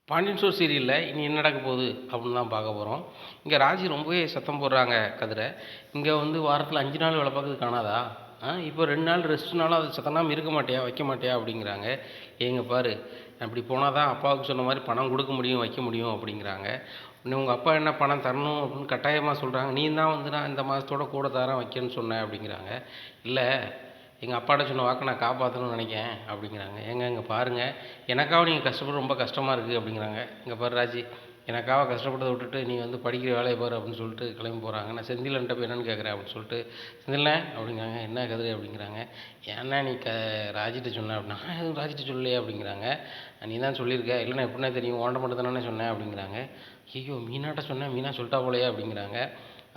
Pandian store சீரியல்ல இனி என்ன நடக்க போகுது அப்படின்னு தான் பார்க்க போகிறோம். இங்கே ராஜி ரொம்பவே சத்தம் போடுறாங்க கதிரை. இங்கே வந்து வாரத்தில் 5 நாள் வேலை பார்க்குறது காணாதா? இப்போ 2 நாள் ரெஸ்ட்னாலும் அது சத்தனாமல் இருக்க மாட்டியா, வைக்க மாட்டியா அப்படிங்கிறாங்க. ஏங்க பாரு, அப்படி போனால் தான் அப்பாவுக்கு சொன்ன மாதிரி பணம் கொடுக்க முடியும், வைக்க முடியும் அப்படிங்கிறாங்க. உடனே உங்கள் அப்பா என்ன பணம் தரணும் அப்படின்னு கட்டாயமாக சொல்கிறாங்க. நீ தான் வந்து நான் இந்த மாதத்தோட கூட தரேன் வைக்கன்னு சொன்னேன் அப்படிங்கிறாங்க. இல்லை, எங்கள் அப்பாட்ட சொன்ன வாக்கை நான் காப்பாற்றணும்னு நினைக்கிறேன் அப்படிங்கிறாங்க. ஏங்க இங்கே பாருங்கள், எனக்காக நீங்கள் கஷ்டப்பட ரொம்ப கஷ்டமாக இருக்குது அப்படிங்கிறாங்க. இங்கே பாரு ராஜி, எனக்காக கஷ்டப்பட்டதை விட்டுட்டு நீ வந்து படிக்கிற வேலையை பாரு அப்படின்னு சொல்லிட்டு கிளம்பி போகிறாங்க. நான் செந்திலன்ட்ட போய் என்னென்னு கேட்குறேன் அப்படின்னு சொல்லிட்டு, செந்தில்ண்ணே அப்படிங்கிறாங்க. என்ன கதிரை அப்படிங்கிறாங்க. ஏன்னா நீ ராஜிட்ட சொன்ன அப்படின்னா, நான் எதுவும் ராஜிட்ட சொல்லலையே அப்படிங்கிறாங்க. நீ தான் சொல்லியிருக்க. இல்லைண்ணா எப்படின்னா தெரியும், ஓண்ட மட்டும் தானே சொன்னேன் அப்படிங்கிறாங்க. ஐயோ, மீனாட்ட சொன்னேன், மீனா சொல்லிட்டா போலையே அப்படிங்கிறாங்க.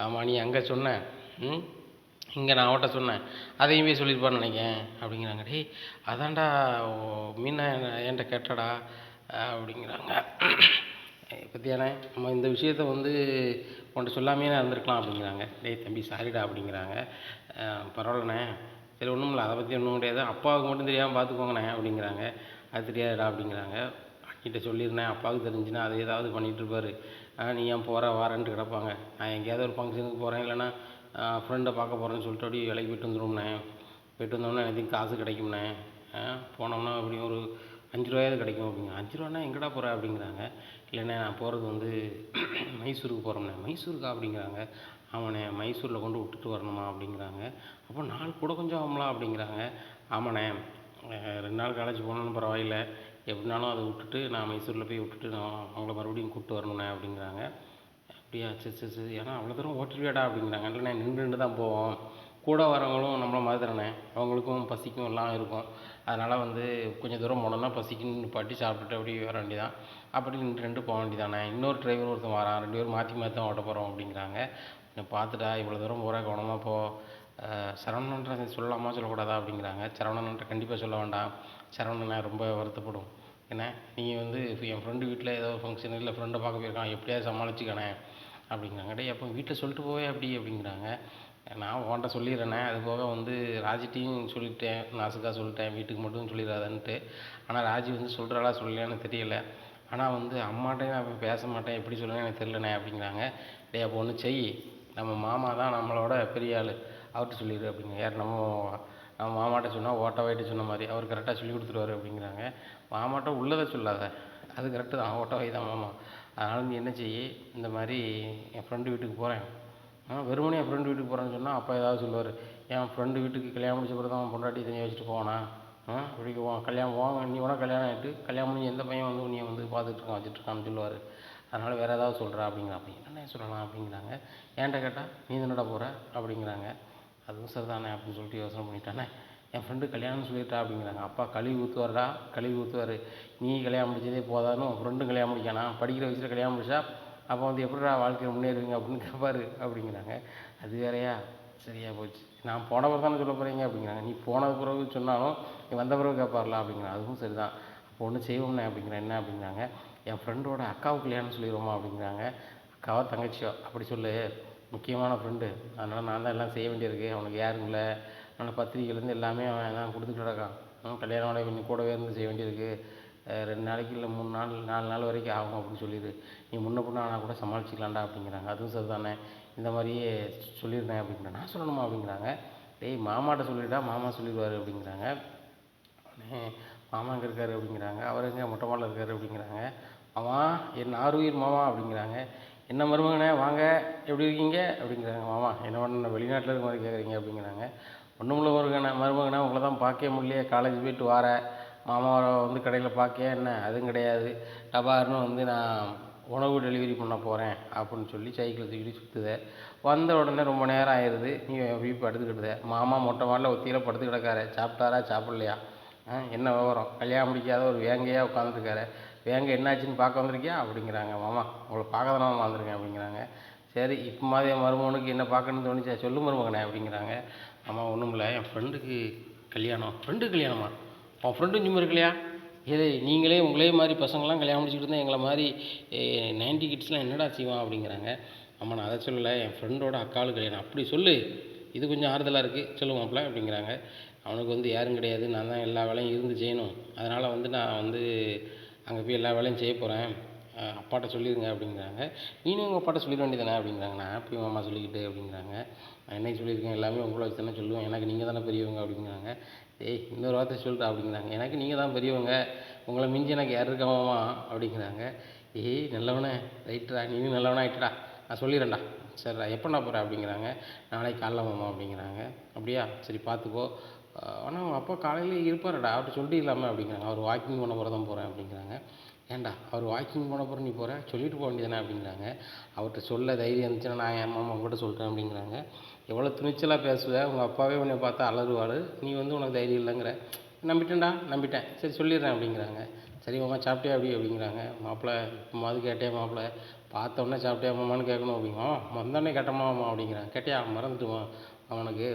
ஆமாம், நீ அங்கே சொன்ன, இங்கே நான் அவட்ட சொன்னேன், அதையுமே சொல்லியிருப்பான்னு நினைக்கிறேன் அப்படிங்கிறாங்க. டேய் அதான்டா மீனா என்கிட்ட கேட்டடா அப்படிங்கிறாங்க. பற்றியானே நம்ம இந்த விஷயத்த வந்து உன்கிட்ட சொல்லாமே நான் இருந்திருக்கலாம் அப்படிங்கிறாங்க. டேய் தம்பி சாரிடா அப்படிங்கிறாங்க. பரவாயில்லண்ணே, சரி ஒன்றும் இல்லை, அதை பற்றி ஒன்றும் கிடையாது, அப்பாவுக்கு மட்டும் தெரியாமல் பார்த்துக்கோங்கண்ணே அப்படிங்கிறாங்க. அது தெரியாதுடா அப்படிங்கிறாங்க. அண்ணிட்ட சொல்லியிருந்தேன், அப்பாவுக்கு தெரிஞ்சுன்னா அதை ஏதாவது பண்ணிகிட்டு இருப்பார். நீ ஏன் போகிற வாரன்ட்டு கிடப்பாங்க. நான் எங்கேயாவது ஒரு ஃபங்க்ஷனுக்கு போகிறேன், இல்லைன்னா ஃப்ரெண்டை பார்க்க போகிறேன்னு சொல்லிட்டு அப்படியே வேலைக்கு போய்ட்டு வந்துடுவோம்ண்ணே. போய்ட்டு வந்தோம்னா எனக்கு காசு கிடைக்கும்ண்ணே. போனோம்னா எப்படியும் ஒரு 5 ரூபாயாவது கிடைக்கும் அப்படிங்க. 5 ரூபான்னா எங்கடா போகிற அப்படிங்கிறாங்க. இல்லைண்ணே நான் போகிறது வந்து மைசூருக்கு போகிறோம்ண்ணே. மைசூருக்கா அப்படிங்கிறாங்க. ஆமாண்ணே, மைசூரில் கொண்டு விட்டுட்டு வரணுமா அப்படிங்கிறாங்க. அப்போ நாள் கூட கொஞ்சம் ஆகும்லாம் அப்படிங்கிறாங்க. ஆமாண்ணே, 2 நாள் காலேஜ் போனாலும் பரவாயில்லை, எப்படினாலும் அதை விட்டுட்டு நான் மைசூரில் போய் விட்டுட்டு நான் அவங்கள மறுபடியும் கூப்பிட்டு வரணுண்ணே அப்படிங்கிறாங்க. அப்படியா, சரி சரி சரி, ஏன்னா அவ்வளோ தூரம் ஓட்டிருவியாடா அப்படிங்கிறாங்க. இல்லைண்ணே, நின்று தான் போவோம், கூட வரவங்களும் நம்மளை மாதிரி தானே, அவங்களுக்கும் பசிக்கும் எல்லாம் இருக்கும், அதனால் வந்து கொஞ்சம் தூரம் போனோம்னா பசிக்குன்னு நிப்பாட்டி சாப்பிட்டுட்டு அப்படியே வர வேண்டியதான், அப்படி நின்று போக வேண்டியதானே. இன்னொரு டிரைவர் ஒருத்தன் வரான், 2 பேரும் மாற்றி மாற்றி தான் ஓட்ட போகிறோம் அப்படிங்கிறாங்க. பார்த்துட்டா இவ்வளோ தூரம் போகிற கவனமாக போ. சரவணன்ற சொல்லலாமா சொல்லக்கூடாதா அப்படிங்கிறாங்க. சரவணன்ட்ட கண்டிப்பாக சொல்ல வேண்டாம், சரவணனை ரொம்ப வருத்தப்படும். ஏன்னா நீங்கள் வந்து என் ஃப்ரெண்டு வீட்டில் ஏதோ ஃபங்க்ஷன் இல்லை ஃப்ரெண்டை பார்க்க போயிருக்கான், எப்படியாவது சமாளிச்சுக்கணே அப்படிங்கிறாங்க. டேய் அப்போ வீட்டில் சொல்லிட்டு போவே அப்படி அப்படிங்கிறாங்க. நான் உன்கிட்ட சொல்லிடுறேனே, அது போக வந்து ராஜிட்டையும் சொல்லிட்டேன், நாசுக்காக சொல்லிட்டேன், வீட்டுக்கு மட்டும் சொல்லிடாதன்ட்டு. ஆனால் ராஜி வந்து சொல்கிறாளா சொல்லலையான்னு தெரியல. ஆனால் வந்து அம்மாட்டையும் நான் பேச மாட்டேன், எப்படி சொல்லுவேன்னு எனக்கு தெரியலண்ணே அப்படிங்கிறாங்க. டேய் அப்போ ஒன்று செய், நம்ம மாமா தான் நம்மளோட பெரிய ஆள், அவர்கிட்ட சொல்லிடு அப்படிங்க. யார் நம்ம மாமாட்ட சொன்னால் ஓட்டவாயிட்டு சொன்ன மாதிரி அவர் கரெக்டாக சொல்லி கொடுத்துருவாரு அப்படிங்கிறாங்க. மாமாட்ட உள்ளதை சொல்லாத, அது கரெக்டு தான், ஓட்டவாய் தான் மாமா. அதனால் நீ என்ன செய்ய, இந்த மாதிரி என் ஃப்ரெண்டு வீட்டுக்கு போகிறேன், வெறுமனே என் ஃப்ரெண்டு வீட்டுக்கு போகிறேன்னு சொன்னால் அப்பா ஏதாவது சொல்லுவார். என் ஃப்ரெண்டு வீட்டுக்கு கல்யாணம் முடிச்ச பிறகு தான் அவன் பொண்டாட்டி தனியாக வச்சுட்டு போவானா, இப்படி கல்யாணம் போவாங்க, நீ வேணா கல்யாணம் ஆகிட்டு கல்யாணம் பண்ணி எந்த பையன் வந்து நீ வந்து பார்த்துட்ருக்கான் வச்சுட்ருக்கான்னு சொல்லுவார். அதனால் வேறு ஏதாவது சொல்கிறா அப்படிங்கிறா. அப்படி என்னென்ன சொல்லலாம் அப்படிங்கிறாங்க. ஏன்ட்ட கேட்டால் நீ என்னடா போகிற அப்படிங்கிறாங்க. அதுவும் சரிதானே அப்படின்னு சொல்லிட்டு யோசனை பண்ணிட்டானே. என் ஃப்ரெண்டு கல்யாணம்னு சொல்லிட்டா அப்படிங்கிறாங்க. அப்பா கழுவி ஊற்றுவார்டா, கழுவி ஊற்றுவார். நீ கல்யாணம் முடிச்சதே போதான்னு உன் ஃப்ரெண்டும் கல்யாணம் முடிக்கானா, படிக்கிற வயசில் கல்யாணம் முடிச்சா அப்போ வந்து எப்படிடா வாழ்க்கையில் முன்னேறுவீங்க அப்படின்னு கேட்பாரு அப்படிங்கிறாங்க. அது வேறையா, சரியா போச்சு, நான் போன பிறகு தானே சொல்ல போகிறீங்க அப்படிங்கிறாங்க. நீ போனது பிறகு சொன்னாலும் நீ வந்த பிறகு கேட்பார்ல அப்படிங்கிறாங்க. அதுவும் சரிதான், அப்போ ஒன்று செய்வோம்னே அப்படிங்கிறேன். என்ன அப்படிங்கிறாங்க. என் ஃப்ரெண்டோட அக்காவுக்கு கல்யாணம் சொல்லிடுவோமா அப்படிங்கிறாங்க. அக்காவோ தங்கச்சியோ அப்படி சொல்லு, முக்கியமான ஃப்ரெண்டு, அதனால் நான் தான் எல்லாம் செய்ய வேண்டியிருக்கு, அவனுக்கு யாரும் இல்லை, அதனால் பத்திரிக்கைலேருந்து எல்லாமே அவன் தான் கொடுத்துட்டு கிடக்கான். கல்யாணம் கொஞ்சம் கூடவே இருந்து செய்ய வேண்டியிருக்கு, 2 நாளைக்கு இல்லை 3 நாள் 4 நாள் வரைக்கும் ஆகும் அப்படின்னு சொல்லிடு, நீ முன்ன பின்ன ஆனால் கூட சமாளிச்சிக்கலாம்டா அப்படிங்கிறாங்க. அதுவும் சரிதானே, இந்த மாதிரியே சொல்லியிருந்தேன் அப்படிங்கிறேன். நான் சொல்லணுமா அப்படிங்கிறாங்க. டேய் மாமாட்ட சொல்லிவிட்டா மாமா சொல்லிடுவார் அப்படிங்கிறாங்க. மாமா அங்கே இருக்கார் அப்படிங்கிறாங்க. அவர் எங்கே மொட்டை மாடில் இருக்கார் அப்படிங்கிறாங்க. மாமா என் ஆருயிர் மாமா அப்படிங்கிறாங்க. என்ன மருமகனே வாங்க, எப்படி இருக்கீங்க அப்படிங்கிறாங்க. மாமா என்ன பண்ண வெளிநாட்டில் இருக்க மாதிரி கேட்குறீங்க அப்படிங்கிறாங்க. ஒன்றும் இல்லை மருமகனே உங்களை தான் பார்க்க முடியலையே, காலேஜ் போய்ட்டு வாரேன், மாமாவை வந்து கடையில் பார்க்க என்ன, அதுவும் கிடையாது, டபார்னு வந்து நான் உணவு டெலிவரி பண்ண போகிறேன் அப்படின்னு சொல்லி சைக்கிளை தூக்கிட்டு சுற்றுத. வந்த உடனே ரொம்ப நேரம் ஆயிடுது, நீ போய் படுத்துக்கிட்டுத. மாமா மொட்டை மாடில் ஒத்தியில் படுத்து கிடக்காரு, சாப்பிட்டாரா சாப்பிட்லையா, என்ன விவரம், கல்யாணம் முடிக்காத ஒரு வேங்கையாக உட்காந்துருக்காரு, வேங்க என்னாச்சுன்னு பார்க்க வந்திருக்கியா அப்படிங்கிறாங்க. மாமா உங்களை பார்க்க தானே மாமா வந்திருக்கேன் அப்படிங்கிறாங்க. சரி இப்போ மாதிரி என் மருமகனுக்கு என்ன பார்க்கணுன்னு தோணுச்சா சொல்லு மருமகனே அப்படிங்கிறாங்க. ஆமா ஒன்றும் இல்லை, என் ஃப்ரெண்டுக்கு கல்யாணம். ஃப்ரெண்டு கல்யாணமா, உன் ஃப்ரெண்டு சும்மா இருக்கலையா, ஏதே நீங்களே உங்களே மாதிரி பசங்களாம் கல்யாணம் முடிச்சுக்கிட்டு இருந்தால் எங்களை மாதிரி 90 கிட்ஸ்லாம் என்னடா செய்வான் அப்படிங்கிறாங்க. ஆமாம் நான் அதை சொல்லலை, என் ஃப்ரெண்டோட அக்காளுக்கு கல்யாணம். அப்படி சொல்லு, இது கொஞ்சம் ஆறுதலாக இருக்குது, சொல்லுவாப்ல அப்படிங்கிறாங்க. அவனுக்கு வந்து யாரும் கிடையாது, நான் தான் எல்லா வேலையும் இருந்து செய்யணும், அதனால் வந்து நான் வந்து அங்கே போய் எல்லா வேலையும் செய்ய போகிறேன், அப்பாட்ட சொல்லிடுங்க அப்படிங்கிறாங்க. நீனும் உங்கள் அப்பாட்ட சொல்லிட வேண்டியதானே அப்படிங்கிறாங்க. நான் போய் மாமா சொல்லிக்கிட்டு அப்படிங்கிறாங்க. நான் என்னைக்கு சொல்லியிருக்கேன், எல்லாமே உங்களை வச்சு தானே சொல்லுவேன், எனக்கு நீங்கள் தானே பெரியவங்க அப்படிங்கிறாங்க. ஏய் இன்னொரு வார்த்தை சொல்லிட்டா அப்படிங்கிறாங்க. எனக்கு நீங்கள் தான் பெரியவங்க, உங்களை மிஞ்சி எனக்கு யார் இருக்கா மாமா அப்படிங்கிறாங்க. ஏய் நல்லவனே, ரைட்டுடா, நீனும் நல்லவனா ஆயிட்டுடா, நான் சொல்லிடுறேன்டா, சரிடா எப்போண்ணா போகிறேன் அப்படிங்கிறாங்க. நாளைக்கு காலைல மாமா அப்படிங்கிறாங்க. அப்படியா, சரி பார்த்துக்கோ, ஆனால் உங்கள் அப்பா காலையிலே இருப்பாருடா, அவர்கிட்ட சொல்லிட்டு இல்லாமல் அப்படிங்கிறாங்க. அவர் வாக்கிங் பண்ண போகிற தான் போகிறேன் அப்படிங்கிறாங்க. ஏன்டா அவர் வாக்கிங் போன போகிற நீ போகிற, சொல்லிட்டு போக வேண்டியதானே அப்படிங்கிறாங்க. அவர்கிட்ட சொல்ல தைரியம் இருந்துச்சுன்னா நான் என் மாமா உங்கள்கிட்ட சொல்கிறேன் அப்படிங்கிறாங்க. எவ்வளோ துணிச்சலாக பேசுவேன், உங்கள் அப்பாவே உன்னை பார்த்தா அலறுவார், நீ வந்து உனக்கு தைரியம் இல்லைங்கிற. நம்பிட்டேன்டா, நம்பிட்டேன், சரி சொல்லிடுறேன் அப்படிங்கிறாங்க. சரி மாமா சாப்பிட்டியா அப்படிங்கிறாங்க. மாப்பிள்ளை இப்போமாவது கேட்டே மாப்பிள்ளை, பார்த்தோன்னே சாப்பிட்டியா மாமான்னு கேட்கணும் அப்படிங்க. வந்தோடனே கேட்டோமா மாமா அப்படிங்கிறாங்க. கேட்டியா, மறந்துட்டுமா அவனுக்கு,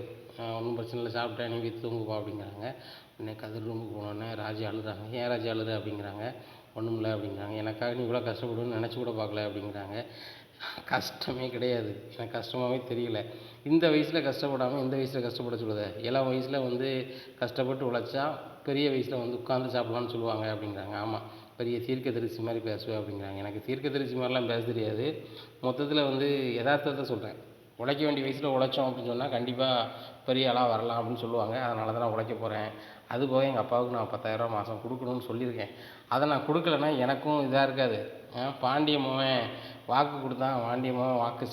ஒன்றும் பிரச்சனை இல்லை, சாப்பிட்டேன், நீ வீட்டு தூங்குப்பா அப்படிங்கிறாங்க. உடனே கதிர் ரூமுக்கு போனோடனே ராஜி அழுறாங்க. ஏன் ராஜி அழுது அப்படிங்கிறாங்க. ஒன்றும் இல்லை அப்படிங்கிறாங்க. எனக்காக நீ இவ்வளோ கஷ்டப்படுன்னு நினச்சி கூட பார்க்கல அப்படிங்கிறாங்க. கஷ்டமே கிடையாது, எனக்கு கஷ்டமாகவே தெரியல. இந்த வயசில் கஷ்டப்படாமல் இந்த வயசில் கஷ்டப்பட சொல்லுத, இளம் வயசில் வந்து கஷ்டப்பட்டு உழைச்சா பெரிய வயசில் வந்து உட்காந்து சாப்பிட்லான்னு சொல்லுவாங்க அப்படிங்கிறாங்க. ஆமாம், பெரிய தீர்க்கதரிசி மாதிரி பேசுவேன் அப்படிங்கிறாங்க. எனக்கு தீர்க்கதரிசி மாதிரிலாம் பேச தெரியாது, மொத்தத்தில் வந்து யதார்த்தத்தை சொல்கிறேன். உழைக்க வேண்டிய வயசில் உழைச்சோம் அப்படின்னு சொன்னால் கண்டிப்பாக பெரிய ஆளாக வரலாம் அப்படின்னு சொல்லுவாங்க. அதனால தான் நான் உழைக்க போகிறேன். அதுபோக எங்கள் அப்பாவுக்கு நான் 10,000 மாதம் கொடுக்கணும்னு சொல்லியிருக்கேன். அதை நான் கொடுக்கலன்னா எனக்கும் இதாக இருக்காது. பாண்டிய மகன் வாக்கு கொடுத்தான், பாண்டிய மகன் வாக்கு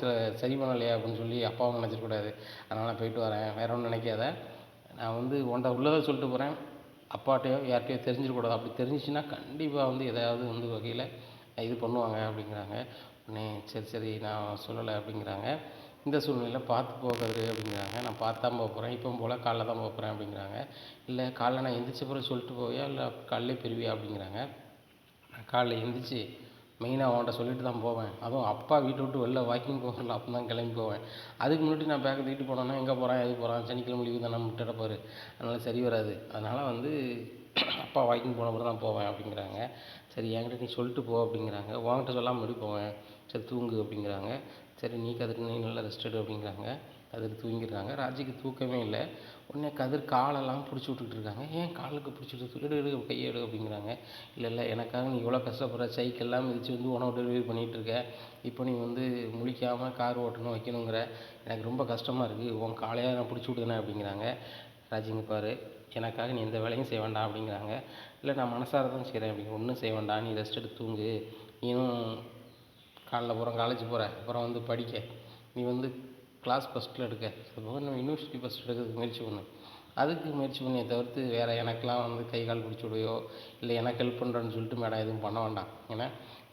சரி பண்ணலையா அப்படின்னு சொல்லி அப்பாவும் நினச்சிடக்கூடாது. அதனால் போயிட்டு வரேன், வேற ஒன்றும் நினைக்காத, நான் வந்து உன்ட்ட உள்ளதை சொல்லிட்டு போகிறேன், அப்பாட்டையோ யார்கிட்டையோ தெரிஞ்சிடக்கூடாது. அப்படி தெரிஞ்சிச்சுன்னா கண்டிப்பாக வந்து எதாவது வந்து வகையில் இது பண்ணுவாங்க அப்படிங்கிறாங்க. உடனே சரி சரி நான் சொல்லலை அப்படிங்கிறாங்க. இந்த சூழ்நிலையில் பார்த்து போகிறது அப்படிங்கிறாங்க. நான் பார்த்து தான் போக போகிறேன், இப்போ போல் காலைல தான் போக போகிறேன் அப்படிங்கிறாங்க. இல்லை காலைல நான் எந்திரிச்ச பிறகு சொல்லிட்டு போவியா, இல்லை காலையிலே பெறுவியா அப்படிங்கிறாங்க. நான் காலைல எந்திரிச்சு மெயினாக அவன்கிட்ட சொல்லிட்டு தான் போவேன், அதுவும் அப்பா வீட்டை விட்டு வெளில வாக்கிங் போகிறல அப்போ தான் கிளம்பி போவேன். அதுக்கு முன்னாடி நான் பேக்கை தூக்கிட்டு போனோன்னா எங்கே போகிறேன் எது போகிறேன், சனிக்கிழமை லீவு தானே விட்டுடப்பாரு, அதனால் சரி வராது. அதனால் வந்து அப்பா வாக்கிங் போன பிறகு தான் போவேன் அப்படிங்கிறாங்க. சரி என்கிட்ட நீ சொல்லிட்டு போ அப்படிங்கிறாங்க. உன்கிட்ட சொல்லாமல் எப்படி போவேன், சரி தூங்கு அப்படிங்கிறாங்க. சரி நீ கதிர் நீ நல்லா ரெஸ்ட் எடு அப்படிங்கிறாங்க. கதிர் தூங்கிடுறாங்க. ராஜிக்கு தூக்கமே இல்லை. உடனே கதிர் காலெல்லாம் பிடிச்சி விட்டுக்கிட்டு இருக்காங்க. ஏன் காலுக்கு பிடிச்சிட்டு எடு எடு கையை எடு அப்படிங்கிறாங்க. இல்லை இல்லை எனக்காக நீ இவ்வளோ கஷ்டப்படுற, சைக்கிள்லாம் மிதித்து வந்து உணவு டெலிவரி பண்ணிகிட்ருக்க, இப்போ நீ வந்து முழிக்காமல் கார் ஓட்டணும் வைக்கணுங்கிற, எனக்கு ரொம்ப கஷ்டமாக இருக்குது, உன் காலையாக நான் பிடிச்சி விட்டுதானே அப்படிங்கிறாங்க. ராஜிங்க பாரு, எனக்காக நீ எந்த வேலையும் செய்ய வேண்டாம் அப்படிங்கிறாங்க. இல்லை நான் மனசார தான் செய்கிறேன் அப்படிங்க. ஒன்றும் செய்ய வேண்டாம், நீ ரெஸ்ட் எடுத்து தூங்கு, நீனும் காலைல போகிறேன் காலேஜ் போகிற, அப்புறம் வந்து படிக்க, நீ வந்து கிளாஸ் ஃபஸ்ட்டில் எடுக்க, அதுபோக நம்ம யூனிவர்சிட்டி ஃபஸ்ட் எடுக்கிறதுக்கு முயற்சி பண்ணு, அதுக்கு முயற்சி பண்ணியே தவிர்த்து வேறு எனக்கெலாம் வந்து கை கால் பிடிச்சி விடையோ இல்லை எனக்கு ஹெல்ப் பண்ணுறேன்னு சொல்லிட்டு மேடம் எதுவும் பண்ண வேண்டாம். ஏன்னா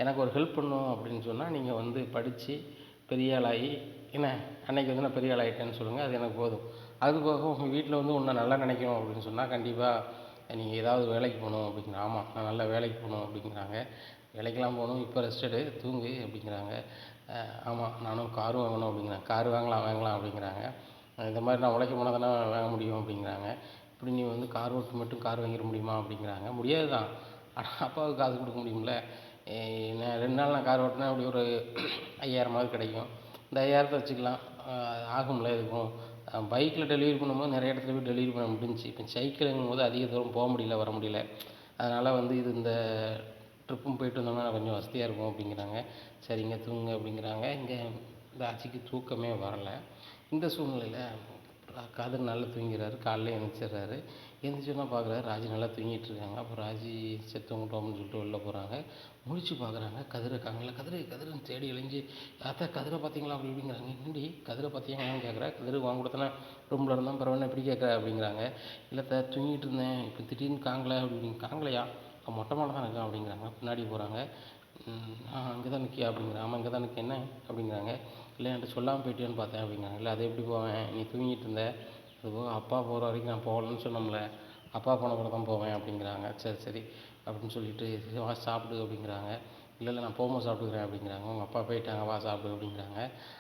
எனக்கு ஒரு ஹெல்ப் பண்ணணும் அப்படின்னு சொன்னால் நீங்கள் வந்து படித்து பெரிய ஆளாகி என்ன அன்றைக்கி வந்து நான் பெரிய ஆளாகிட்டேன்னு சொல்லுங்கள், அது எனக்கு போதும். அது போக உங்கள் வீட்டில் வந்து உன்னை நல்லா நினைக்கணும் அப்படின்னு சொன்னால் கண்டிப்பாக நீங்கள் ஏதாவது வேலைக்கு போகணும் அப்படிங்கிற. ஆமாம் நான் நல்லா வேலைக்கு போகணும் அப்படிங்கிறாங்க. வேலைக்கெலாம் போகணும், இப்போ ரெஸ்ட் எடு தூங்கு அப்படிங்கிறாங்க. ஆமாம் நானும் காரும் வாங்கணும் அப்படிங்கிறாங்க. கார் வாங்கலாம் அப்படிங்கிறாங்க. இந்த மாதிரி நான் உழைக்க போனால் தானே வாங்க முடியும் அப்படிங்கிறாங்க. இப்படி நீ வந்து கார் ஓட்டு மட்டும் கார் வாங்கிட முடியுமா அப்படிங்கிறாங்க. முடியாது தான், ஆனால் அப்பாவுக்கு காசு கொடுக்க முடியும்ல. நான் 2 நாள் நான் கார் ஓட்டினா அப்படி ஒரு 5,000 கிடைக்கும், இந்த 5,000 வச்சுக்கலாம், ஆகும்ல எதுக்கும். பைக்கில் டெலிவரி பண்ணும்போது நிறைய இடத்துல போய் டெலிவரி பண்ண முடிஞ்சிச்சு. இப்போ சைக்கிளுங்கும் போது அதிக தூரம் போக முடியல வர முடியல, அதனால் வந்து இது இந்த ட்ரிப்பும் போயிட்டு வந்தோம்னா கொஞ்சம் வசதியாக இருக்கும் அப்படிங்கிறாங்க. சரிங்க தூங்குங்க அப்படிங்கிறாங்க. இங்கே இந்த ஆச்சிக்கு தூக்கமே வரலை. இந்த சூழ்நிலையில் கதிர் நல்லா தூங்கிறாரு. காலைல எழுந்திரிச்சிடுறாரு. எழுந்திரிச்சோன்னா பார்க்குறாரு ராஜி நல்லா தூங்கிட்டு இருக்காங்க. அப்போ ராஜி சரி தூங்கட்டும் அப்படின்னு சொல்லிட்டு வெளில போகிறாங்க. முழிச்சு பார்க்குறாங்க, கதிர் இருக்காங்களா, கதிருன்னு தேடி எழுஞ்சி அத்தை கதிரை பார்த்தீங்களா அப்படி இப்படிங்கிறாங்க. என்னடி கதிரை பார்த்தீங்கன்னு கேட்குறா. கதிர் வாங்க கொடுத்தனா ரூமில் இருந்தால் பரவாயில்ல எப்படி கேட்குற அப்படிங்கிறாங்க. இல்லை தூங்கிட்டு இருந்தேன், இப்போ திடீர்னு காங்கலை அப்படிங்க. காங்கலையா, மொட்டை மாலை தான் இருக்கான் அப்படிங்கிறாங்க. பின்னாடி போகிறாங்க. அங்கே தான் நிற்கியா அப்படிங்கிறாங்க. ஆமாம் இங்கே தான் நிற்க, என்ன அப்படிங்கிறாங்க. இல்லை என்கிட்ட சொல்லாமல் போயிட்டியான்னு பார்த்தேன் அப்படிங்கிறாங்க. இல்லை அது எப்படி போவேன், நீ தூங்கிட்டு இருந்த, அதுபோக அப்பா போகிற வரைக்கும் நான் போகலன்னு சொன்னோம்ல, அப்பா போன பிறகு தான் போவேன் அப்படிங்கிறாங்க. சரி சரி அப்படின்னு சொல்லிட்டு வா சாப்பிடு அப்படிங்கிறாங்க. இல்லை இல்லை நான் போகும்போது சாப்பிட்டுக்கிறேன் அப்படிங்கிறாங்க. உங்கள் அப்பா போயிட்டாங்க வா சாப்பிடு அப்படிங்கிறாங்க.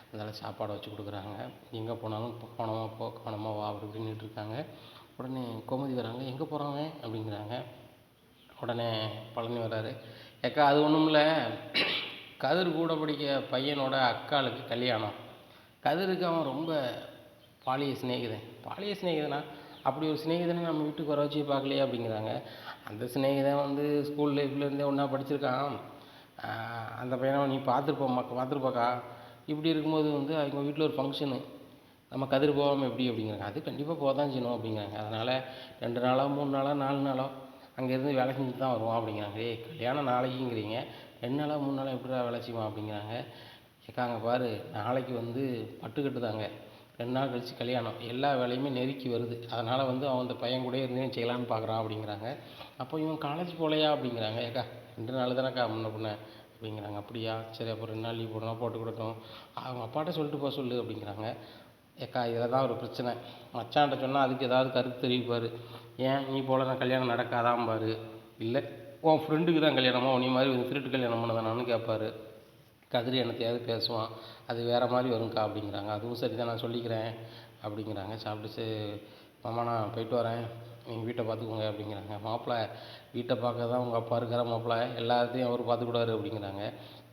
அதனால் சாப்பாடை வச்சு கொடுக்குறாங்க. எங்கே போனாலும் கவனமாக போ கவனமாக வா அப்படி இப்படின்னுட்டு இருக்காங்க. உடனே கோமதி வராங்க. எங்கே போகிறாங்க அப்படிங்கிறாங்க. உடனே பழனி வர்றாரு. ஏக்கா அது ஒன்றும் இல்லை, கதிர் கூட படிக்க பையனோட அக்காளுக்கு கல்யாணம். கதிருக்கு அவன் ரொம்ப பாலிய சிநேகிதன். பாலிய சிநேகிதனா, அப்படி ஒரு சிநேகிதனை நம்ம வீட்டுக்கு வர வச்சு பார்க்கலையே அப்படிங்கிறாங்க. அந்த சிநேகிதன் வந்து ஸ்கூல் லைஃப்லேருந்தே ஒன்றா படிச்சிருக்கான். அந்த பையனை நீ பார்த்துருப்பாக்கா. இப்படி இருக்கும்போது வந்து அவங்க வீட்டில் ஒரு ஃபங்க்ஷனு, நம்ம கதிர் போகாமல் எப்படி அப்படிங்கிறாங்க. அது கண்டிப்பாக போக தான் செய்யணும் அப்படிங்கிறாங்க. அதனால் 2 நாளோ 3 நாளோ 4 நாளோ அங்கேருந்து வேலை செஞ்சுட்டு தான் வருவான் அப்படிங்கிறாங்க. ஏய் கல்யாணம் நாளைக்குங்கிறீங்க, 2 நாளோ 3 நாளோ எப்படிடா வேலை செய்வான் அப்படிங்கிறாங்க. ஏக்கா அங்கே பாரு, நாளைக்கு வந்து பட்டுக்கட்டு தாங்க, 2 நாள் கழித்து கல்யாணம், எல்லா வேலையுமே நெருக்கி வருது. அதனால் வந்து அவன் அந்த பையன் கூடயே இருந்து செய்யலான்னு பார்க்குறான் அப்படிங்கிறாங்க. அப்போ இவன் காலேஜ் போகலையா அப்படிங்கிறாங்க. ஏக்கா 2 நாள் தானேக்கா முன்ன பின்ன அப்படிங்கிறாங்க. அப்படியா, சரி அப்போ 2 நாள் லீவ் போடணும், போட்டுக்கிடட்டும், அவங்க அப்பாட்ட சொல்லிட்டு போக சொல்லு அப்படிங்கிறாங்க. ஏக்கா இதில் தான் ஒரு பிரச்சனை, மச்சான்ட்ட சொன்னால் அதுக்கு ஏதாவது கருத்து தெரிவிப்பார். ஏன் நீ போல நான் கல்யாணம் நடக்காதான் பாரு, இல்லை உன் ஃப்ரெண்டுக்கு தான் கல்யாணமா, உன்னை மாதிரி ஒரு திருட்டு கல்யாணம் பண்ணதானான்னு கேட்பாரு. கதிர் என்னத்தையாவது பேசுவான், அது வேறு மாதிரி வரும்க்கா அப்படிங்கிறாங்க. அதுவும் சரி தான், நான் சொல்லிக்கிறேன் அப்படிங்கிறாங்க. சாப்பிட்டு மாமா நான் போயிட்டு வரேன், நீங்கள் வீட்டை பார்த்துக்கோங்க அப்படிங்கிறாங்க. மாப்பிள்ளை வீட்டை பார்க்க தான் உங்கள் அப்பா இருக்கிற மாப்பிள்ளை, எல்லாத்தையும் அவர் பார்த்துக்கூடாரு அப்படிங்கிறாங்க.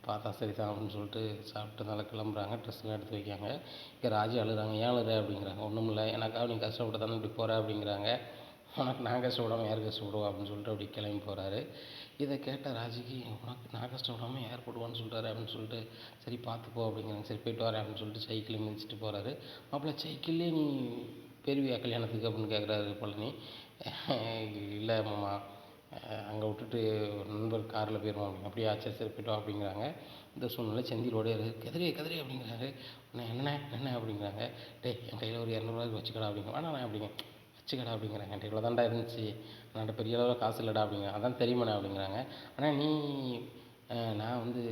பார்த்தா சரி தான் அப்படின்னு சொல்லிட்டு சாப்பிட்டு நல்லா கிளம்புறாங்க. ட்ரெஸ்லாம் எடுத்து வைக்காங்க. இங்கே ராஜி அழுகிறாங்க. ஏன் அழுற அப்படிங்கிறாங்க. ஒன்றும் இல்லை, எனக்காக நீ கஷ்டப்பட்டு தானே இப்படி போகிற அப்படிங்கிறாங்க. உனக்கு நான் கஷ்டப்படாமல் யார் கஷ்டப்படுவா அப்படின்னு சொல்லிட்டு அப்படி கிளம்பி போகிறாரு. இதை கேட்ட ராஜிக்கு, உனக்கு நான் கஷ்டப்படாமல் யார் போடுவான்னு சொல்கிறாரு அப்படின்னு சொல்லிட்டு, சரி பார்த்துப்போ அப்படிங்கிறாங்க. சரி போய்ட்டு வரேன் அப்படின்னு சொல்லிட்டு சைக்கிளை மிதிச்சிட்டு போகிறாரு. மாப்பிள்ளை சைக்கிள்லேயே நீ பெருவியா கல்யாணத்துக்கு அப்படின்னு கேட்குறாரு பழனி. இல்லை மாமா, அங்கே விட்டுட்டு நண்பர் காரில் போயிடுவோம் அப்படிங்க. அப்படியே சரி சரி போய்ட்டு வா அப்படிங்கிறாங்க. இந்த சூழ்நிலை செந்திலோடே இருக்குது. கதிரே கதிரே அப்படிங்கிறாரு. என்ன அப்படிங்கிறாங்க. டேய் என் கையில் ஒரு 200 வச்சுக்கடா அப்படிங்க. வேணாண்ணே அப்படிங்க. வச்சுக்கடா அப்படிங்கிறாங்க. என்கிட்ட இவ்வளோ தான்டா இருந்துச்சு, என்கிட்ட பெரிய அளவில் காசு இல்லைடா அப்படிங்க. அதான் தெரியுமாண்ணே அப்படிங்கிறாங்க. ஆனால் நீ நான் வந்து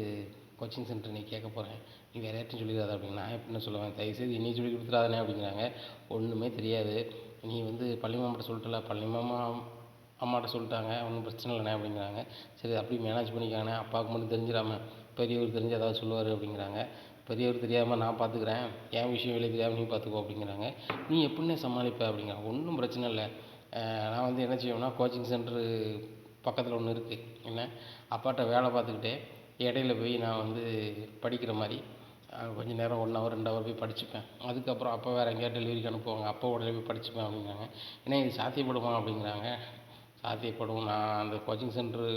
கோச்சிங் சென்டர் நீ கேட்க போகிறேன், நீ வேறு யார்ட்டையும் சொல்லிடாத அப்படிங்க. நான் எப்படின்னு சொல்லுவேன், தயவுசெய்து நீ சொல்லி கொடுத்துடாதானே அப்படிங்கிறாங்க. ஒன்றுமே தெரியாது, நீ வந்து பள்ளி மாமாட்ட சொல்லிட்டல, பள்ளி மாமா அம்மாட்ட சொல்லிட்டாங்க, ஒன்றும் பிரச்சனை இல்லைண்ணே அப்படிங்கிறாங்க. சரி அப்படி மேனேஜ் பண்ணிக்காங்கண்ணே, அப்பாவுக்கு மட்டும் தெரிஞ்சிடாம, பெரியவர் தெரிஞ்சு ஏதாவது சொல்லுவார் அப்படிங்கிறாங்க. பெரியவர் தெரியாமல் நான் பார்த்துக்கிறேன், என் விஷயம் வெளியே தெரியாமல் நீ பார்த்துக்கோ அப்படிங்கிறாங்க. நீ எப்படின்னே சமாளிப்ப அப்படிங்கிறாங்க. ஒன்றும் பிரச்சனை இல்லை, நான் வந்து என்ன செய்வேன்னா கோச்சிங் சென்டரு பக்கத்தில் ஒன்று இருக்குது, என்ன அப்பாட்ட வேலை பார்த்துக்கிட்டே இடையில போய் நான் வந்து படிக்கிற மாதிரி கொஞ்சம் நேரம் 1 ஹவர் 2 ஹவர் போய் படிச்சுப்பேன். அதுக்கப்புறம் அப்பா வேறு எங்கேயாவது டெலிவரிக்கு அனுப்புவாங்க, அப்பா உடனே போய் படிச்சுப்பேன் அப்படிங்கிறாங்க. ஏன்னா இது சாத்தியப்படுமா அப்படிங்கிறாங்க. சாத்தியப்படும், நான் அந்த கோச்சிங் சென்டரு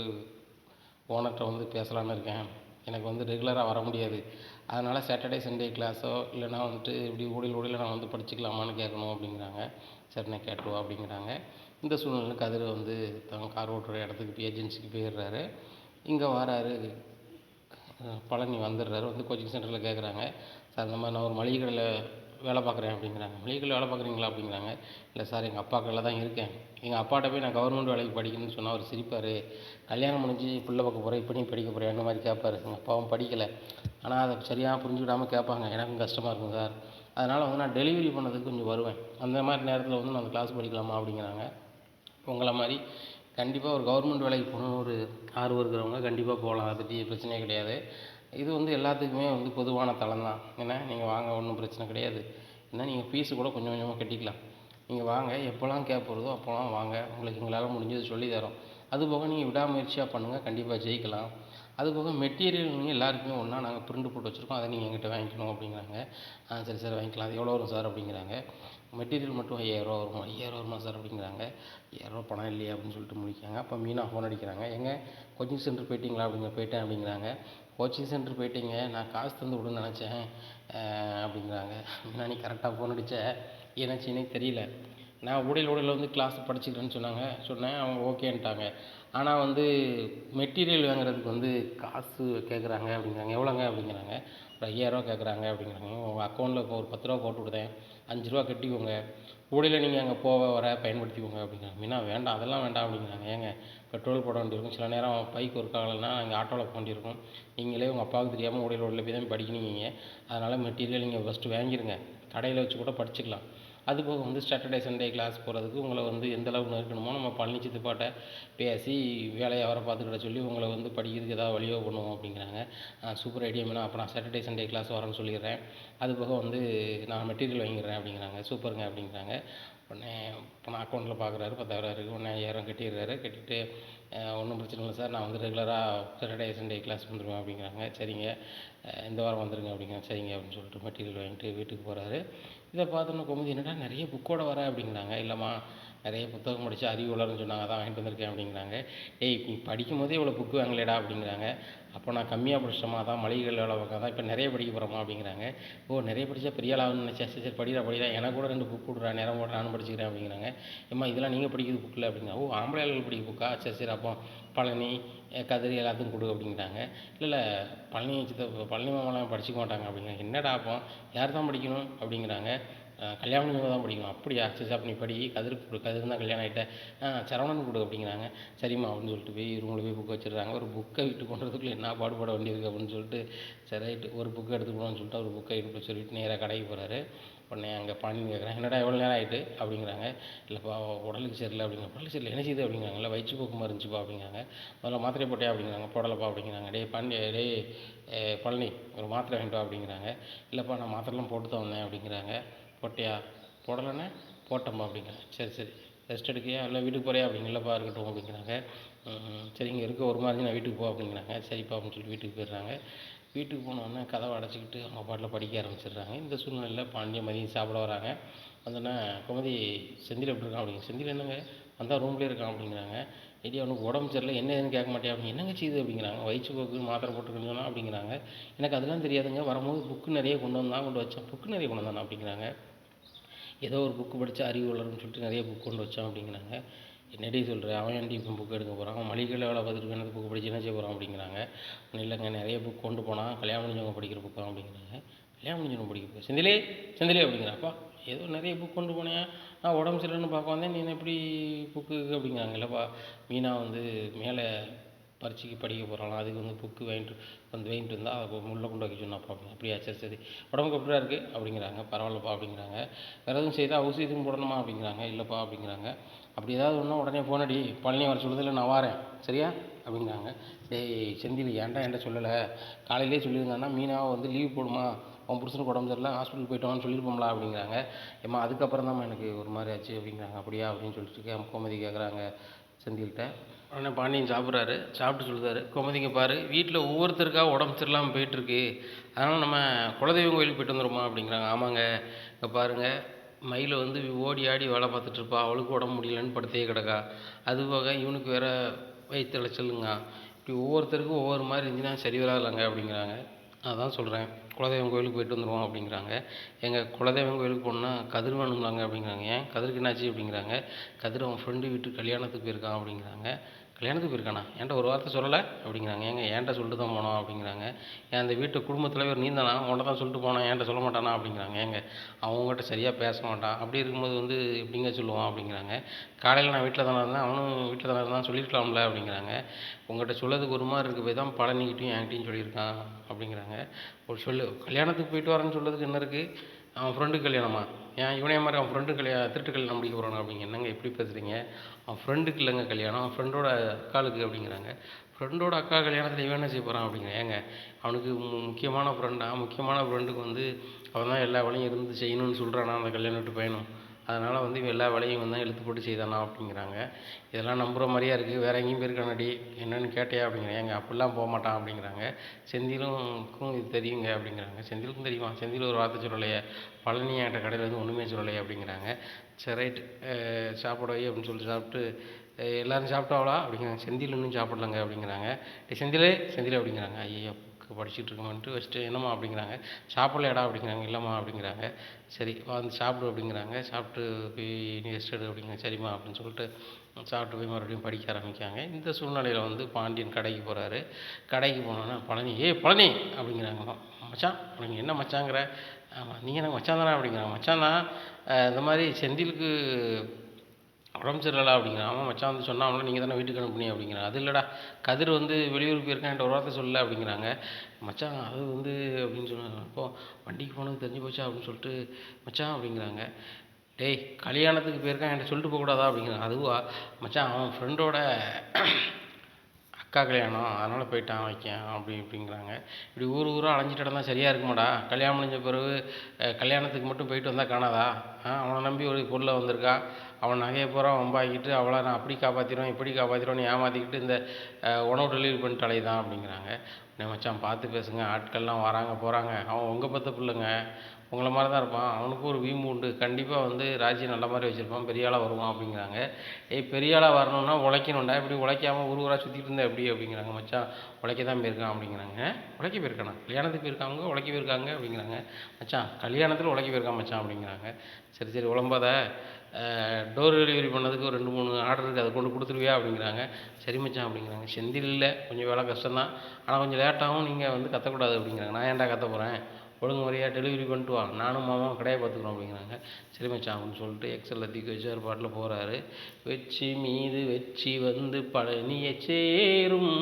ஓனர்கிட்ட வந்து பேசலான்னு இருக்கேன். எனக்கு வந்து ரெகுலராக வர முடியாது, அதனால் சாட்டர்டே சண்டே கிளாஸோ இல்லைனா வந்துட்டு இப்படி ஓடியில் நான் வந்து படிச்சுக்கலாமான்னு கேட்கணும் அப்படிங்கிறாங்க. சரிண்ணே கேட்டுருவா அப்படிங்கிறாங்க. இந்த சூழ்நிலை கதிர் வந்து தங்க கார் ஓட்டுற இடத்துக்கு ஏஜென்சிக்கு போயிடுறாரு. இங்கே வராரு, பழனி வந்துடுறாரு. வந்து கோச்சிங் சென்டரில் கேட்குறாங்க, சார் இந்த மாதிரி நான் ஒரு மளிகை கடையில் வேலை பார்க்குறேன் அப்படிங்கிறாங்க. மளிகை கடையில் வேலை பார்க்குறீங்களா அப்படிங்கிறாங்க. இல்லை சார் எங்கள் அப்பா கடையில் தான் இருக்கேன், எங்கள் அப்பாட்ட போய் நான் கவர்மெண்ட் வேலைக்கு படிக்கணும்னு சொன்னால் அவர் சிரிப்பார், கல்யாணம் முடிஞ்சு பிள்ளை பார்க்க போகிறேன், இப்போ நீ படிக்க போகிறேன் அந்த மாதிரி கேட்பார். எங்கள் அப்பாவும் படிக்கலை, ஆனால் அதை சரியாக புரிஞ்சுக்கிடாமல் கேட்பாங்க, எனக்கும் கஷ்டமாக இருக்கும் சார், அதனால் வந்து நான் டெலிவரி பண்ணதுக்கு கொஞ்சம் வருவேன், அந்த மாதிரி நேரத்தில் வந்து நான் அந்த கிளாஸ் படிக்கலாமா அப்படிங்கிறாங்க. உங்களை மாதிரி கண்டிப்பாக ஒரு கவர்மெண்ட் வேலைக்கு போகணுன்னு ஒரு ஆர்வம் இருக்கிறவங்க கண்டிப்பாக போகலாம், அதை பற்றி பிரச்சனையே கிடையாது. இது வந்து எல்லாத்துக்குமே வந்து பொதுவான தளம் தான். ஏன்னா நீங்கள் வாங்க, ஒன்றும் பிரச்சனை கிடையாது. ஏன்னா நீங்கள் ஃபீஸு கூட கொஞ்சம் கொஞ்சமாக கட்டிக்கலாம். நீங்கள் வாங்க, எப்போல்லாம் கேட்பறதோ அப்போல்லாம் வாங்க, உங்களுக்கு எங்களால் முடிஞ்சது சொல்லி தரோம். அதுபோக நீங்கள் விடாமுயற்சியாக பண்ணுங்கள், கண்டிப்பாக ஜெயிக்கலாம். அதுபோக மெட்டீரியல் நீங்கள் எல்லாருக்குமே ஒன்றா நாங்கள் பிரிண்ட் போட்டு வச்சுருக்கோம், அதை நீங்கள் எங்கிட்ட வாங்கிக்கணும் அப்படிங்கிறாங்க. சரி சார் வாங்கிக்கலாம், அது எவ்வளோ வரும் சார் அப்படிங்கிறாங்க. மெட்டீரியல் மட்டும் 5000 வரும். 5000 வருமா சார் அப்படிங்கிறாங்க. 5000 பணம் இல்லையா அப்படின்னு சொல்லிட்டு முடிக்காங்க. அப்போ மீனா ஃபோன் அடிக்கிறாங்க, எங்க கோச்சிங் சென்டர் போயிட்டீங்களா அப்படிங்க. போயிட்டேன் அப்படிங்கிறாங்க. கோச்சிங் சென்டர் போயிட்டீங்க, நான் காசு தந்து விடுன்னு நினச்சேன் அப்படிங்கிறாங்க. மீனா நீ கரெக்டாக ஃபோன் அடித்த, என்னாச்சுன்னே தெரியல, நான் ஊடையில் வந்து கிளாஸ் படிச்சுக்கிறேன்னு சொன்னேன், அவங்க ஓகேன்ட்டாங்க. ஆனால் வந்து மெட்டீரியல் வாங்குறதுக்கு வந்து காசு கேட்குறாங்க அப்படிங்கிறாங்க. எவ்வளோங்க அப்படிங்கிறாங்க. ஒரு 5000 கேட்குறாங்க அப்படிங்கிறாங்க. உங்கள் அக்கௌண்ட்டில் இப்போ ஒரு 10 ரூபா போட்டு விடுதேன், 5 ரூபா கட்டிக்கோங்க, ஊடையில் நீங்கள் அங்கே போக வர பயன்படுத்திக்கோங்க அப்படிங்கிறாங்க. மீனா வேண்டாம், அதெல்லாம் வேண்டாம் அப்படிங்கிறாங்க. ஏங்க பெட்ரோல் போட வேண்டியிருக்கும், சில நேரம் பைக் ஒர்க் ஆகலைன்னா இங்கே ஆட்டோவில் போக வேண்டியிருக்கும், நீங்களே உங்கள் அப்பாவுக்கு தெரியாமல் ஊடையில் போய் தான் படிக்கணுங்க, அதனால் மெட்டீரியல் நீங்கள் ஃபஸ்ட்டு வாங்கிடுங்க, கடையில் வச்சு கூட படிச்சுக்கலாம். அதுபோக வந்து சாட்டர்டே சண்டே கிளாஸ் போகிறதுக்கு உங்களை வந்து எந்தளவுக்கு நெருக்கணுமோ நம்ம பழனி சித்தப்பாட்ட பேசி வேலையை அவரை பார்த்துக்கிட சொல்லி உங்களை வந்து படிக்கிறதுக்கு ஏதாவது வழியோ பண்ணுவோம் அப்படிங்கிறாங்க. சூப்பர் ஐடியா வேணும், அப்போ நான் சாட்டர்டே சண்டே கிளாஸ் வரேன்னு சொல்லிடுறேன், அதுபோக வந்து நான் மெட்டீரியல் வாங்கிடுறேன் அப்படிங்கிறாங்க. சூப்பருங்க அப்படிங்கிறாங்க. உடனே பணம் அக்கௌண்ட்டில் பார்க்குறாரு 10,000 இருக்குது. உடனே 5,000 கட்டிடுறாரு. கட்டிட்டு ஒன்றும் பிரச்சனை இல்லை சார், நான் வந்து ரெகுலராக சாட்டர்டே சண்டே கிளாஸ் வந்துடுவேன் அப்படிங்கிறாங்க. சரிங்க, இந்த வாரம் வந்துடுங்க அப்படிங்கிறாங்க. சரிங்க அப்படின்னு சொல்லிட்டு மெட்டீரியல் வாங்கிட்டு வீட்டுக்கு போகிறாரு. இதை பார்த்தோன்னே கோமதி என்னடா நிறைய புக்கோட வர அப்படிங்கிறாங்க. இல்லைம்மா, நிறைய புத்தகம் படித்து அறிவு வளரும்னு சொன்னாங்க, அதான் வாங்கிட்டு வந்திருக்கேன் அப்படிங்கிறாங்க. ஏய், நீ படிக்கும் போதே இவ்வளோ புக்கு வாங்கலேடா அப்படிங்கிறாங்க. அப்போ நான் கம்மியாக படிச்சிட்டோமா, அதான் மளிகை கடையில் வேலை பார்க்க தான் இப்போ நிறைய படிக்க போகிறோமா அப்படிங்கிறாங்க. ஓ, நிறைய படித்தா பெரிய ஆளாகணும்னு நினச்சா, சரி சரி படிடா, எனக்கு கூட 2 புக் கொடுறா, நேரம் கூட நானும் படிச்சுக்கிறேன் அப்படிங்கிறாங்க. ஏம்மா, இதெல்லாம் நீங்கள் படிக்கிறது புக்கில் அப்படிங்கிறாங்க. ஓ, ஆம்பளை ஆளுகள் படிக்க புக்கா, சரி சரி, அப்போ பழனி கதிரி எல்லாத்துக்கும் கொடு அப்படிங்கிறாங்க. இல்லை பழனி பழனி மாமாலாம் படிச்சிக்க மாட்டாங்க அப்படிங்கிறாங்க. என்னடா அப்போ யார் தான் படிக்கணும் அப்படிங்கிறாங்க. கல்யாணம் தான் படிக்கணும். அப்படியா, சரி அப்போ நீ படி, கதிருக்கு கொடு, கதிர் தான் கல்யாணம் ஆகிட்ட, சரவணன் கொடு அப்படிங்கிறாங்க. சரிம்மா அப்படின்னு சொல்லிட்டு போய் ரூமில் போய் புக் வச்சிடுறாங்க. ஒரு புக்கை வீட்டுக்கு கொண்டுறதுக்குள்ளே என்ன பாடுபட வேண்டியிருக்கு அப்படின்னு சொல்லிட்டு, சரி ரைட்டு ஒரு புக்கை எடுத்துக்கணும்னு சொல்லிட்டு ஒரு புக்கை எடுத்து சொல்லிட்டு நேராக கடைக்கு போகிறாரு. உடனே அங்கே பாண்டியன் கேட்குறாங்க, என்னடா எவ்வளோ நேரம் ஆகிட்டு அப்படிங்கிறாங்க. இல்லைப்பா உடலுக்கு சரியில்லை அப்படிங்கிற. உடலுக்கு சரியில்லை என்ன செய்யுது அப்படிங்கிறாங்க. இல்லை வயிற்றுப்போக்குமா இருந்துச்சுப்பா அப்படிங்கிறாங்க. முதல்ல மாத்திரை போட்டியா அப்படிங்கிறாங்க. போடலைப்பா அப்படிங்கிறாங்க. டேய் பழனி, ஒரு மாத்திரை வாங்கிட்டு வா அப்படிங்கிறாங்க. இல்லைப்பா நான் மாத்திரைலாம் போட்டு தான் வந்தேன் அப்படிங்கிறாங்க. போட்டியா, போடலைண்ணே போட்டோம்ப்பா அப்படிங்கிறாங்க. சரி சரி, ரெஸ்ட் எடுக்கியா இல்லை வீட்டுக்கு போறியா அப்படிங்க. இல்லைப்பா இருக்கட்டும் அப்படிங்கிறாங்க. சரி, இங்கே இருக்க ஒரு மாதிரி நான் வீட்டுக்கு போ அப்படிங்கிறாங்க. சரிப்பா அப்படின்னு சொல்லிட்டு வீட்டுக்கு போயிடுறாங்க. வீட்டுக்கு போனோடனே கதவை அடைச்சிக்கிட்டு அவங்க பாட்டில் படிக்க ஆரம்பிச்சிடுறாங்க. இந்த சூழ்நிலையில் பாண்டியன் மதியம் சாப்பிட வராங்க. வந்தோடனே கோமதி, செந்தில் எப்படி இருக்கான் அப்படிங்க. செந்தில் என்னங்க வந்தால் ரூம்லேயே இருக்கான் அப்படிங்கிறாங்க. ஐடியா அவனுக்கு உடம்பு சரியில்லை, என்ன ஏதுன்னு கேட்க மாட்டேன் அப்படிங்க. என்னங்க செய்யுது அப்படிங்கிறாங்க. வயிற்றுப்போக்கு மாத்திரை போட்டுருக்குன்னு சொன்னால் அப்படிங்கிறாங்க. எனக்கு அதெல்லாம் தெரியாதுங்க, வரும்போது புக்கு நிறைய கொண்டு வச்சேன். புக்கு நிறைய கொண்டு வந்தானா அப்படிங்கிறாங்க. ஏதோ ஒரு புக்கு படித்தா அறிவு வளரும்னு சொல்லிட்டு நிறைய புக் கொண்டு வச்சான் அப்படிங்கிறாங்க. என்னடி சொல்கிற, அவன் ஏன்டி இப்போ புக் எடுக்க போகிறான், அவன் மளிகையில் வேலை பார்த்துட்டு எனக்கு புக்கு படித்து என்ன செய்ய போகிறான் அப்படிங்கிறாங்க. இல்லைங்க, நிறைய புக் கொண்டு போனால் கல்யாணம் முடிஞ்சவங்க படிக்கிற புக்காக அப்படிங்கிறாங்க. கல்யாணம் முடிஞ்சவங்க படிக்க செந்திலே செந்திலே அப்படிங்கிறாப்பா, ஏதோ நிறைய புக் கொண்டு போனேன், நான் உடம்பு சரியில்லைன்னு பார்க்க வந்தேன், நீ எப்படி புக்கு அப்படிங்கிறாங்க. இல்லைப்பா, மீனா வந்து மேலே பரீட்சைக்கு படிக்க போகிறாளாம், அதுக்கு வந்து புக்கு வாங்கிட்டு வந்தால் அதை உள்ளே கொண்டு வைக்க சொன்னாப்பா அப்படிங்க. அப்படியா, சரி சரி, உடம்புக்கு எப்படியா இருக்குது அப்படிங்கிறாங்க. பரவாயில்லப்பா அப்படிங்கிறாங்க. வேறு எதுவும் செய்தால் ஊசி எதுவும் போடணுமா அப்படிங்கிறாங்க. இல்லைப்பா அப்படிங்கிறாங்க. அப்படி ஏதாவது ஒன்றா உடனே போனடி, பழனி வர சொல்லுதில்ல, நான் வாரேன் சரியா அப்படிங்கிறாங்க. டேய் செந்தில், என்கிட்ட சொல்லலை, காலையிலே சொல்லியிருந்தாங்கன்னா மீனாவை வந்து லீவ் போடுமா, அவன் புருஷனுக்கு உடம்பு சரியில்லை ஹாஸ்பிட்டல் போயிட்டோன்னு சொல்லியிருப்போம்ல அப்படிங்கிறாங்க. ஏம்மா அதுக்கப்புறம் தான் எனக்கு ஒரு மாதிரி ஆச்சு அப்படிங்கிறாங்க. அப்படியா அப்படின்னு சொல்லிட்டு கோமதி கேட்குறாங்க செந்தில்கிட்ட. உடனே பாண்டியன் சாப்பிட்றாரு. சாப்பிட்டு சொல்லுறாரு, கோமதிங்க பாரு, வீட்டில் ஒவ்வொருத்தருக்காக உடம்பு சரியில்லாமல் போயிட்டுருக்கு, அதனால் நம்ம குலதெய்வம் கோயிலுக்கு போயிட்டு வந்துடுமா அப்படிங்கிறாங்க. ஆமாங்க, இங்கே பாருங்கள், மயில் வந்து ஓடி ஆடி வேலை பார்த்துட்ருப்பா, அவளுக்கு உடம்பு முடியலன்னு படுத்தே கிடக்கா, அதுபோக இவனுக்கு வேறு வயிற்றுச்சலுங்க, இப்படி ஒவ்வொருத்தருக்கும் ஒவ்வொரு மாதிரி இருந்துச்சுன்னா சரி வராதுலங்க அப்படிங்கிறாங்க. அதான் சொல்கிறேன், குலதெய்வம் கோயிலுக்கு போயிட்டு வந்துடுவோம் அப்படிங்கிறாங்க. எங்கள் குலதெய்வம் கோயிலுக்கு போகணுன்னா கதிர் வேணும்லாங்க அப்படிங்கிறாங்க. ஏன் கதிருக்கு என்னாச்சு அப்படிங்கிறாங்க. கதிர் அவன் ஃப்ரெண்டு வீட்டுக்கு கல்யாணத்துக்கு போயிருக்கான் அப்படிங்கிறாங்க. கல்யாணத்துக்கு போயிருக்கானா, என்கிட்ட ஒரு வார்த்தை சொல்லலை அப்படிங்கிறாங்க. ஏங்க என்கிட்ட சொல்லிட்டு தான் போனோம் அப்படிங்கிறாங்க. ஏன் அந்த வீட்டு குடும்பத் தலைவர் நீ தானா, உன்கிட்ட தான் சொல்லிட்டு போனேன், என்கிட்ட சொல்ல மாட்டானா அப்படிங்கிறாங்க. ஏங்க அவங்ககிட்ட சரியாக பேச மாட்டான், அப்படி இருக்கும்போது வந்து எப்படிங்க சொல்லுவான் அப்படிங்கிறாங்க. காலையில் நான் வீட்டில் தானே இருந்தேன், அவனும் வீட்டில் தானே இருந்தான், சொல்லியிருக்கலாம்ல அப்படிங்கிறாங்க. உங்கள்கிட்ட சொல்லதுக்கு ஒரு மாதிரி இருக்குது போய் தான் பழனிக்கிட்டையும் என்கிட்டையும் சொல்லியிருக்கான் அப்படிங்கிறாங்க. ஒரு கல்யாணத்துக்கு போயிட்டு வரேன்னு சொல்கிறதுக்கு என்ன இருக்குது, அவன் ஃப்ரெண்டுக்கு கல்யாணமா, ஏன் இவனே மாதிரி அவன் ஃப்ரெண்டு திருட்டு கல்யாணம் முடிக்க போகிறானு அப்படிங்க. என்னங்க எப்படி பேசுகிறீங்க, அவன் ஃப்ரெண்டுக்கு இல்லைங்க கல்யாணம், அவன் ஃப்ரெண்டோட அக்காளுக்கு அப்படிங்கிறாங்க. ஃப்ரெண்டோட அக்கா கல்யாணத்தில் இவன் என்ன செய்ய போகிறான் அப்படிங்கிறேன். ஏங்க அவனுக்கு முக்கியமான ஃப்ரெண்டுக்கு வந்து அவன் தான் எல்லா வேலையும் இருந்து செய்யணும்னு சொல்கிறானா அந்த கல்யாணம் விட்டு பையனும், அதனால் வந்து இவன் எல்லா வேலையும் வந்து இழுத்து போட்டு செய்தானா அப்படிங்கிறாங்க. இதெல்லாம் நம்புகிற மாதிரியா இருக்குது, வேறு எங்கேயும் போயிருக்கானடி, என்னென்னு கேட்டியா அப்படிங்கிறேன். ஏங்க அப்படிலாம் போக மாட்டான் அப்படிங்கிறாங்க. செந்திலுக்கும் இது தெரியுங்க அப்படிங்கிறாங்க. செந்திலுக்கும் தெரியுமா, செந்தில் ஒரு வார்த்தை சொல்லலையே, பழனி என்கிட்ட கடையில் வந்து ஒன்றுமே சொல்லலையே அப்படிங்கிறாங்க. சரி ரைட்டு, சாப்பிட வை அப்படின்னு சொல்லிட்டு சாப்பிட்டு, எல்லோரும் சாப்பிட்டாவளா அப்படிங்கிறாங்க. செந்தில் இன்னும் சாப்பிடலங்க அப்படிங்கிறாங்க. செந்தில் அப்படிங்கிறாங்க. ஐயோ படிச்சுட்டு இருக்கமான்ட்டு வச்சுட்டு, என்னம்மா அப்படிங்கிறாங்க. சாப்பிட்லையாடா அப்படிங்கிறாங்க. இல்லைம்மா அப்படிங்கிறாங்க. சரி வந்து சாப்பிடு அப்படிங்கிறாங்க. சாப்பிட்டு போய் நீ ரெஸ்ட் எடு அப்படிங்கிறாங்க. சரிம்மா அப்படின்னு சொல்லிட்டு சாப்பிட்டு போய் மறுபடியும் படிக்க ஆரம்பிக்காங்க. இந்த சூழ்நிலையில் வந்து பாண்டியன் கடைக்கு போகிறாரு. கடைக்கு போனோன்னா பழனி, பழனி அப்படிங்கிறாங்க. மச்சான் அப்படிங்க. என்ன மச்சாங்கிற, ஆமாம் நீங்கள் எனக்கு மச்சான் தானே அப்படிங்கிறாங்க. மச்சான் தான், இந்த மாதிரி செந்திலுக்கு உடம்பு சரியில்லை அப்படிங்கிறான். ஆமாம் மச்சான் வந்து சொன்னாங்கள, நீங்கள் தானே வீட்டுக்கு அனுப்புனீங்க அப்படிங்கிறாங்க. அது இல்லைடா, கதிர் வந்து வெளியூருக்கு போயிருக்கான், என்கிட்ட ஒரு வார்த்தை சொல்லலை அப்படிங்கிறாங்க. மச்சான் அது வந்து அப்படின்னு சொன்னாங்க. அப்போது வண்டிக்கு போனது தெரிஞ்சு போச்சா அப்படின்னு சொல்லிட்டு, மச்சான் அப்படிங்கிறாங்க. டேய் கல்யாணத்துக்கு போயிருக்கான், என்கிட்ட சொல்லிட்டு போகக்கூடாதா அப்படிங்கிறாங்க. அதுவா மச்சான், அவன் ஃப்ரெண்டோட அக்கா கல்யாணம் அதனால் போயிட்டான் வைக்கேன் அப்படி இப்படிங்கிறாங்க. இப்படி ஊர் ஊராக அலைஞ்சிட்டு இருந்தா சரியாக இருக்குமாடா? கல்யாணம் முடிஞ்ச பிறகு கல்யாணத்துக்கு மட்டும் போயிட்டு வந்தால் காணாதா? அவனை நம்பி ஒரு பொருளை வந்திருக்கா, அவன் நகையை பூரா வம்பாக்கிட்டு அவளை நான் அப்படி காப்பாற்றிடுவேன் இப்படி காப்பாற்றிடுவேன்னு ஏமாற்றிக்கிட்டு இந்த உணவு டெலிவரி பண்ணிட்டு அலையுதான் அப்படிங்கிறாங்க. என்ன மச்சான் பார்த்து பேசுங்க, ஆட்கள்லாம் வராங்க போகிறாங்க, அவன் உங்கள் பத்த பிள்ளைங்க, உங்களை மாதிரி தான் இருப்பான், அவனுக்கும் ஒரு வீம்பு உண்டு, கண்டிப்பாக வந்து ராஜி நல்ல மாதிரி வச்சுருப்பான், பெரிய ஆளாக வருவான் அப்படிங்கிறாங்க. பெரிய ஆளாக வரணும்னா உழைக்கணும்டா, இப்படி உழைக்காமல் ஊர் ஊராக சுற்றிட்டு இருந்தா எப்படி அப்படிங்கிறாங்க. மச்சான் உழைக்க தான் போயிருக்கான் அப்படிங்கிறாங்க. உழைக்க போயிருக்கானா? கல்யாணத்துக்கு போயிருக்காங்க உழைக்க போயிருக்காங்க அப்படிங்கிறாங்க. மச்சான் கல்யாணத்தில் உழைக்க போயிருக்கான் மச்சான் அப்படிங்கிறாங்க. சரி சரி உழம்பாத, டோர் டெலிவரி பண்ணதுக்கு ஒரு 2-3 ஆர்டர் இருக்குது, அதை கொண்டு கொடுத்துருவியா அப்படிங்கிறாங்க. சரி மச்சான் அப்படிங்கிறாங்க. செந்தில் இல்லை, கொஞ்சம் வேலை கஷ்டம்தான், ஆனால் கொஞ்சம் லேட்டாகவும் நீங்கள் வந்து கத்தக்கூடாது அப்படிங்கிறாங்க. நான் ஏன்டா கத்த போகிறேன், ஒழுங்கு முறையாக டெலிவரி பண்ணிட்டு வா, நானும் மாமாவும் கடையை பார்த்துக்குறோம் அப்படிங்கிறாங்க. சரி மச்சான் அப்படின்னு சொல்லிட்டு எக்ஸலில் தூக்கி வச்சு ஒரு பாட்டில் போகிறாரு. வெச்சி மீது வெச்சி வந்து பழனியை சேரும்,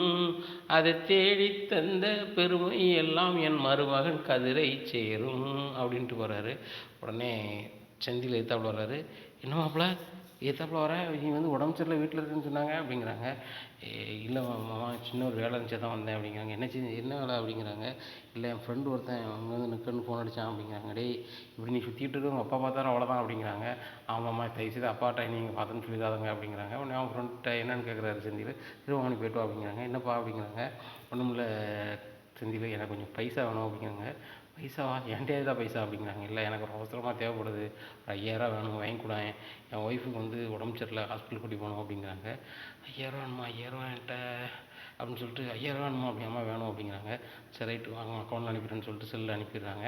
அதை தேடி தந்த பெருமை எல்லாம் என் மருமகன் கதிரை சேரும் அப்படின்ட்டு போகிறாரு. உடனே செந்தில் எத்தாப்புல வர்றாரு. என்ன மாப்பிள்ள எத்தாப்புல வர, நீ வந்து உடம்பு சரியில்லை வீட்டில் இருக்குன்னு சொன்னாங்க அப்படிங்கிறாங்க. இல்லை மாமா சின்ன ஒரு வேலை இருந்துச்சு தான் வந்தேன் அப்படிங்கிறாங்க. என்ன வேலை அப்படிங்கிறாங்க. இல்லை என் ஃப்ரெண்டு ஒருத்தன் அவங்க வந்து நிற்கன்னு ஃபோன் அடித்தான் அப்படிங்கிறாங்க. டேய் இப்படி நீ சுற்றிட்டு இருக்க உங்கள் அப்பா பார்த்தாலும் அவ்வளோதான் அப்படிங்கிறாங்க. ஆமாம்மா தயவுசெய்து அப்பாட்ட நீங்கள் பார்த்தோன்னு சொல்லிடாதங்க அப்படிங்கிறாங்க. உடனே அவங்க ஃப்ரெண்ட்ட என்னன்னு கேட்குறாரு செந்தில். திருவாங்கி போய்ட்டு வா அப்படிங்கிறாங்க. என்னப்பா அப்படிங்கிறாங்க. ஒன்றும் இல்லை செந்தில், எனக்கு கொஞ்சம் பைசா வேணும் அப்படிங்கிறாங்க. பைசாவா? என்கிட்ட தான் பைசா அப்படிங்கிறாங்க. இல்லை எனக்கு ஒரு அவசரமாக தேவைப்படுது, ஒரு 5000 வேணும், வாங்கி கொடுங்க, என் ஒய்ஃபுக்கு வந்து உடம்பு சரியில்லை, ஹாஸ்பிட்டல் கூட்டி போகணும் அப்படிங்கிறாங்க. 5000 வேணுமா? 5000 என்கிட்ட அப்படின்னு சொல்லிட்டு 5000 வேணுமா அப்படிங்காமா வேணும் அப்படிங்கிறாங்க. சரி ரைட்டு வாங்க அக்கௌண்ட்டில் அனுப்பிடுறேன்னு சொல்லிட்டு செல்லில் அனுப்பிடுறாங்க.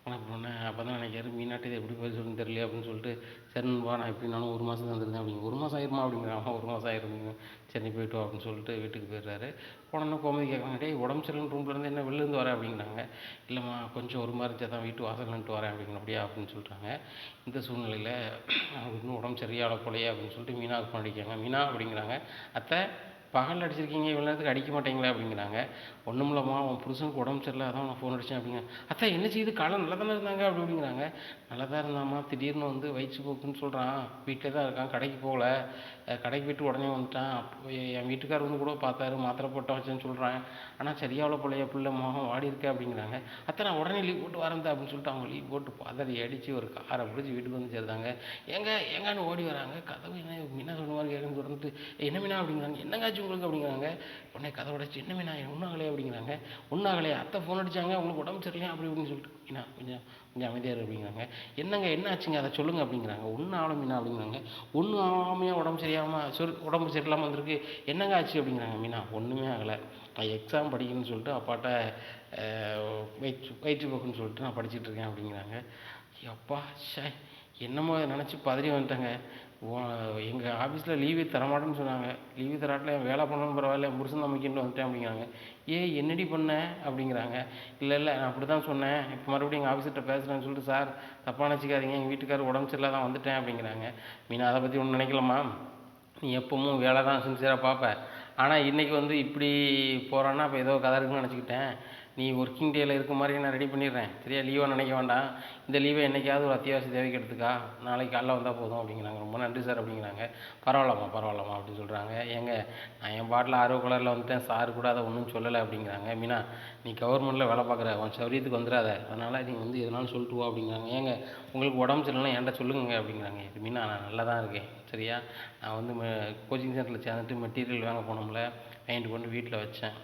அனுப்பினோடனே அப்போ தான் நினைக்கிறாரு, மீனாட்டு இது எப்படி போய் சொல்லுன்னு தெரியல அப்படின்னு சொல்லிட்டு, சரிப்பா நான் எப்படினாலும் 1 மாதம் வந்துருந்தேன் அப்படிங்க. 1 மாதம் ஆயிருமா அப்படிங்கிறாங்க. 1 மாதம் ஆயிருந்தீங்க, சரி நீ போய்ட்டு வா அப்படின்னு சொல்லிட்டு வீட்டுக்கு போயிடுறாரு. உடனே கோமதி கேட்குறாங்க, டேய் உடம்பு சரியில்லைன்னு ரூம்லேருந்து என்ன வெளிலேருந்து வரேன் அப்படிங்கிறாங்க. இல்லைம்மா கொஞ்சம் ஒரு மாதிரி இருந்துச்சா தான் வீட்டு வாசல் நின்றுட்டு வரேன் அப்படிங்கிற. அப்படியா அப்படின்னு சொல்லிட்டாங்க. இந்த சூழ்நிலையில் அவங்களுக்கு இன்னும் உடம்பு சரியாக போலையே அப்படின்னு சொல்லிட்டு மீனாவுக்கு ஃபோன் அடிக்காங்க. மீனா அப்படிங்கிறாங்க. அத்தை பகலில் அடிச்சிருக்கீங்க, இவ்வளோ நேரத்துக்கு அடிக்க மாட்டேங்களா அப்படிங்கிறாங்க. ஒன்றும் இல்லைம்மா உன் புருஷனுக்கு உடம்பு சரியில்லை, அதான் நான் ஃபோன் அடித்தேன் அப்படிங்க. அத்தா என்ன செய்யுது, காலம் நல்லா தானே இருந்தாங்க அப்படி அப்படிங்கிறாங்க. நல்லா தான் இருந்தாம்மா, திடீர்னு வந்து வயிற்று போக்குன்னு சொல்கிறான், வீட்டில் தான் இருக்கான், கடைக்கு போகல, கடைக்கு போய்ட்டு உடனே வந்துட்டான். என் வீட்டுக்கார் வந்து கூட பார்த்தாரு, மாத்திரை போட்ட வச்சேன்னு சொல்கிறான், ஆனால் சரியாவில் போலைய பிள்ளை மோகம் வாடி இருக்கே அப்படிங்கிறாங்க. அத்தை நான் உடனே லீவ் போட்டு வரேன் அப்படின்னு சொல்லிட்டு அவங்க லீவ் போட்டு பதறி அடித்து ஒரு காரை பிடிச்சி வீட்டுக்கு வந்து சேர்ந்தாங்க. எங்கன்னு ஓடி வராங்க. கதவு என்ன மீனா சொன்ன மாதிரி கேட்குன்னு சொல்லிட்டு என்ன மீனா அப்படிங்கிறாங்க. என்னங்காச்சு உங்களுக்கு அப்படிங்கிறாங்க. உடனே கதை உடச்சி என்ன மீனா ஒன்றாகலையே அப்படிங்கிறாங்க. ஒன்றாகலையே அத்தை ஃபோன் அடித்தாங்க, உங்களுக்கு உடம்பு சரியில்லையா அப்படி இப்படின்னு சொல்லிட்டு. மீனா கொஞ்சம் அமைதியாக இரு அப்படிங்கிறாங்க. என்னங்க என்ன ஆச்சுங்க அதை சொல்லுங்கள் அப்படிங்கிறாங்க. ஒன்றும் ஆகலை மீனா அப்படிங்கிறாங்க. ஒன்றும் ஆகாமையாக உடம்பு சரியாமல் உடம்பு சரியில்லாமல் வந்திருக்கு, என்னங்க ஆச்சு அப்படிங்கிறாங்க. மீனா ஒன்றுமே ஆகலை, நான் எக்ஸாம் படிக்கணும்னு சொல்லிட்டு அப்பாட்ட வயிற்று போக்குன்னு சொல்லிட்டு நான் படிச்சுட்டு இருக்கேன் அப்படிங்கிறாங்க. அப்பா ஷே என்னமோ அதை நினச்சி பதறி வந்துட்டேங்க. எங்கள் ஆஃபீஸில் லீவு தரமாட்டேன்னு சொன்னாங்க, லீவு தராட்டில் என் வேலை பண்ணணும் பரவாயில்ல, என் புருஷன் நம்பிக்கிட்டு வந்துட்டேன் அப்படிங்கிறாங்க. என்னடி பண்ணேன் அப்படிங்கிறாங்க. இல்லை நான் அப்படி தான் சொன்னேன், இப்போ மறுபடியும் எங்கள் ஆஃபீஸர்கிட்ட பேசுகிறேன்னு சொல்லிட்டு சார் தப்பாக நினச்சிக்காதீங்க, எங்கள் வீட்டுக்காரர் உடம்பு சரியில்லை தான் வந்துட்டேன் அப்படிங்கிறாங்க. மீனா அதை பற்றி ஒன்றும் நினைக்கலாமா, நீ எப்பவும் வேலை தான் சின்சியராக பார்ப்ப, ஆனால் இன்றைக்கி வந்து இப்படி போகிறான்னா அப்போ ஏதோ கதை இருக்குன்னு நினச்சிக்கிட்டேன். நீ ஒர்க்கிங் டேயில் இருக்க மாதிரி நான் ரெடி பண்ணிடுறேன், சரியா, லீவாக நினைக்க வேண்டாம், இந்த லீவை என்றைக்காவது ஒரு அத்தியாவசிய தேவைக்கு எடுத்துக்கா, நாளைக்கு காலைல வந்தால் போதும் அப்படிங்கிறாங்க. ரொம்ப நன்றி சார் அப்படிங்கிறாங்க. பரவாயில்லம்மா அப்படின்னு சொல்கிறாங்க. நான் என் பாட்டில் ஆர்வ கலரில் வந்துட்டேன், சார் கூட அதை ஒன்றும் சொல்லலை அப்படிங்கிறாங்க. மீனா நீ கவர்மெண்ட்டில் வேலை பார்க்குற, உன் சௌரியத்துக்கு வந்துடாத, அதனால் நீ வந்து எதனாலும் சொல்லிட்டு வா அப்படிங்கிறாங்க. உங்களுக்கு உடம்பு சரியில்லைனா என்கிட்ட சொல்லுங்க அப்படிங்கிறாங்க. மீனா நான் நல்லா தான் இருக்கேன், சரியா, நான் வந்து கோச்சிங் சென்டரில் சேர்ந்துட்டு மெட்டீரியல் வாங்க போனோம்ல, வாங்கிட்டு கொண்டு வீட்டில்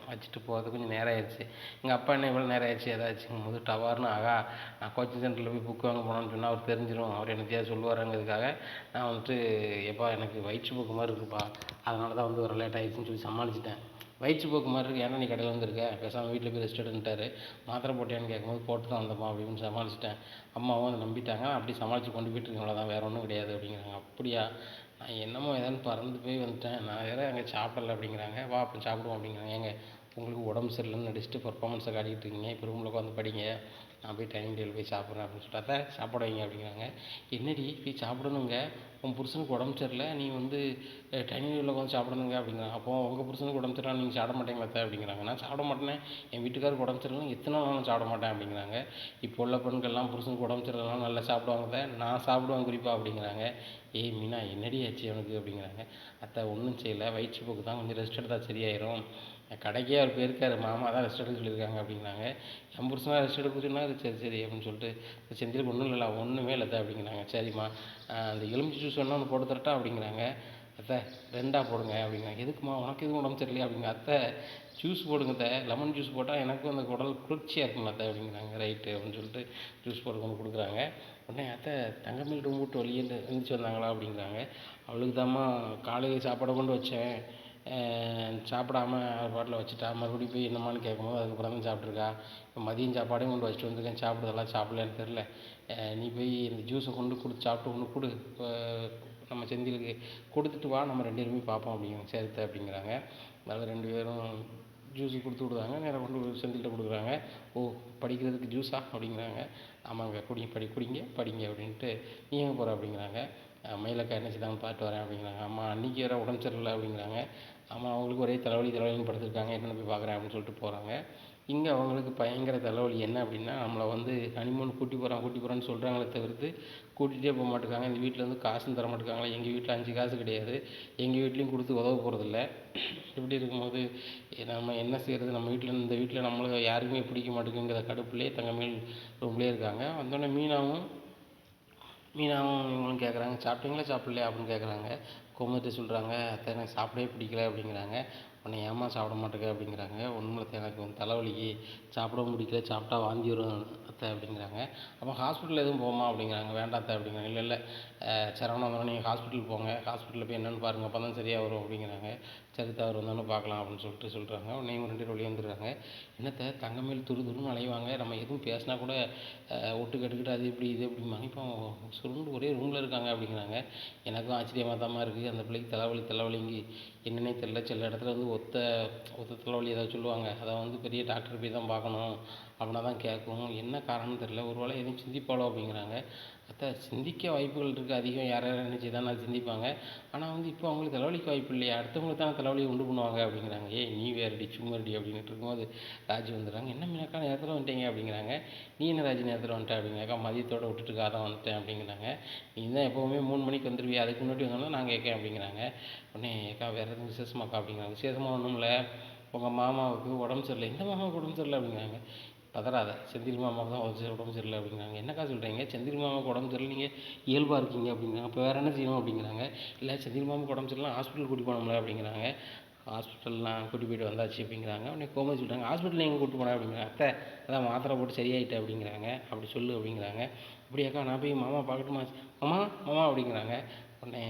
வச்சுட்டு போகிறது கொஞ்சம் நேரம் ஆயிடுச்சு. எங்கள் அப்பா என்ன இவ்வளோ நேரம் ஆயிடுச்சு ஏதாச்சும் போது டவார்னு நான் கோச்சிங் சென்டரில் போய் புக் வாங்க போனோன்னு சொன்னால் அவர் தெரிஞ்சிடும், அவர் எனக்கு ஏதாவது சொல்லுவாருங்கிறதுக்காக நான் வந்துட்டு எப்பா எனக்கு வயிற்று போக்கு மாதிரி இருக்குப்பா, அதனால தான் வந்து ஒரு லேட் ஆகிடுச்சின்னு சொல்லி சமாளிச்சிட்டேன். வயிற்று போக்கு மாதிரி இருக்குது, ஏன்னா நீ கடையில் வந்துருக்க, பேசாமல் வீட்டில் போய் ரெஸ்ட் எடுன்ட்டார். மாத்திரை போட்டியான்னு கேட்கும்போது போட்டு தான் வந்தப்பா அப்படின்னு சமாளிச்சிட்டேன். அம்மாவும் அதை நம்பிட்டாங்க, அப்படி சமாளித்து கொண்டு போயிட்டு இருக்கீங்களா தான், வேறு ஒன்றும் கிடையாது அப்படிங்கிறாங்க. அப்படியா, நான் என்னமோ ஏதான்னு பறந்து போய் வந்துட்டேன், நான் வேறு அங்கே சாப்பிடல அப்படிங்கிறாங்க. வா அப்போ சாப்பிடுவோம் அப்படிங்கிறாங்க. உங்களுக்கு உடம்பு சரியில்லைன்னு நடிச்சுட்டு பர்ஃபார்மன்ஸை காட்டிகிட்டு இருக்கீங்க, இப்போ ரூமில் உட்காந்து படிங்க, நான் போய் டைனிங் டேபிள் போய் சாப்பிட்றேன் அப்படின்னு சொல்லிட்டு, அதான் சாப்பிட வைங்க அப்படிங்கிறாங்க. என்னடி போய் சாப்பிடணுங்க, உன் புருஷனுக்கு உடம்பு சரியில்லை, நீ வந்து டைனிங் டேபிளில் உட்காந்து சாப்பிடணுங்க அப்படிங்கிறாங்க. அப்போ உங்கள் புருஷனுக்கு உடம்பு சரியில்லை நீங்கள் சாப்பிட மாட்டேங்களா அப்படிங்கிறாங்க. நான் சாப்பிட மாட்டேனே, என் வீட்டுக்காருக்கு உடம்பு சரியில்லை எத்தனை நாள் நான் சாப்பிட மாட்டேன் அப்படிங்கிறாங்க. இப்போ உள்ள பெண்கள்லாம் புருஷனுக்கு உடம்பு சரியில்லைனா நல்லா சாப்பிடுவாங்க, நான் சாப்பிடுவேன் குறிப்பாக அப்படிங்கிறாங்க. மீனா என்னடி ஆச்சு அவனுக்கு அப்படிங்கிறாங்க. அத்தை ஒன்றும் செய்யலை, வயிற்று போக்கு தான், கொஞ்சம் ரெஸ்ட் எடுத்தால் சரியாயிரும், கடைக்கே அவர் போயிருக்காரு, மாமா தான் ரெஸ்ட் எடுக்க சொல்லியிருக்காங்க அப்படிங்கிறாங்க. என் புருஷனா ரெஸ்ட் எடுக்க சொன்னாரு. சரி சரி அப்படின்னு சொல்லிட்டு, செந்திலுக்கு ஒன்றும் இல்லைல்ல, ஒன்றுமே இல்லை அத்தை அப்படிங்கிறாங்க. சரிம்மா அந்த எலுமிச்சை ஜூஸ் வேணா ஒன்று போட்டு தரட்டா அப்படிங்கிறாங்க. அத்தை 2ஆ போடுங்க அப்படிங்கிறாங்க. எதுக்குமா உனக்கு எதுவும் உடம்பு சரியில்லையா அப்படிங்க. அத்தை ஜூஸ் போடுங்க அத்தை, லெமன் ஜூஸ் போட்டால் எனக்கும் அந்த குடல் குளிர்ச்சியாக இருக்குமா அத்தை அப்படிங்கிறாங்க. ரைட்டு அப்படின்னு சொல்லிட்டு ஜூஸ் போட்டு கொண்டு கொடுக்குறாங்க. உடனே அத்தை தங்கமேல் ரூம் விட்டு வெளியே எழுந்திரிச்சு வந்தாங்களா அப்படிங்கிறாங்க. அவளுக்கு தாம்மா காலையில் சாப்பாடை கொண்டு வச்சேன், சாப்பிடாம ஒரு பாட்டில் வச்சுட்டா, மறுபடியும் போய் என்னம்மான்னு கேட்கும்போது அதுக்கப்புறம் தான் சாப்பிட்ருக்கா. இப்போ மதியம் சாப்பாடையும் கொண்டு வச்சுட்டு வந்திருக்கேன், சாப்பிடுதெல்லாம் சாப்பிடலன்னு தெரில, நீ போய் இந்த ஜூஸை கொண்டு கொடுத்து சாப்பிட்டு ஒன்று கொடு, நம்ம செந்திலுக்கு கொடுத்துட்டு வா, நம்ம 2 பேருமே பார்ப்போம் அப்படிங்கிறாங்க. சரித்த அப்படிங்கிறாங்க. அதில் 2 பேரும் ஜூஸு கொடுத்து விடுவாங்க. நேராக கொண்டு செந்தில்கிட்ட கொடுக்குறாங்க. ஓ படிக்கிறதுக்கு ஜூஸா அப்படிங்கிறாங்க. ஆமாங்க குடிங்க படிங்க அப்படின்ட்டு. நீ எங்கே போகிற அப்படிங்கிறாங்க. மயிலக்கா என்ன செய்தாங்க பார்த்து வரேன் அப்படிங்கிறாங்க. அம்மா அன்றைக்கி வேறு உடம்பு சரியில்லை அப்படிங்கிறாங்க. அம்மா அவங்களுக்கு ஒரே தலைவலின்னு படுத்துருக்காங்க, என்னென்னு போய் பார்க்குறேன் அப்படின்னு சொல்லிட்டு போகிறாங்க. இங்கே அவங்களுக்கு பயங்கர தலைவலி. என்ன அப்படின்னா, நம்மளை வந்து ஹனிமூன் கூட்டி போகிறான்னு சொல்கிறாங்களே தவிர்த்து கூட்டிகிட்டே போக மாட்டேங்காங்க. இந்த வீட்டிலேருந்து காசும் தர மாட்டேங்காங்களா. எங்கள் வீட்டில் 5 காசு கிடையாது, எங்கள் வீட்லேயும் கொடுத்து உதவ போகிறதில்ல. இப்படி இருக்கும்போது நம்ம என்ன செய்கிறது, நம்ம வீட்டில் இந்த வீட்டில் நம்மளுக்கு யாருக்குமே பிடிக்க மாட்டேங்குங்கிற கடுப்புலேயே தங்கமேல் ரூம்லேயே இருக்காங்க. வந்தோடனே மீனாவும் இவங்களும் கேட்குறாங்க, சாப்பிட்டீங்களா சாப்பிட்லையா அப்படின்னு கேட்குறாங்க. கோமதிட்ட சொல்கிறாங்க, அத்தை எனக்கு சாப்பிடவே பிடிக்கல அப்படிங்கிறாங்க. உடனே ஏம்மா சாப்பிட மாட்டேங்க அப்படிங்கிறாங்க. ஒன்றும் இல்லை எனக்கு வந்து தலைவலிக்கு சாப்பிடவும் பிடிக்கல, சாப்பிட்டா வாந்தி வரும் அத்தை அப்படிங்கிறாங்க. அப்போ ஹாஸ்பிட்டல் எதுவும் போமா அப்படிங்கிறாங்க. வேண்டாம் அத்தை அப்படிங்கிறாங்க. இல்லை சரவணா வந்தோடனே நீங்கள் ஹாஸ்பிட்டல் போங்க, ஹாஸ்பிட்டலில் போய் என்னென்னு பாருங்கள், அப்போ தான் சரியாக வரும் அப்படிங்கிறாங்க. சரித்த அவர் வந்தோடனே பார்க்கலாம் அப்படின்னு சொல்கிறாங்க. உடனே இவங்க 2 பேரும் வெளியே வந்துடுறாங்க. என்னத்தை தங்கமேல் துருதுருன்னு அலைவாங்க, நம்ம எதுவும் பேசினா கூட ஒட்டு கேட்டுக்கிட்டு அது எப்படி இது எப்படிம்பாங்க. இப்போ சுருண்டு ஒரே ரூமில் இருக்காங்க அப்படிங்கிறாங்க. எனக்கும் ஆச்சரியமாக தான் இருக்குது. அந்த பிள்ளைக்கு தலைவலிங்க என்னன்னே தெரியல. சில இடத்துல வந்து ஒத்த தலைவலி ஏதாவது சொல்லுவாங்க, அதை வந்து பெரிய டாக்டர் போய் தான் பார்க்கணும், அப்படின்னா தான் கேட்கும். என்ன காரணம்னு தெரியல, ஒரு வேளை எதுவும் சிந்திப்பாளோ அப்படிங்கிறாங்க. அத்தை சிந்திக்க வாய்ப்புகள் இருக்குது அதிகம், யார் நினச்சி தான் அது சிந்திப்பாங்க. ஆனால் வந்து இப்போ அவங்களுக்கு தலைவலிக்கு வாய்ப்பு இல்லையா, அடுத்தவங்களுக்கு தான் தலைவலியை உண்டு பண்ணுவாங்க அப்படிங்கிறாங்க. நீ வேறுடி சும்மாடி அப்படின்ட்டு இருக்கும்போது ராஜி வந்துடுறாங்க. என்ன மீனாக்கா நேரத்தில் வந்துட்டீங்க அப்படிங்கிறாங்க. நீ என்ன ராஜி நேரத்தில் வந்துட்டேன் அப்படிங்கிறாக்கா. மதியத்தோடு விட்டுட்டுக்காக தான் வந்துட்டேன் அப்படிங்கிறாங்க. நீ தான் எப்போவுமே 3 மணிக்கு வந்துடுவியா, அதுக்கு முன்னாடி வந்தோம்னா நான் கேட்கேன் அப்படிங்கிறாங்க. உடனே ஏக்கா வேறு எதுவும் விசேஷமாக்கா அப்படிங்கிறாங்க. விசேஷமாக ஒன்றும் இல்லை, உங்கள் மாமாவுக்கு உடம்பு சரியில்லை. எந்த மாமாவுக்கு உடம்பு சரியில்லை அப்படிங்கிறாங்க. பதறாத, செந்தில் மாமாவுக்கு தான் உடம்பு சரியில்லை அப்படிங்கிறாங்க. என்னக்கா சொல்கிறீங்க, செந்தில் மாமாவுக்கு உடம்பு சரியில்லை, நீங்கள் இயல்பாக இருக்கீங்க அப்படிங்கிறாங்க. இப்போ வேறு என்ன செய்யணும் அப்படிங்கிறாங்க. இல்லை செந்தில் மாமாவுக்கு உடம்பு சரியில்லை, ஹாஸ்பிட்டல் கூட்டி போனோம்ல அப்படிங்கிறாங்க. ஹாஸ்பிட்டல்லாம் கூட்டி போய்ட்டு வந்தாச்சு அப்படிங்கிறாங்க. உடனே கோமதி சொல்லிட்டாங்க, ஹாஸ்பிட்டல் எங்கே கூட்டி போனேன் அப்படிங்கிறாங்க. அத்தை அதான் மாத்திரை போட்டு சரியாயிட்டேன் அப்படிங்கிறாங்க. அப்படி சொல்லு அப்படிங்கிறாங்க. அப்படியாக்கா நான் போய் மாமா பார்க்கட்டுமா, மாமா அப்படிங்கிறாங்க. உடனே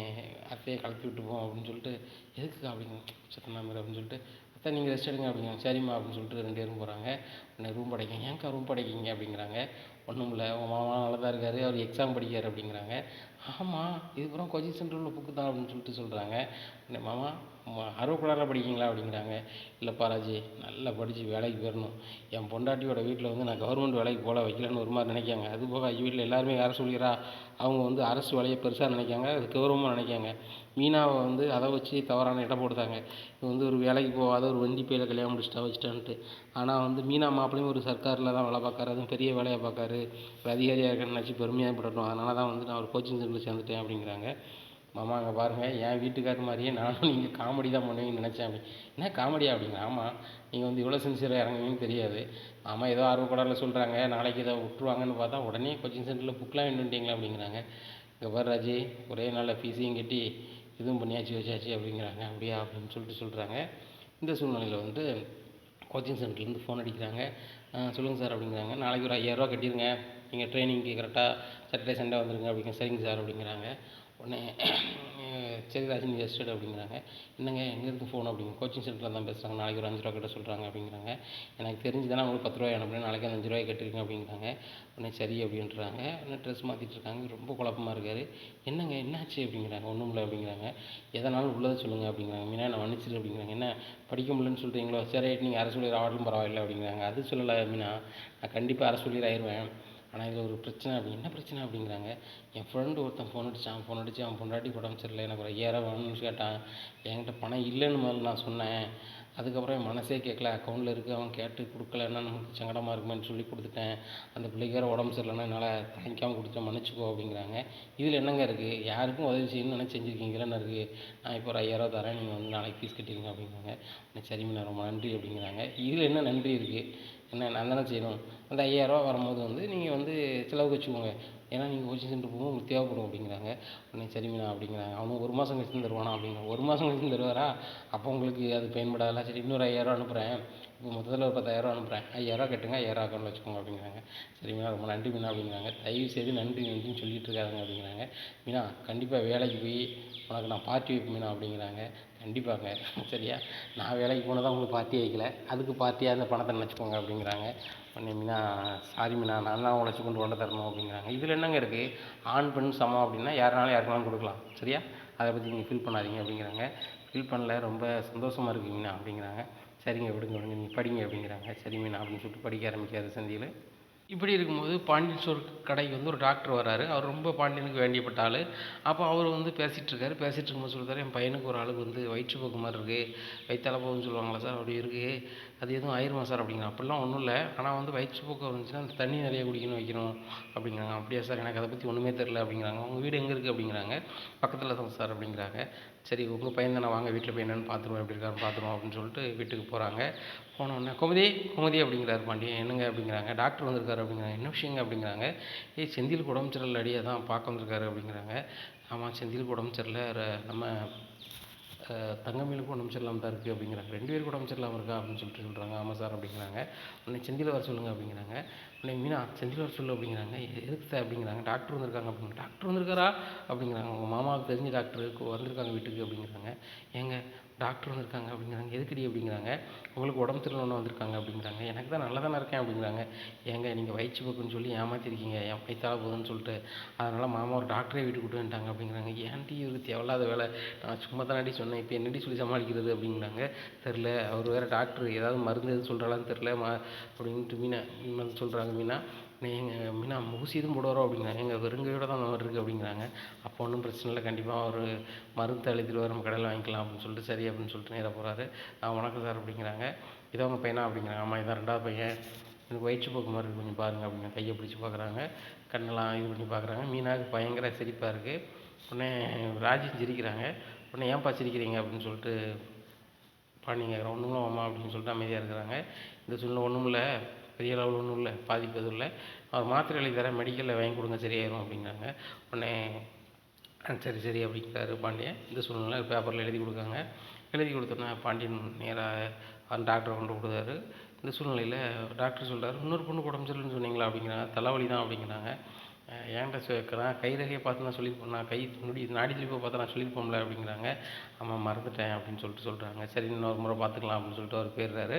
அத்தையை கலப்பி விட்டு போவோம் அப்படின்னு சொல்லிட்டு, எதுக்குக்கா அப்படிங்க சத்தனாமர் அப்படின்னு சொல்லிட்டு, அத்தை நீங்கள் ரெஸ்ட் எடுங்க அப்படிங்கிறாங்க. சரிம்மா அப்படின்னு சொல்லிட்டு 2 பேரும் போகிறாங்க. உடனே ரூம் படைக்கிங்க. ஏன்க்கா ரூம் படைக்கிங்க அப்படிங்கிறாங்க. ஒன்றும் இல்லை, உங்கள் மாமா நல்லா தான் இருக்கார், அவர் எக்ஸாம் படிக்கார் அப்படிங்கிறாங்க. ஆமாம் இதுக்கப்புறம் கோச்சிங் சென்டரில் புக்கு தான் அப்படின்னு சொல்லிட்டு சொல்கிறாங்க. உடனே மாமா ஆர்வக்குள்ளார படிக்கிங்களா அப்படிங்கிறாங்க. இல்லைப்பா ராஜி, நல்லா படித்து வேலைக்கு போயிடணும், என் பொண்டாட்டியோட வீட்டில் வந்து நான் கவர்மெண்ட் வேலைக்கு போல வைக்கலன்னு ஒரு மாதிரி நினைக்காங்க. அதுபோக வீட்டில் எல்லாருமே யாரை சொல்லிடுறா, அவங்க வந்து அரசு வேலையை பெருசாக நினைக்காங்க, அது கௌரவமாக நினைக்காங்க. மீனாவை வந்து அதை வச்சு தவறான இடம் போடுதாங்க. இது வந்து ஒரு வேலைக்கு போகாத ஒரு வண்டி பையில கல்யாணம் வச்சுட்டான்ட்டு. ஆனால் வந்து மீனா மாப்பிளையும் ஒரு சர்க்காரில் தான் வேலை பார்க்காரு, அதுவும் பெரிய வேலையை பார்க்காரு, ஒரு அதிகாரியாக இருக்கன்னு நினச்சி பெருமையாக படட்டும், அதனால தான் வந்து நான் ஒரு கோச்சிங் சென்டரில் சேர்ந்துட்டேன் அப்படிங்கிறாங்க. மாமா அங்கே பாருங்கள், என் வீட்டுக்காரர் மாதிரியே நானும் நீங்கள் காமெடி தான் பண்ணுவீங்கன்னு நினச்சேன் அப்படி. என்ன காமெடியா அப்படிங்க. ஆமாம் நீங்கள் வந்து இவ்வளோ சின்சியராக இறங்குவீங்கன்னு தெரியாது. ஆமாம் ஏதோ ஆர்வக்கோளாறில் சொல்கிறாங்க, நாளைக்கு இதை விட்டுருவாங்கன்னு பார்த்தா உடனே கோச்சிங் சென்டரில் புக்கெலாம் வேணுன்ட்டிங்களா அப்படிங்கிறாங்க. இங்கே பாரு ராஜி, ஒரே நாளில் ஃபீஸையும் கட்டி இதுவும் பண்ணியாச்சு வச்சாச்சு அப்படிங்கிறாங்க. அப்படியா அப்படின்னு சொல்கிறாங்க. இந்த சூழ்நிலையில் வந்து கோச்சிங் சென்டர்லேருந்து ஃபோன் அடிக்கிறாங்க. சொல்லுங்கள் சார் அப்படிங்கிறாங்க. நாளைக்கு ஒரு 5000 ரூபா கட்டிடுங்க, நீங்கள் ட்ரைனிங்க்கு கரெக்டாக சாட்டர்டே சண்டே வந்துடுங்க அப்படிங்க. சரிங்க சார் அப்படிங்கிறாங்க. உடனே சரி ராஜி நீங்கள் ரெஸ்ட் எடு அப்படிங்கிறாங்க. என்னங்க எங்கேருந்து ஃபோன் அப்படிங்க. கோச்சிங் சென்டரில் தான் பேசுகிறாங்க, நாளைக்கு ஒரு 5 ரூபா கட்ட சொல்கிறாங்க அப்படிங்கிறாங்க. எனக்கு தெரிஞ்சு தானே உங்களுக்கு 10 ரூபாய் அனுப்புனேன், நாளைக்கு அந்த 5 ரூபாய் கட்டிருங்க அப்படிங்கிறாங்க. உடனே சரி அப்படின்றாங்க. உடனே ட்ரெஸ் மாற்றிட்டு இருக்காங்க. ரொம்ப குழப்பமாக இருக்கார். என்னங்க என்னாச்சு அப்படிங்கிறாங்க. ஒன்றும் இல்லை அப்படிங்கிறாங்க. எதனாலும் உள்ளதை சொல்லுங்கள் அப்படிங்கிறாங்க. மீனா நான் மன்னிச்சிடு அப்படிங்கிறாங்க. என்ன படிக்க முடியலன்னு சொல்கிறீங்களோ, சரி நீங்கள் அரசு ஊழியர் ஆகட்டும் பரவாயில்லை அப்படிங்கிறாங்க. அது சொல்லலை மீனா, நான் கண்டிப்பாக அரசு ஊழியர் ஆயிடுவேன், ஆனால் இதில் ஒரு பிரச்சனை அப்படி. என்ன பிரச்சனை அப்படிங்கிறாங்க. என் ஃப்ரெண்டு ஒருத்தன் ஃபோன் அடித்து அவன் பொண்டாட்டி உடம்பு சரியில்லை, எனக்கு ஒரு 5000 வேணும்னு கேட்டான், என்கிட்ட பணம் இல்லைன்னு முதல்ல நான் சொன்னேன், அதுக்கப்புறம் என் மனசே கேட்கல, அக்கௌண்ட்டில் இருக்குது, அவன் கேட்டு கொடுக்கலன்னா நமக்கு சங்கடமாக இருக்குமேன்னு சொல்லி கொடுத்துட்டேன். அந்த பிள்ளைக்கு வேறு உடம்பு சரியில்லைன்னா என்னால் தாங்கிக்காமல் கொடுத்துட்டேன், மன்னிச்சுக்கோ அப்படிங்கிறாங்க. இதில் என்னங்க இருக்குது? யாருக்கும் உதவி செய்யணும்னு நினச்சி செஞ்சுருக்கீங்களா என்ன இருக்குது? நான் இப்போ ஒரு 5000 தரேன், நீங்கள் வந்து நாளைக்கு ஃபீஸ் கட்டிடுங்க அப்படிங்கிறாங்க. சரிம்மா ரொம்ப நன்றி அப்படிங்கிறாங்க. இதில் என்ன நன்றி இருக்குது? என்ன நான் தானே செய்யணும். அந்த 5000 வரும்போது வந்து நீங்கள் வந்து செலவுக்கு வச்சுக்கோங்க, ஏன்னா நீங்கள் கோச்சிங் சென்டர் போகும்போது உங்களுக்கு தேவைப்படும் அப்படிங்கிறாங்க. உடனே சரிங்கண்ணா அப்படிங்கிறாங்க. அவனும் 1 மாதம் கழிச்சு தான் தருவானா அப்படிங்கிறாங்க. 1 மாதம் கழிச்சு தருவாரா? அப்போ உங்களுக்கு அது பயன்படாதா? சரி இன்னொரு 5000 அனுப்புகிறேன், இப்போ மொத்தத்தில் ஒரு 10,000 அனுப்புகிறேன், 5000 கட்டுங்க, 5000 அக்கௌண்ட்டில் வச்சுக்கோங்க அப்படிங்கிறாங்க. சரி மீனா ரொம்ப நன்றி மீனா அப்படிங்கிறாங்க. தயவு செய்து நன்றி நன்றின்னு சொல்லிட்டு இருக்காதுங்க அப்படிங்கிறாங்க. மீனா கண்டிப்பாக வேலைக்கு போய் உனக்கு நான் பார்ட்டி வைப்பேன் மீனா அப்படிங்கிறாங்க. கண்டிப்பாங்க, சரியா? நான் வேலைக்கு போனதான் உங்களுக்கு பார்ட்டி வைக்கல, அதுக்கு பார்ட்டியாக அந்த பணத்தை நினச்சிக்கோங்க அப்படிங்கிறாங்க. உடனே மீனா சாரி மீனா, நான் தான் உழைச்சி கொண்டு கொண்டு தரணும் அப்படிங்கிறாங்க. இதில் என்னங்க இருக்குது? ஆண் பெண் சமம் அப்படின்னா யாருனாலும் யாருக்குனாலும் கொடுக்கலாம், சரியா? அதை பற்றி நீங்கள் ஃபீல் பண்ணாதீங்க அப்படிங்கிறாங்க. ஃபீல் பண்ணல, ரொம்ப சந்தோஷமாக இருக்குது மீனா அப்படிங்கிறாங்க. சரிங்க விடுங்க விடுங்க, நீங்கள் படிங்க அப்படிங்கிறாங்க. சரி மீனா அப்படின்னு சொல்லிட்டு படிக்க ஆரம்பிக்காது செந்தில். இப்படி இருக்கும்போது பாண்டியன் ஸ்டோர் கடைக்கு வந்து ஒரு டாக்டர் வராரு. அவர் ரொம்ப பாண்டியனுக்கு வேண்டியப்பட்ட ஆள். அப்போ அவர் வந்து பேசிகிட்டு இருக்கும்போது சொல்கிறாரு, என் பையனுக்கு ஒரு ஆளுக்கு வந்து வயிற்றுப்போக்கு மாதிரி இருக்குது, வயிற்றால போகுதுன்னு சொல்லுவாங்களா சார், அப்படி இருக்குது, அது எதுவும் ஆயிருமா சார் அப்படிங்கிறாங்க. அப்படிலாம் ஒன்றும் இல்லை, ஆனால் வந்து வயிற்றுப்போக்கு வந்துச்சுன்னா அந்த தண்ணி நிறைய குடிக்கணும் வைக்கணும் அப்படிங்கிறாங்க. அப்படியா சார், எனக்கு அதை பற்றி ஒன்றுமே தெரில அப்படிங்கிறாங்க. உங்கள் வீடு எங்கே இருக்குது அப்படிங்கிறாங்க. பக்கத்தில் தான் சார் அப்படிங்கிறாங்க. சரி உங்கள் பையன் தானே, வாங்க வீட்டில் போய் என்னென்னு பார்த்துருவோம், எப்படி இருக்காருன்னு பார்த்துருவோம் அப்படின்னு சொல்லிட்டு வீட்டுக்கு போகிறாங்க. போனோடனே கோமதி கோமதி அப்படிங்கிறாரு பாண்டியன். என்னங்க அப்படிங்கிறாங்க. டாக்டர் வந்திருக்காரு அப்படிங்கிறாங்க. என்ன விஷயங்க அப்படிங்கிறாங்க. செந்திலுக்கு உடம்பு சரியில்லை அடி, அதான் பார்க்க வந்திருக்காரு அப்படிங்கிறாங்க. ஆமாம் செந்திலுக்கு உடம்பு சரியில்லை, நம்ம தங்கமயிலுக்கும் உடம்பு சரியில்லாமல் தான் இருக்குது அப்படிங்கிறாங்க. 2 பேருக்கு உடம்பு சரியில்லாமல் இருக்கா அப்படின்னு சொல்லிட்டு சொல்கிறாங்க. ஆமாம் சார் அப்படிங்கிறாங்க. உடனே செந்திலை வர சொல்லுங்கள் அப்படிங்கிறாங்க. உடனே மீனா செந்தில் வர சொல்லு அப்படிங்கிறாங்க. எதுக்கு சார் அப்படிங்கிறாங்க. டாக்டர் வந்திருக்காங்க அப்படிங்கிறாங்க. டாக்டர் வந்திருக்காரா அப்படிங்கிறாங்க. உங்கள் மாமாவுக்கு தெரிஞ்ச டாக்டர் வந்திருக்காங்க வீட்டுக்கு அப்படிங்கிறாங்க. ஏங்க டாக்டர் வந்திருக்காங்க அப்படிங்கிறாங்க. எதுக்குடி அப்படிங்கிறாங்க. உங்களுக்கு உடம்பு சரியில்லைன்னு வந்திருக்காங்க அப்படிங்கிறாங்க. எனக்கு தான் நல்லா தானே இருக்கேன் அப்படிங்கிறாங்க. ஏங்க நீங்கள் வயிற்றுப்போக்குன்னு சொல்லி ஏமாற்றிருக்கீங்க, என் வயிற்றால போகுதுன்னு சொல்லிட்டு, அதனால் மாமா ஒரு டாக்டரே வீட்டுக்கு கூட்டு வந்துட்டாங்க அப்படிங்கிறாங்க. ஏன்டி இவருக்கு தேவையில்லாத வேலை, நான் சும்மா தானடி சொன்னேன், இப்போ என்னடி சொல்லி சமாளிக்கிறது அப்படிங்கிறாங்க. தெரில, அவர் வேறு டாக்டர், ஏதாவது மருந்து எதுவும் சொல்கிறாளான்னு தெரில அப்படின்ட்டு மீனா வந்து சொல்கிறாங்க. மீனா எங்கள் மீனா ஊசி எதுவும் போட வரோம் அப்படிங்கிறாங்க. எங்கள் வெறுங்கையோட தான் அந்த மாதிரி இருக்குது அப்படிங்கிறாங்க. அப்போ ஒன்றும் பிரச்சனை இல்லை, கண்டிப்பாக ஒரு மருந்து எழுதிட்டு வர நம்ம கடையில் வாங்கிக்கலாம் அப்படின்னு சொல்லிட்டு சரி அப்படின்னு சொல்லிட்டு நேராக போகிறாரு. வணக்கம் சார் அப்படிங்கிறாங்க. இதான் உங்கள் பையனா அப்படிங்கிறாங்க. ஆமாம் இதான் 2வது பையன், எனக்கு வயிற்றுப்போக்கு மாதிரி இருக்குது, கொஞ்சம் பாருங்கள் அப்படிங்க. கையை பிடிச்சி பார்க்குறாங்க, கண்ணெல்லாம் இது பண்ணி பார்க்குறாங்க. மீனாவுக்கு பயங்கர சிரிப்பாக இருக்குது. உடனே ராஜி சிரிக்கிறாங்க. உடனே ஏன்பா சிரிக்கிறீங்க அப்படின்னு சொல்லிட்டு பாண்டியன் கேட்குறான். ஒன்றும் இல்லை மாமா அப்படின்னு சொல்லிட்டு அமைதியாக இருக்கிறாங்க. இந்த சூழ்நிலை ஒன்றும் இல்லை, பெரிய லெவல் ஒன்றும் இல்லை, பாதிப்பு எதுவும் இல்லை, அவர் மாத்திரை எழுதி தரேன், மெடிக்கலில் வாங்கி கொடுங்க சரியாயிரும் அப்படிங்கிறாங்க. உடனே சரி சரி அப்படிங்கிறாரு பாண்டியன். இந்த சூழ்நிலை பேப்பரில் எழுதி கொடுக்காங்க. எழுதி கொடுத்தோன்னா பாண்டியன் நேராக அந்த டாக்டரை கொண்டு கொடுத்தாரு. இந்த சூழ்நிலையில் டாக்டர் சொல்கிறார், இன்னொரு பொண்ணு உடம்பு சரியில்லைன்னு சொன்னீங்களா அப்படிங்கிறாங்க. தலைவலி தான் அப்படிங்கிறாங்க. ஏன்டா கேட்குறேன், கை ரகையை பார்த்து நான் சொல்லியிருப்பேன், நான் கை நாடி துடிப்பை பார்த்து நான் சொல்லியிருப்போம்ல அப்படிங்கிறாங்க. ஆமாம் மறந்துட்டேன் அப்படின்னு சொல்கிறாங்க. சரி இன்னொரு முறை பார்த்துக்கலாம் அப்படின்னு சொல்லிட்டு அவர் போயிடுறாரு.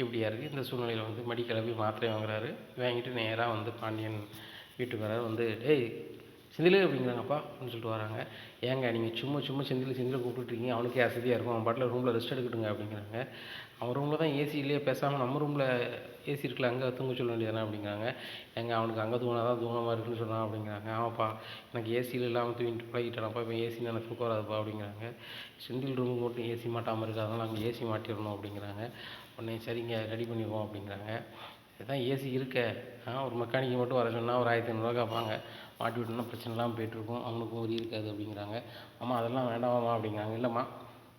இப்படியா இருக்குது. இந்த சூழ்நிலையில் வந்து மெடிக்கலில் போய் மாத்திரை வாங்குறாரு. வாங்கிட்டு நேராக வந்து பாண்டியன் வீட்டுக்கு வராரு. வந்து டேய் செந்தில் அப்படிங்கிறாங்கப்பா அப்படின்னு சொல்லிட்டு வராங்க. ஏங்க நீங்கள் சும்மா செந்தில் கூப்பிட்டுருக்கீங்க, அவனுக்கே அசதியாக இருக்கும், அவன் பாட்டில் ரூமில் ரெஸ்ட் எடுக்கட்டுங்க அப்படிங்கிறாங்க. அவன் ரூமில் தான் ஏசி இல்லையே, பேசாமல் நம்ம ரூமில் ஏசி இருக்குல்ல, அங்கே தூங்க சொல்ல வேண்டியதானே அப்படிங்கிறாங்க. ஏங்க அவனுக்கு அங்கே தூங்கினா தான் தூங்கமாக இருக்குன்னு சொன்னான் அப்படிங்கிறாங்க. ஆமாப்பா எனக்கு ஏசியில் இல்லாமல் தூங்கிட்டு பழகிட்டானப்பா, இப்போ ஏசி எனக்கு தூக்கம் வராதுப்பா அப்படிங்கிறாங்க. செந்தில் ரூமுக்கு மட்டும் ஏசி மாட்டாமல் இருக்குது, அதனால் அங்கே ஏசி மாட்டிடணும் அப்படிங்கிறாங்க. உடனே சரிங்க ரெடி பண்ணிடுவோம் அப்படிங்கிறாங்க. இதுதான் ஏசி இருக்க, ஒரு மெக்கானிக்கை மட்டும் வர சொன்னால் ஒரு 1500 கேட்பாங்க, மாட்டி விட்டோம்னா பிரச்சனை இல்லாமல் போய்ட்டுருக்கும், அவனுக்கும் ஒரு இருக்காது அப்படிங்கிறாங்க. அம்மா அதெல்லாம் வேண்டாமாம்மா அப்படிங்கிறாங்க. இல்லைம்மா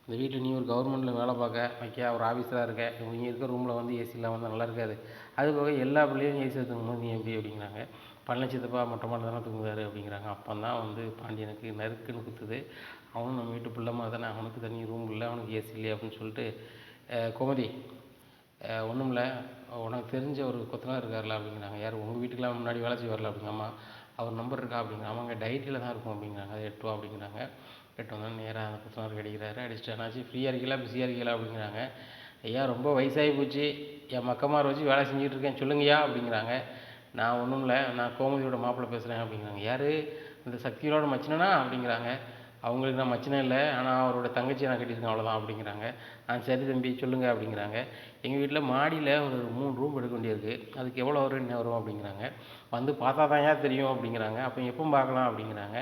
இந்த வீட்டில் நீ ஒரு கவர்மெண்ட்டில் வேலை வைக்க ஒரு ஆஃபீஸராக இருக்க, நீ இருக்க ரூமில் வந்து ஏசி இல்லாமல் வந்தால் நல்லா இருக்காது, அது போக எல்லா பிள்ளையும் ஏசி தூங்கும்போது நீ எப்படி அப்படிங்கிறாங்க. பழனிச்சித்தப்பா மொட்டை மாடி தானே தூங்குவார் அப்படிங்கிறாங்க. அப்போ தான் வந்து பாண்டியனுக்கு நறுக்குன்னு குத்துது. அவனும் நம்ம வீட்டு பிள்ளை மாதிரி தானே, அவனுக்கு தனி ரூம் இல்லை, அவனுக்கு ஏசி இல்லையா அப்படின்னு சொல்லிட்டு, கோமதி ஒன்றும் இல்லை, உனக்கு தெரிஞ்ச ஒரு கொத்தனார் இருக்கார்ல அப்படிங்கிறாங்க. யார் உங்கள் வீட்டுக்கெலாம் முன்னாடி வேலை செய்ய வரல அப்படிங்கம்மா, அவர் நம்பர் இருக்கா அப்படிங்கிறாங்க. அவங்க டைரியில் தான் இருக்கும் அப்படிங்கிறாங்க. அது 8 ரூபா அப்படிங்கிறாங்க. 8 வந்தோடனே நேராக அந்த கொத்தனார் அடிக்கிறாரு. அடிச்சுட்டு என்னாச்சு ஃப்ரீயாக இருக்கீங்களா பிஸியாக இருக்கீங்களா அப்படிங்கிறாங்க. ஐயா ரொம்ப வயசாகி போச்சு, என் மக்கமார் வச்சு வேலை செஞ்சுட்டு இருக்கேன் சொல்லுங்கய்யா அப்படிங்கிறாங்க. நான் ஒன்றும் இல்லை, நான் கோமதியோட மாப்பிள்ளை பேசுகிறேன் அப்படிங்கிறாங்க. யார் இந்த சக்தியோட மச்சினனா அப்படிங்கிறாங்க. அவங்களுக்கு நான் மச்சினே இல்லை, ஆனால் அவரோட தங்கச்சியை நான் கட்டியிருக்கேன் அவ்வளோதான் அப்படிங்கிறாங்க. சரி தம்பி சொல்லுங்கள் அப்படிங்கிறாங்க. எங்கள் வீட்டில் மாடியில் ஒரு 3 ரூம் எடுக்க வேண்டியிருக்கு, அதுக்கு எவ்வளோ வரும் என்ன வரும் அப்படிங்கிறாங்க. வந்து பார்த்தா தான் ஏன் தெரியும் அப்படிங்கிறாங்க. அப்போ எப்போ பார்க்கலாம் அப்படிங்கிறாங்க.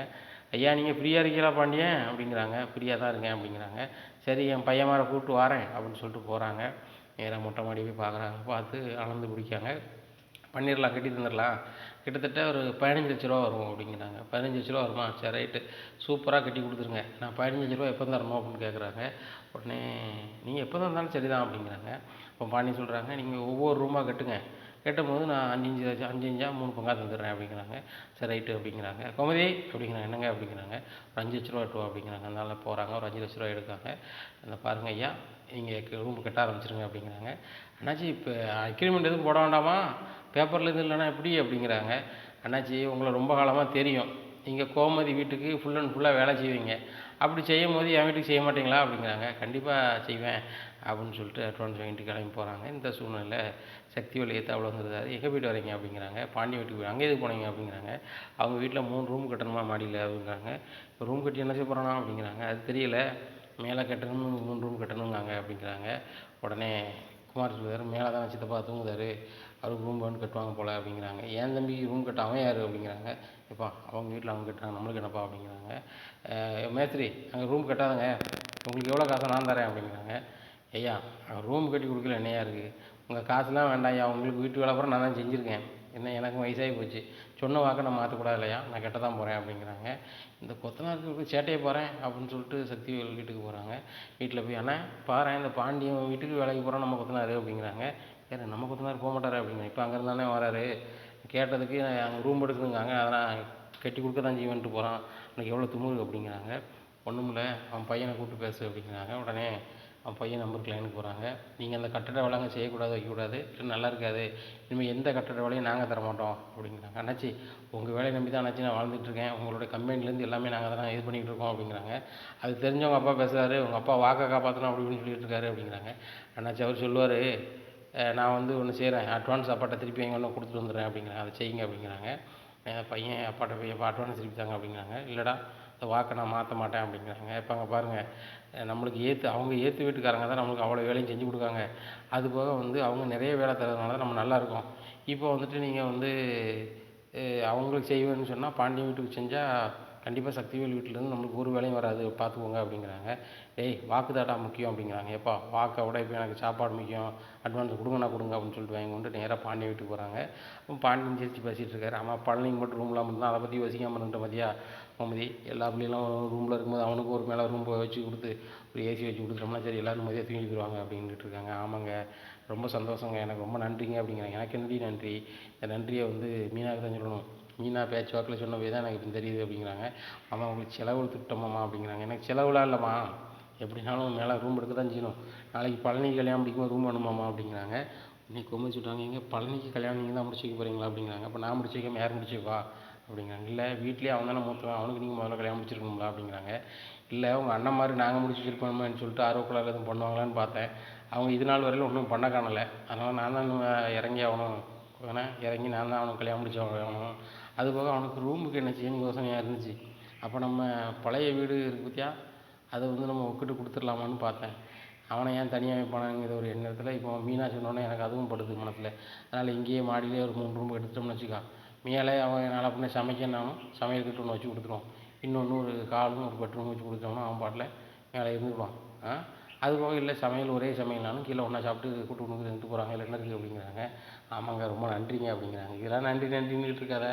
ஐயா நீங்கள் ஃப்ரீயாக இருக்கீங்களா பாண்டியன் அப்படிங்கிறாங்க. ஃப்ரீயாக தான் இருக்கேன் அப்படிங்கிறாங்க. சரி என் பையன் மாரை கூப்பிட்டு வரேன் அப்படின்னு சொல்லிட்டு போகிறாங்க. நேராக மொட்டை மாடி போய் பார்க்குறாங்க. பார்த்து அளந்து பிடிக்காங்க. பண்ணிடலாம், கட்டி தந்துடலாம். கிட்டத்தட்ட ஒரு 15 லட்ச ரூபா வரும் அப்படிங்கிறாங்க. 15 லட்ச ரூபா வருமா? சரி ரைட்டு, சூப்பராக கட்டி கொடுத்துருங்க. நான் 15 லட்ச ரூபா எப்போ தரணும் அப்படின்னு கேட்குறாங்க. உடனே நீங்கள் எப்போ தந்தாலும் சரி தான் அப்படிங்கிறாங்க. அப்போ பாண்டி சொல்கிறாங்க, நீங்கள் ஒவ்வொரு ரூமாக கட்டுங்க, கட்டும்போது நான் 5 3 பங்காக தந்துடுறேன் அப்படிங்கிறாங்க. சரி ரைட்டு அப்படிங்கிறாங்க. கோமதி அப்படிங்கிறாங்க. என்னங்க அப்படிங்கிறாங்க. ஒரு 5 லட்ச ரூபா எட்டுவா அப்படிங்கிறாங்க. அதனால போகிறாங்க. ஒரு 5 லட்ச ரூபா எடுக்காங்க. அந்த பாருங்கள் ஐயா, நீங்கள் ரூம் கட்ட ஆரம்பிச்சிருங்க அப்படிங்கிறாங்க. அண்ணாச்சி இப்போ அக்ரிமெண்ட் எதுவும் போட வேண்டாமா? பேப்பரில் எதுவும் இல்லைனா எப்படி அப்படிங்கிறாங்க. அண்ணாச்சி உங்களை ரொம்ப காலமாக தெரியும், நீங்கள் கோமதி வீட்டுக்கு ஃபுல் அண்ட் ஃபுல்லாக வேலை செய்வீங்க. அப்படி செய்யும் போது என் வீட்டுக்கு செய்ய மாட்டீங்களா அப்படிங்கிறாங்க. கண்டிப்பாக செய்வேன் அப்படின்னு சொல்லிட்டு அட்வான்ஸ் வாங்கிட்டு கிளம்பி போகிறாங்க. இந்த சூழ்நிலை சக்திவேல் ஏத்தாப்புல வந்துருந்தாரு. எங்கே போய்ட்டு வரீங்க அப்படிங்கிறாங்க. பாண்டி வீட்டுக்கு அங்கே எது போனீங்க அப்படிங்கிறாங்க. அவங்க வீட்டில் 3 ரூம் கட்டணுமா மாடியில் அப்படிங்கிறாங்க. இப்போ ரூம் கட்டி என்ன செய்ய போகிறானா அப்படிங்கிறாங்க. அது தெரியல, மேலே கட்டணும்னு 3 ரூம் கட்டணுங்காங்க அப்படிங்கிறாங்க. உடனே குமார் சொல்லுவார், மேலே தான் சித்தப்பா தூங்குதாரு, அவருக்கு ரூம் வேணும் கட்டுவாங்க போல் அப்படிங்கிறாங்க. ஏன் தம்பி ரூம் கட்ட அவன் யார் அப்படிங்கிறாங்க. எப்பா அவங்க வீட்டில் அவங்க கட்டுறாங்க, நம்மளுக்கு என்னப்பா அப்படிங்கிறாங்க. மேஸ்திரி அங்கே ரூம் கட்டாதுங்க, உங்களுக்கு எவ்வளோ காசை நான் தரேன் அப்படிங்கிறாங்க. ஐயா அங்கே ரூம் கட்டி கொடுக்கல என்னையா இருக்குது, உங்கள் காசுலாம் வேண்டாம் ஐயா, உங்களுக்கு வீட்டு வேலை பூரா நான் தான் செஞ்சுருக்கேன், என்ன எனக்கும் வயசாகி போச்சு, சொன்ன வாக்கை நான் மாற்றக்கூடாது இல்லையா, நான் கெட்ட தான் போகிறேன் அப்படிங்கிறாங்க. இந்த கொத்தனாருக்கு சேட்டையை போகிறேன் அப்படின்னு சொல்லிட்டு சக்திவேல் வீட்டுக்கு போகிறாங்க. வீட்டில் போய் அண்ணா பாரு, இந்த பாண்டியன் வீட்டுக்கு வேலைக்கு போகிறோம் நம்ம கொத்தனார் அப்படிங்கிறாங்க. சரி நம்ம கொத்தனார் போக மாட்டார் அப்படிங்கிறாங்க. இப்போ அங்கே இருந்தானே வராரு, கேட்டதுக்கு அங்கே ரூம் எடுக்கணுங்காங்க, அதெல்லாம் கட்டி கொடுக்க தான் செய்வேன்ட்டு போகிறான், எனக்கு எவ்வளோ துமுறு அப்படிங்கிறாங்க. ஒன்றுமில்ல அவன் பையனை கூப்பிட்டு பேசு அப்படிங்கிறாங்க. உடனே அவன் பையன் நம்பருக்கு லைனுக்கு போகிறாங்க. நீங்கள் அந்த கட்டட வேலைங்க செய்யக்கூடாது, வைக்கக்கூடாது, இல்லை நல்லா இருக்காது, இனிமேல் எந்த கட்டட வேலையும் நாங்கள் தரமாட்டோம் அப்படிங்கிறாங்க. அண்ணாச்சி உங்கள் வேலையை நம்பி தான் அண்ணாச்சி நான் வாழ்ந்துட்டுருக்கேன், உங்களோட கம்பெனிலேருந்து எல்லாமே நாங்கள் தான் இது பண்ணிகிட்டு இருக்கோம் அப்படிங்கிறாங்க. அது தெரிஞ்சவங்க அப்பா பேசுகிறாரு, உங்கள் அப்பா வாக்கை காப்பாற்றணும் அப்படி இப்படின்னு சொல்லிட்டு இருக்காரு அப்படிங்கிறாங்க. அண்ணாச்சி அவர் சொல்லுவார், நான் வந்து ஒன்று செய்கிறேன், அட்வான்ஸ் அப்பாட்ட திருப்பி எங்கே ஒன்று கொடுத்துட்டு வந்துடுறேன் அப்படிங்கிறாங்க. அதை செய்யுங்க அப்படிங்கிறாங்க. பையன் அப்பாட்ட போய் அப்பா அட்வான்ஸ் திருப்பி தாங்க அப்படிங்கிறாங்க. இல்லைடா இந்த வாக்கை நான் மாற்ற மாட்டேன் அப்படிங்கிறாங்க. இப்போ அங்கே பாருங்கள், நம்மளுக்கு அவங்க ஏற்று வீட்டுக்காரங்க தான் நம்மளுக்கு அவ்வளோ வேலையும் செஞ்சு கொடுக்காங்க. அது போக வந்து அவங்க நிறைய வேலை தரதுனால தான் நம்ம நல்லாயிருக்கோம். இப்போ வந்துட்டு நீங்கள் வந்து அவங்களுக்கு செய்வேன்னு சொன்னால் பாண்டியன் வீட்டுக்கு செஞ்சால் கண்டிப்பாக சக்திவேல் வீட்டிலேருந்து நம்மளுக்கு ஒரு வேலையும் வராது, பார்த்துக்கோங்க அப்படிங்கிறாங்க. டேய் வாக்கு தாட்டா முக்கியம் அப்படிங்கிறாங்க. எப்பா வாக்கை விட இப்போ எனக்கு சாப்பாடு முக்கியம், அட்வான்ஸ் கொடுங்கண்ணா கொடுங்க அப்படின்னு சொல்லிட்டு வாங்கி கொண்டு நேராக பாண்டியன் வீட்டுக்கு போகிறாங்க. பாண்டியன் சிரிச்சு பேசிகிட்டு இருக்காரு. ஆமாம் பழனிக்கு மட்டும் ரூம்லாம் மட்டும் தான், அதை பற்றி யோசிக்காமல் இருந்துட்ட மதியா கோமதி, எல்லா பிள்ளைகளும் ரூமில் இருக்கும்போது அவனுக்கு ஒரு மேலே ரூம் வச்சு கொடுத்து ஒரு ஏசி வச்சு கொடுத்துட்டோம்னா சரி எல்லோரும் மதியாக தூங்கிடுவாங்க அப்படின்ட்டு இருக்காங்க. ஆமாங்க ரொம்ப சந்தோஷங்க, எனக்கு ரொம்ப நன்றிங்க அப்படிங்கிறாங்க. எனக்கு என்னடி நன்றி, இந்த நன்றியை வந்து மீனாவுக்கு தான் சொல்லணும், மீனா பேச்சு வாக்கில் சொன்ன போய் தான் எனக்கு இப்போ தெரியுது அப்படிங்கிறாங்க. ஆமாம் உங்களுக்கு செலவு திட்டமாம்மா அப்படிங்கிறாங்க. எனக்கு செலவுலாம் இல்லைம்மா, எப்படினாலும் மேலே ரூம் எடுக்க தான் செய்யணும், நாளைக்கு பழனிக்கு கல்யாணம் முடிக்கும்போது ரூம் வேணுமாம்மா அப்படிங்கிறாங்க. இன்னைக்கு கொம்பு சொல்கிறாங்க, எங்கே பழனிக்கு கல்யாணம் நீங்கள் தான் முடிச்சு வைக்க போகிறீங்களா அப்படிங்கிறாங்க. அப்போ நான் முடிச்சு வைக்காமல் யார் முடிச்சு வைப்பா அப்படிங்கிறாங்க. இல்லை வீட்லேயே அவன் தானே மூத்தவன், அவனுக்கு நீங்கள் முதல்ல கல்யாணம் முடிச்சிருக்கணுங்களா அப்படிங்கிறாங்க. இல்லை உங்கள் அண்ணன் மாதிரி நாங்கள் முடிச்சு வச்சுருப்போமேன்னு சொல்லிட்டு ஆர்வக்குள்ளால் எதுவும் பண்ணுவாங்களான்னு பார்த்தேன், அவங்க இது நாள் வரையில் ஒன்றும் பண்ண காணலை, அதனால் நான் தான் இறங்கி ஆகணும், இறங்கி நான் தான் அவனுக்கு கல்யாணம் முடிச்சு ஆகணும். அதுபோக அவனுக்கு ரூமுக்கு என்ன செய்யணும் யோசனையாக இருந்துச்சு. அப்போ நம்ம பழைய வீடு இருக்கு பார்த்தியா, அதை வந்து நம்ம ஒக்கிட்டு கொடுத்துடலாமான்னு பார்த்தேன், அவனை ஏன் தனியாக வைப்பானாங்கிற ஒரு எண்ணத்தில் இப்போ மீனா சொன்னோன்னே எனக்கு அதுவும் படுது மனசில். அதனால் இங்கேயே மாடியிலே ஒரு 3 ரூம் எடுத்துட்டோம்னு வச்சுக்கா, மேலே அவன் நாளை பின்னே சமைக்கனாலும் சமையல் கிட்ட ஒன்று வச்சு கொடுத்துருவோம், இன்னொன்று ஒரு காலும் ஒரு பெட்ரூம் வச்சு கொடுத்தோம்னா அவன் பாட்டில் மேலே இருந்துக்குவான். அதுபோக இல்லை சமையல் ஒரே சமையல்னாலும் கீழே ஒன்றா சாப்பிட்டு கூட்டு கொண்டு இருந்துட்டு போகிறாங்க, இல்லை என்ன இருக்குது அப்படிங்கிறாங்க. ஆமாங்க ரொம்ப நன்றிங்க அப்படிங்கிறாங்க. இதெல்லாம் நன்றின்னுட்டு இருக்காத,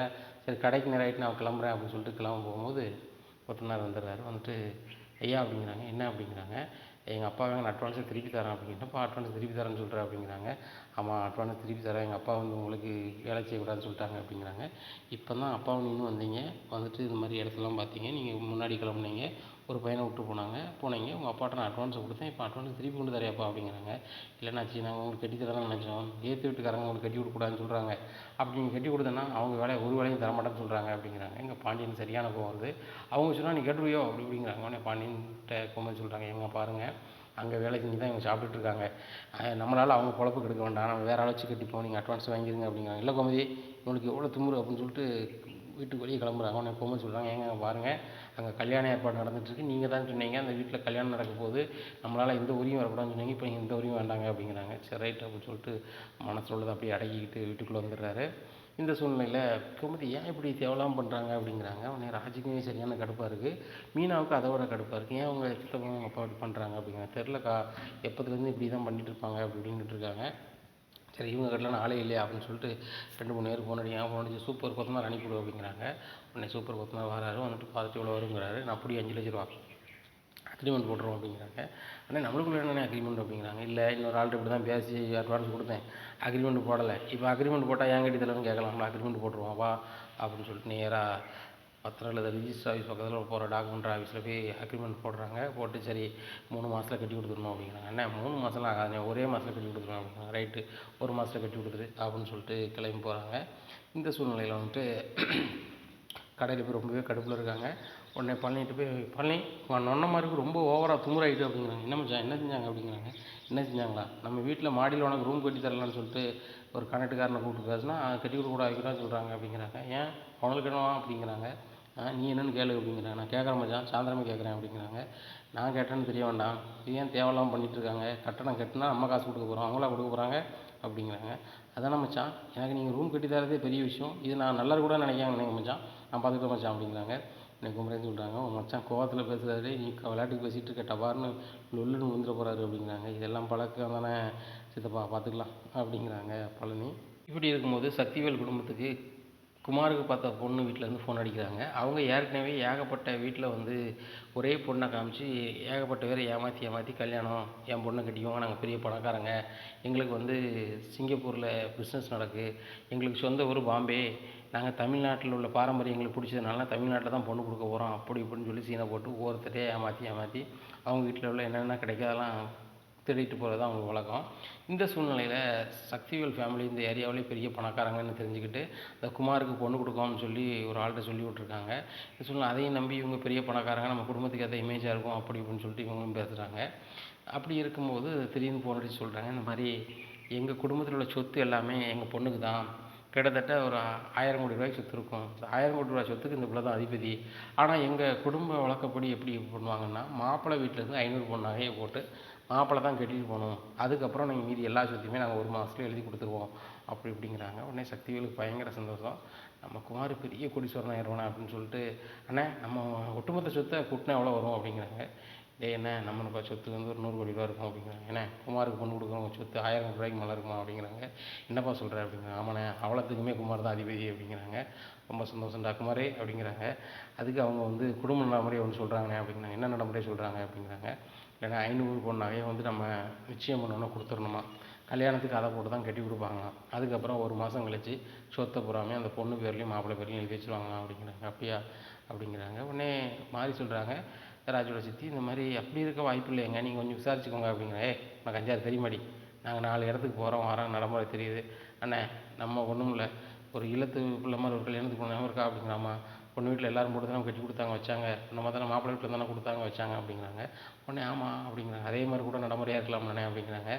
சரி கடைக்கு நேரம் ஆகிட்டு நான் கிளம்புறேன் அப்படின்னு சொல்லிட்டு கிளம்ப போகும்போது கொத்தனார் வந்துடுறாரு. வந்துட்டு ஐயா அப்படிங்கிறாங்க. என்ன அப்படிங்கிறாங்க. எங்கள் அப்பாவை நான் அட்வான்ஸை திருப்பி தரேன் அப்படிங்கிறப்ப அட்வான்ஸ் திருப்பி தரேன்னு சொல்கிறேன் அப்படிங்கிறாங்க. ஆமாம் அட்வான்ஸ் திருப்பி தரேன், எங்கள் அப்பா வந்து உங்களுக்கு வேலை செய்யக்கூடாதுன்னு சொல்லிட்டாங்க அப்படிங்கிறாங்க. இப்போ தான் அப்பாவும் இன்னும் வந்தீங்க, வந்துட்டு இது மாதிரி இடத்துலாம் பார்த்தீங்க, நீங்கள் முன்னாடி கிளம்புனீங்க, ஒரு பையனை விட்டு போனீங்க, உங்கள் அப்பாட்ட நான் அட்வான்ஸை கொடுத்தேன், இப்போ அட்வான்ஸ் திருப்பி கொண்டு தரையாப்பா அப்படிங்கிறாங்க. இல்லைனாச்சு நாங்கள் உங்களுக்கு கட்டி தரதான் நினச்சோம், ஏற்று வீட்டுக்காரங்க உங்களுக்கு கட்டி கொடுக்கூடாதுன்னு சொல்கிறாங்க, அப்படி நீங்கள் கட்டி கொடுத்தேன்னா அவங்க ஒரு வேலையும் தரமாட்டேன்னு சொல்கிறாங்க அப்படிங்கிறாங்க. எங்கள் பாண்டியன் சரியான கோவம் வருது. அவங்க சொன்னால் நீ கேட்டுருவியோ அப்படி அப்படிங்கிறாங்க. உடனே பாண்டியன்கிட்ட கோமதி சொல்கிறாங்க, எங்க பாருங்கள் அங்கே வேலை செஞ்சு தான் இவங்க சாப்பிட்டுட்டு இருக்காங்க, நம்மளால் அவங்க பொழப்பு கெடுக்க வேண்டாம், நம்ம வேறு ஆளச்சு கட்டிப்போம், நீங்கள் அட்வான்ஸ் வாங்கிடுங்க அப்படிங்கிறாங்க. இல்லை கோமதி உங்களுக்கு எவ்வளோ திமுரு அப்படின்னு சொல்லிட்டு வீட்டுக்கு வெளியே கிளம்புறாங்க. உடனே கோமதி சொல்கிறாங்க, ஏங்க பாருங்கள் அங்கே கல்யாண ஏற்பாடு நடந்துகிட்ருக்கு, நீங்கள் தான் சொன்னீங்க அந்த வீட்டில் கல்யாணம் நடக்க போது, நம்மளால் எந்த உரியும் வரக்கூடாதுன்னு சொன்னீங்க, இப்போ நீங்கள் எந்த உரியும் வேண்டாங்க அப்படிங்கிறாங்க. சரி ரைட் அப்படின்னு சொல்லிட்டு மனசில் உள்ளதை அப்படியே அடக்கிக்கிட்டு வீட்டுக்குள்ளே வந்துடுறாரு. இந்த சூழ்நிலையில் கோமதி ஏன் இப்படி தேவலாம் பண்ணுறாங்க அப்படிங்கிறாங்க. உடனே ராஜுக்குமே சரியான கடுப்பாக இருக்குது, மீனாவுக்கு அதை விட கடுப்பாக இருக்குது. ஏன் அவங்க சித்தப்பா அவங்க அப்பா இப்படி பண்ணுறாங்க அப்படிங்கிறாங்க. தெரிலக்கா, எப்போதுலேருந்து இப்படி தான் பண்ணிகிட்டு இருப்பாங்க அப்படி இப்படின்ட்டு இருக்காங்க. சரி இவங்க கிட்டலாம் ஆளே இல்லையா அப்படின்னு சொல்லிட்டு 2-3 பேர் ஃபோன் அடிச்சு சூப்பர் கொத்தனார் அனுப்பிவிடு அப்படிங்கிறாங்க. உடனே சூப்பர் கொத்தனார் வராரு, வந்துட்டு பார்த்துட்டு இவ்வளோ வருங்கிறாரு. நான் அப்படி 5 லட்ச ரூபா அக்ரிமெண்ட் போட்டுருவோம் அப்படிங்கிறாங்க. ஆனால் நம்மளுக்குள்ள என்னென்ன அக்ரிமெண்ட் அப்படிங்கிறாங்க. இல்லை இன்னொரு ஆள்கிட்ட இப்படி தான் பேசி அட்வான்ஸ் கொடுத்தேன், அக்ரிமெண்ட் போடலை. இப்போ அக்ரிமெண்ட் போட்டால் ஏன் கட்டி தரணும்னு கேட்கலாம்ல, அக்ரிமெண்ட் போட்டுருவோம் வா அப்படின்னு சொல்லிட்டு நேராக பத்திரம் இல்லை ரிஜிஸ்டர் ஆஃபீஸ் பக்கத்தில் போகிற டாக்குமெண்ட் ஆஃபீஸில் போய் அக்ரிமெண்ட் போடுறாங்க. போட்டு சரி 3 மாதத்தில் கட்டி கொடுத்துடணும் அப்படிங்கிறாங்க. என்ன 3 மாதம்லாம் ஆகாது, ஒரே மாதத்தில் கட்டி கொடுத்துருவோம் அப்படிங்கிறாங்க. ரைட்டு, 1 மாதத்தில் கட்டி கொடுத்துரு அப்படின்னு சொல்லிட்டு கிளம்பி போகிறாங்க. இந்த சூழ்நிலையில் வந்துட்டு கடையில் போய் ரொம்பவே கடுப்பில் இருக்காங்க. உடனே பழனிட்டு போய் பழனி நொண்ணமாருக்கு ரொம்ப ஓவராக துமுறாயிட்டு அப்படிங்கிறாங்க. என்ன மச்சான் என்ன செஞ்சாங்க அப்படிங்கிறாங்க. என்ன செஞ்சாங்களா, நம்ம வீட்டில் மாடியில் உனக்கு ரூம் கட்டி தரலான்னு சொல்லிட்டு ஒரு கனெக்டுக்காரனை கூப்பிட்டு பேசுனா கட்டி கொடுக்கூட வைக்கிறான்னு சொல்கிறாங்க அப்படிங்கிறாங்க. ஏன் அவனுக்கு என்னவா அப்படிங்கிறாங்க. நீ என்னென்னு கேளு அப்படிங்கிறாங்க. நான் கேட்குறேன் மச்சான், சாயந்தரமே கேட்குறேன் அப்படிங்கிறாங்க. நான் கேட்டேன்னு தெரிய வேண்டாம், இது ஏன் தேவையில்லாமல் பண்ணிகிட்ருக்காங்க, கட்டணம் கட்டினா நம்ம காசு கொடுக்க போகிறோம், அவங்களா கொடுக்க போகிறாங்க அப்படிங்கிறாங்க. அதானே மச்சான், எனக்கு நீங்கள் ரூம் கட்டி தரதே பெரிய விஷயம், இது நான் நல்லா கூட நினைக்காங்க மச்சான், நான் பார்த்துக்கிட்டேன் மச்சான் அப்படிங்கிறாங்க. எனக்கு குமரேன்னு சொல்கிறாங்க. உன் மச்சான் கோவத்தில் பேசுகிறாரு, நீ விளையாட்டுக்கு பேசிகிட்டு இருக்க, டபார்னு லொல்லுன்னு விழுந்துட போகிறாரு அப்படிங்கிறாங்க. இதெல்லாம் பழக்கம் தானே சித்தப்பா, பார்த்துக்கலாம் அப்படிங்கிறாங்க பழனி. இப்படி இருக்கும்போது சக்திவேல் குடும்பத்துக்கு குமாருக்கு பார்த்த பொண்ணு வீட்டிலேருந்து ஃபோன் அடிக்கிறாங்க. அவங்க ஏற்கனவே ஏகப்பட்ட வீட்டில் வந்து ஒரே பொண்ணை காமிச்சு ஏகப்பட்ட பேரை ஏமாற்றி கல்யாணம் என் பொண்ணை கட்டிக்குவோங்க, நாங்கள் பெரிய பணக்காரங்க, எங்களுக்கு வந்து சிங்கப்பூரில் பிஸ்னஸ் நடக்குது, எங்களுக்கு சொந்த ஊர் பாம்பே, நாங்கள் தமிழ்நாட்டில் உள்ள பாரம்பரியம் எங்களுக்கு பிடிச்சதுனால தமிழ்நாட்டில் தான் பொண்ணு கொடுக்க போகிறோம் அப்படி இப்படின்னு சொல்லி சீனை போட்டு ஒவ்வொருத்தரையே ஏமாற்றி அவங்க வீட்டில் உள்ள என்னென்ன கிடைக்காதெல்லாம் திருடிட்டு போகிறது தான் அவங்க வழக்கம். இந்த சூழ்நிலையில் சக்திவேல் ஃபேமிலி இந்த ஏரியாவிலே பெரிய பணக்காரங்கன்னு தெரிஞ்சுக்கிட்டு இந்த குமாருக்கு பொண்ணு கொடுக்கோம்னு சொல்லி ஒரு ஆள்கிட்ட சொல்லி விட்ருக்காங்க. இந்த சூழ்நிலை அதையும் நம்பி இவங்க பெரிய பணக்காரங்க, நம்ம குடும்பத்துக்கு ஏற்ற இமேஜாக இருக்கும் அப்படி இப்படின்னு சொல்லிட்டு இவங்களும் பேசுகிறாங்க. அப்படி இருக்கும்போது திடீர்னு ஃபோன் அடித்து சொல்கிறாங்க, இந்த மாதிரி எங்கள் குடும்பத்தில் உள்ள சொத்து எல்லாமே எங்கள் பொண்ணுக்கு தான், கிட்டத்தட்ட ஒரு 1000 கோடி ரூபாய்க்கு சொத்து இருக்கும், 1000 கோடி ரூபாய் சொத்துக்கு இந்த பிள்ளை தான் அதிபதி. ஆனால் எங்கள் குடும்ப வழக்கப்படி எப்படி பண்ணுவாங்கன்னா, மாப்பிள்ளை வீட்டிலேருந்து 500 பவுன் நகையை போட்டு மாப்பிள்ளை தான் கட்டிட்டு போகணும், அதுக்கப்புறம் நீங்கள் மீதி எல்லா சொத்தையுமே நாங்கள் 1 மாதத்துல எழுதி கொடுத்துருவோம் அப்படி இப்படிங்கிறாங்க. உடனே சக்திவேலுக்கு பயங்கர சந்தோஷம், நம்ம குமார் பெரிய கோடீஸ்வரன் ஆயிடுவானே அப்படின்னு சொல்லிட்டு, அண்ணே நம்ம ஒட்டுமொத்த சொத்தை கூட்டினா எவ்வளோ வரும் அப்படிங்கிறாங்க. டே என்ன நம்ம சொத்து வந்து ஒரு 100 கோடி ரூபா இருக்கும் அப்படிங்கிறாங்க. ஏன்னா குமாருக்கு பொண்ணு கொடுக்குறவங்க சொத்து 1000 கோடி ரூபாய்க்கு மேலே இருக்குமா அப்படிங்கிறாங்க. என்னப்பா சொல்கிற அப்படிங்கிறாங்க. ஆமாண்ணே அவ்வளோத்துக்குமே குமார் தான் அதிபதி அப்படிங்கிறாங்க. ரொம்ப சந்தோஷம்டா குமாரே அப்படிங்கிறாங்க. அதுக்கு அவங்க வந்து குடும்ப நடைமுறையை ஒன்று சொல்கிறாங்கண்ணே அப்படிங்கிறாங்க. என்ன நடைமுறை சொல்கிறாங்க அப்படிங்கிறாங்க. இல்லைன்னா 500 பவுன் நகையை வந்து நம்ம நிச்சயம் பண்ணோன்னா கொடுத்துடணுமா, கல்யாணத்துக்கு அதை போட்டு தான் கட்டி கொடுப்பாங்களாம், அதுக்கப்புறம் 1 மாதம் கழிச்சு சொத்தை பூராமே அந்த பொண்ணு பேர்லேயும் மாப்பிள்ளை பேர்லையும் எழுதி வச்சுருவாங்களாம் அப்படிங்கிறாங்க. அப்படியா அப்படிங்கிறாங்க. உடனே மாறி சொல்கிறாங்க ராஜோட சித்தி, இந்த மாதிரி அப்படி இருக்க வாய்ப்பு இல்லைங்க, நீங்கள் கொஞ்சம் விசாரிச்சுக்கோங்க அப்படிங்கிற. உனக்கு 5 தெரியுமாடி, நாங்கள் 4 இடத்துக்கு போகிறோம் வரோம் நடைமுறை தெரியுது அண்ணே, நம்ம ஒன்றும் இல்லை ஒரு இல்லத்து பிள்ளை மாதிரி ஒரு கல்யாணத்துக்கு போன இருக்கா அப்படிங்கிறாமா, பொண்ணு வீட்டில் எல்லோரும் போட்டு தானே கட்டி கொடுத்தாங்க வச்சாங்க, நம்ம தானே மாப்பிள்ளை வீட்டில் தானே கொடுத்தாங்க வச்சாங்க அப்படிங்கிறாங்க. உடனே ஆமாம் அப்படிங்கிறாங்க. அதே மாதிரி கூட நடைமுறையாக இருக்கலாம்ண்ணே அப்படிங்கிறாங்க.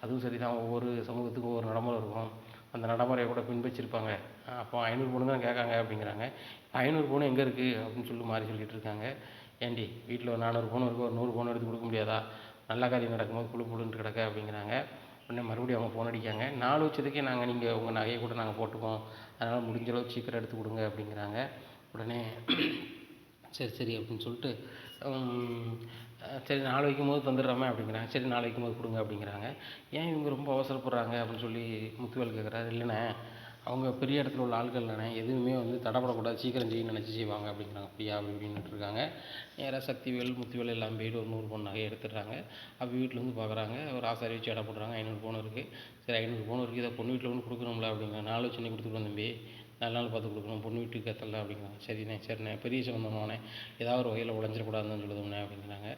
அதுவும் சரி தான், ஒவ்வொரு சமூகத்துக்கும் ஒவ்வொரு நடைமுறை இருக்கும், அந்த நடைமுறையை கூட பின்பற்றிருப்பாங்க. அப்போ 500 பவுன் தான் கேட்காங்க அப்படிங்கிறாங்க. 500 பவுன் எங்கே இருக்குது அப்படின்னு சொல்லி மாறி சொல்லிகிட்டு இருக்காங்க. ஏண்டி வீட்டில் ஒரு 400 பவுன் இருக்குது, ஒரு 100 பவுன் எடுத்து கொடுக்க முடியாதா, நல்ல காரியம் நடக்கும்போது புழுன்ட்டு கிடக்க அப்படிங்கிறாங்க. உடனே மறுபடியும் அவங்க ஃபோன் அடிக்காங்க. 4 லட்சத்துக்கே நாங்கள் நீங்கள் உங்கள் நகையை கூட நாங்கள் போட்டுப்போம், அதனால் முடிஞ்ச அளவுக்கு சீக்கிரம் எடுத்து கொடுங்க அப்படிங்கிறாங்க. உடனே சரி அப்படின்னு சொல்லிட்டு சரி 4 வைக்கும்போது தந்துடுறாமே அப்படிங்கிறாங்க. சரி 4 வைக்கும்போது கொடுங்க அப்படிங்கிறாங்க. ஏன் இவங்க ரொம்ப அவசரப்படுறாங்க அப்படின்னு சொல்லி முத்துவேல் கேட்குறாரு. இல்லைண்ணே அவங்க பெரிய இடத்துல உள்ள ஆட்கள் தானே, எதுவுமே வந்து தடப்படக்கூடாது, சீக்கிரம் செய்யணும்னு நினச்சி செய்வாங்க அப்படிங்கிறாங்க. அப்படியா அப்படி இப்படின்னுட்டு இருக்காங்க. நேராக சக்திவேல் முத்துவேல் எல்லாம் போய்ட்டு ஒரு 100 பவுன் நகையை எடுத்துடுறாங்க. அப்போ வீட்டில் வந்து பார்க்குறாங்க, ஒரு ஆசாரி வச்சு எடை போடுறாங்க. 500 பவுன் இருக்குது. சரி 500 பவுன் இருக்குது, இதை பொண்ணு வீட்டில் வந்து கொடுக்கணும்ல அப்படிங்கிற. 4 லட்சம் கொடுத்துருவோம் தம்பி, 4 நாள் பார்த்து கொடுக்கணும், பொண்ணு வீட்டுக்கு ஏற்றல அப்படிங்கிறாங்க. சரிண்ணே பெரிய சம்பந்தமானே, ஏதாவது ஒரு வகையில் உடஞ்சிடக்கூடாதுன்னு சொல்லுதுண்ணே அப்படிங்கிறாங்க.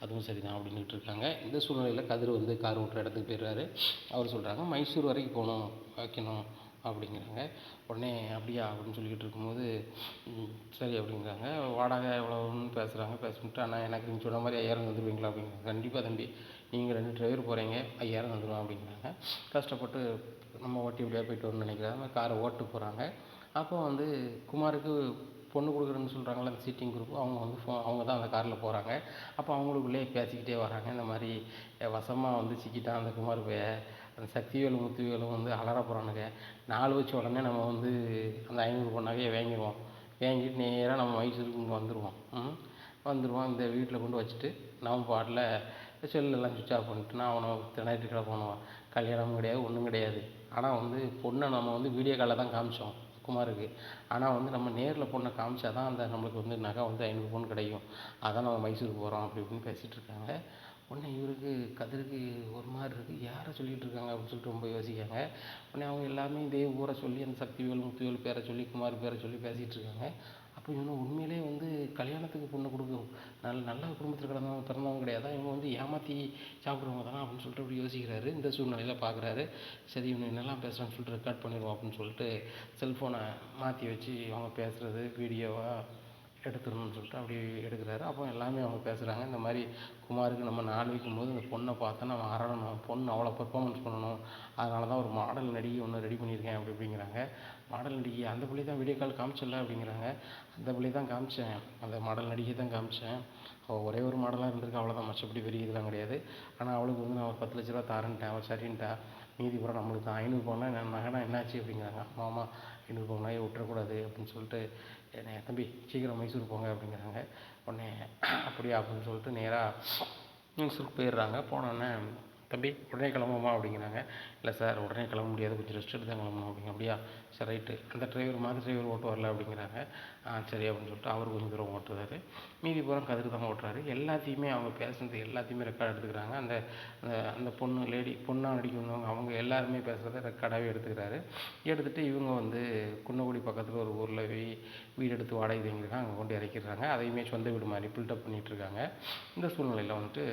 அதுவும் சரிதான் அப்படின்ட்டு இருக்காங்க. இந்த சூழ்நிலையில் கதிர் வந்து கார் ஓட்டுற இடத்துக்கு போயிடுறாரு. அவர் சொல்கிறாங்க மைசூர் வரைக்கும் போகணும் வைக்கணும் அப்படிங்கிறாங்க. உடனே அப்படியா அப்படின்னு சொல்லிக்கிட்டு இருக்கும்போது சரி அப்படிங்கிறாங்க. வாடகை எவ்வளோன்னு பேசுகிறாங்க. பேசிவிட்டு அண்ணா எனக்கு நீங்கள் சொன்ன மாதிரி 5000 தந்துடுவீங்களா அப்படிங்கிறாங்க. கண்டிப்பாக தம்பி, நீங்கள் 2 டிரைவர் போகிறீங்க, 5000 தந்துடுவோம் அப்படிங்கிறாங்க. கஷ்டப்பட்டு நம்ம ஓட்டி இப்படியா போய்ட்டு வரணும்னு நினைக்கிறாங்க. காரை ஓட்டு போகிறாங்க. அப்போ வந்து குமாருக்கு பொண்ணு கொடுக்குறேன்னு சொல்கிறாங்களே அந்த சீட்டிங் குரூப், அவங்க வந்து அவங்க தான் அந்த காரில் போகிறாங்க. அப்போ அவங்களுக்குள்ளே பேசிக்கிட்டே வராங்க. இந்த மாதிரி வசமாக வந்து சிக்கிட்டான் அந்த குமார் பைய, அந்த சக்திவேலும் முத்துவேலும் வந்து அலற போகிறானுங்க. 4 வச்ச உடனே நம்ம வந்து அந்த 500 பவுன் நகையை வாங்கிடுவோம். வாங்கிட்டு நேராக நம்ம மைசூருக்கு இங்கே வந்துடுவோம். வந்துடுவோம். இந்த வீட்டில் கொண்டு வச்சுட்டு நம்ம பாட்டில் செல்லெல்லாம் சுவிட்ச் ஆஃப் பண்ணிட்டு நான் அவனை திணறிட்டு கிடப்பானுவான். கல்யாணமும் கிடையாது, ஒன்றும் கிடையாது. ஆனால் வந்து பொண்ணை நம்ம வந்து வீடியோ காலில் தான் காமிச்சோம் குமாருக்கு. ஆனால் வந்து நம்ம நேரில் பொண்ணை காமிச்சா தான் அந்த நம்மளுக்கு வந்து நகை வந்து 500 பவுன் கிடைக்கும். அதான் நம்ம மைசூருக்கு போகிறோம் அப்படி இப்படின்னு பேசிகிட்டு இருக்காங்க. உடனே இவருக்கு கதிருக்கு ஒரு மாதிரி இருக்குது, யாரை சொல்லிகிட்டு இருக்காங்க அப்படின்னு சொல்லிட்டு ரொம்ப யோசிக்காங்க. உடனே அவங்க எல்லாமே இதே ஊரை சொல்லி அந்த சக்திவேல் முத்துவேல் பேரை சொல்லி குமார் பேரை சொல்லி பேசிகிட்டு இருக்காங்க. அப்போ இவங்க உண்மையிலே வந்து கல்யாணத்துக்கு பொண்ணு கொடுக்கும் நல்ல குடும்பத்தில் பிறந்தவங்க கிடையாது, இவங்க வந்து ஏமாற்றி சாப்பிட்றவங்க தானே அப்படின்னு சொல்லிட்டு அப்படி யோசிக்கிறாரு. இந்த சூழ்நிலையில் பார்க்குறாரு. சரி இவங்க என்னெல்லாம் பேசுகிறான்னு சொல்லிட்டு ரெக்கார்ட் பண்ணிடுவோம் அப்படின்னு சொல்லிட்டு செல்ஃபோனை மாற்றி வச்சு அவங்க பேசுகிறது வீடியோவாக எடுத்துடணும்னு சொல்லிட்டு அப்படி எடுக்கிறாரு. அப்போ எல்லாமே அவங்க பேசுகிறாங்க. இந்த மாதிரி குமாருக்கு நம்ம நாள் வைக்கும்போது இந்த பொண்ணை பார்த்தா நம்ம அரணும், பொண்ணு அவ்வளோ பெர்ஃபார்மன்ஸ் பண்ணணும், அதனால தான் ஒரு மாடல் நடிகை ஒன்று ரெடி பண்ணியிருக்கேன் அப்படி அப்படிங்கிறாங்க. மாடல் நடிகை அந்த பிள்ளை தான் வீடியோ கால் காமிச்சல அப்படிங்கிறாங்க. அந்த பிள்ளை தான் காமிச்சேன், அந்த மாடல் நடிகை தான் காமிச்சேன். அவள் ஒரே ஒரு மாடலாக இருந்திருக்கு, அவ்வளோதான், மற்றபடி பெரிய இதெல்லாம் கிடையாது. ஆனால் அவளுக்கு வந்து நான் ஒரு 10 லட்ச ரூபா தாரேன்ட்டேன், அவள் சரின்ட்டா, மீதி பூரா நம்மளுக்கு தான். 500 பவுன்னா நகைனா என்னாச்சு அப்படிங்கிறாங்க. ஆமாம் 500 பவுன் நகையை விட்டுறக்கூடாது அப்படின்னு சொல்லிட்டு என்னை தம்பி சீக்கிரம் மைசூர் போங்க அப்படிங்கிறாங்க. உடனே அப்படியா அப்படின்னு சொல்லிட்டு நேராக மைசூருக்கு போயிடுறாங்க. போனோடனே தம்பி உடனே கிளம்புமா அப்படிங்கிறாங்க. இல்லை சார் உடனே கிளம்ப முடியாது, கொஞ்சம் ரெஸ்ட் எடுத்து தான் கிளம்பணும் அப்படிங்க. அப்படியா சரி ரைட்டு, அந்த டிரைவர் ஓட்டு வரல அப்படிங்கிறாங்க. சரி அப்படின்னு சொல்லிட்டு அவர் கொஞ்சம் தூரம் ஓட்டுறாரு. மீதி பூரா கதிர் தான் ஓட்டுறாரு. எல்லாத்தையுமே அவங்க பேசுனது எல்லாத்தையுமே ரெக்கார்ட் எடுத்துக்கிறாங்க. அந்த அந்த பொண்ணாக நடிக்க வந்தவங்க அவங்க எல்லாருமே பேசுகிறத ரெக்கார்டாகவே எடுத்துக்கிறாரு. எடுத்துகிட்டு இவங்க வந்து குன்னக்குடி பக்கத்தில் ஒரு ஊரில் வீடு எடுத்து வாடகை தங்கியிருக்காங்க, அங்கே கொண்டு இறக்கிடுறாங்க. அதையுமே சொந்த வீடு மாதிரி பில்டப் பண்ணிகிட்ருக்காங்க. இந்த சூழ்நிலையில் வந்துட்டு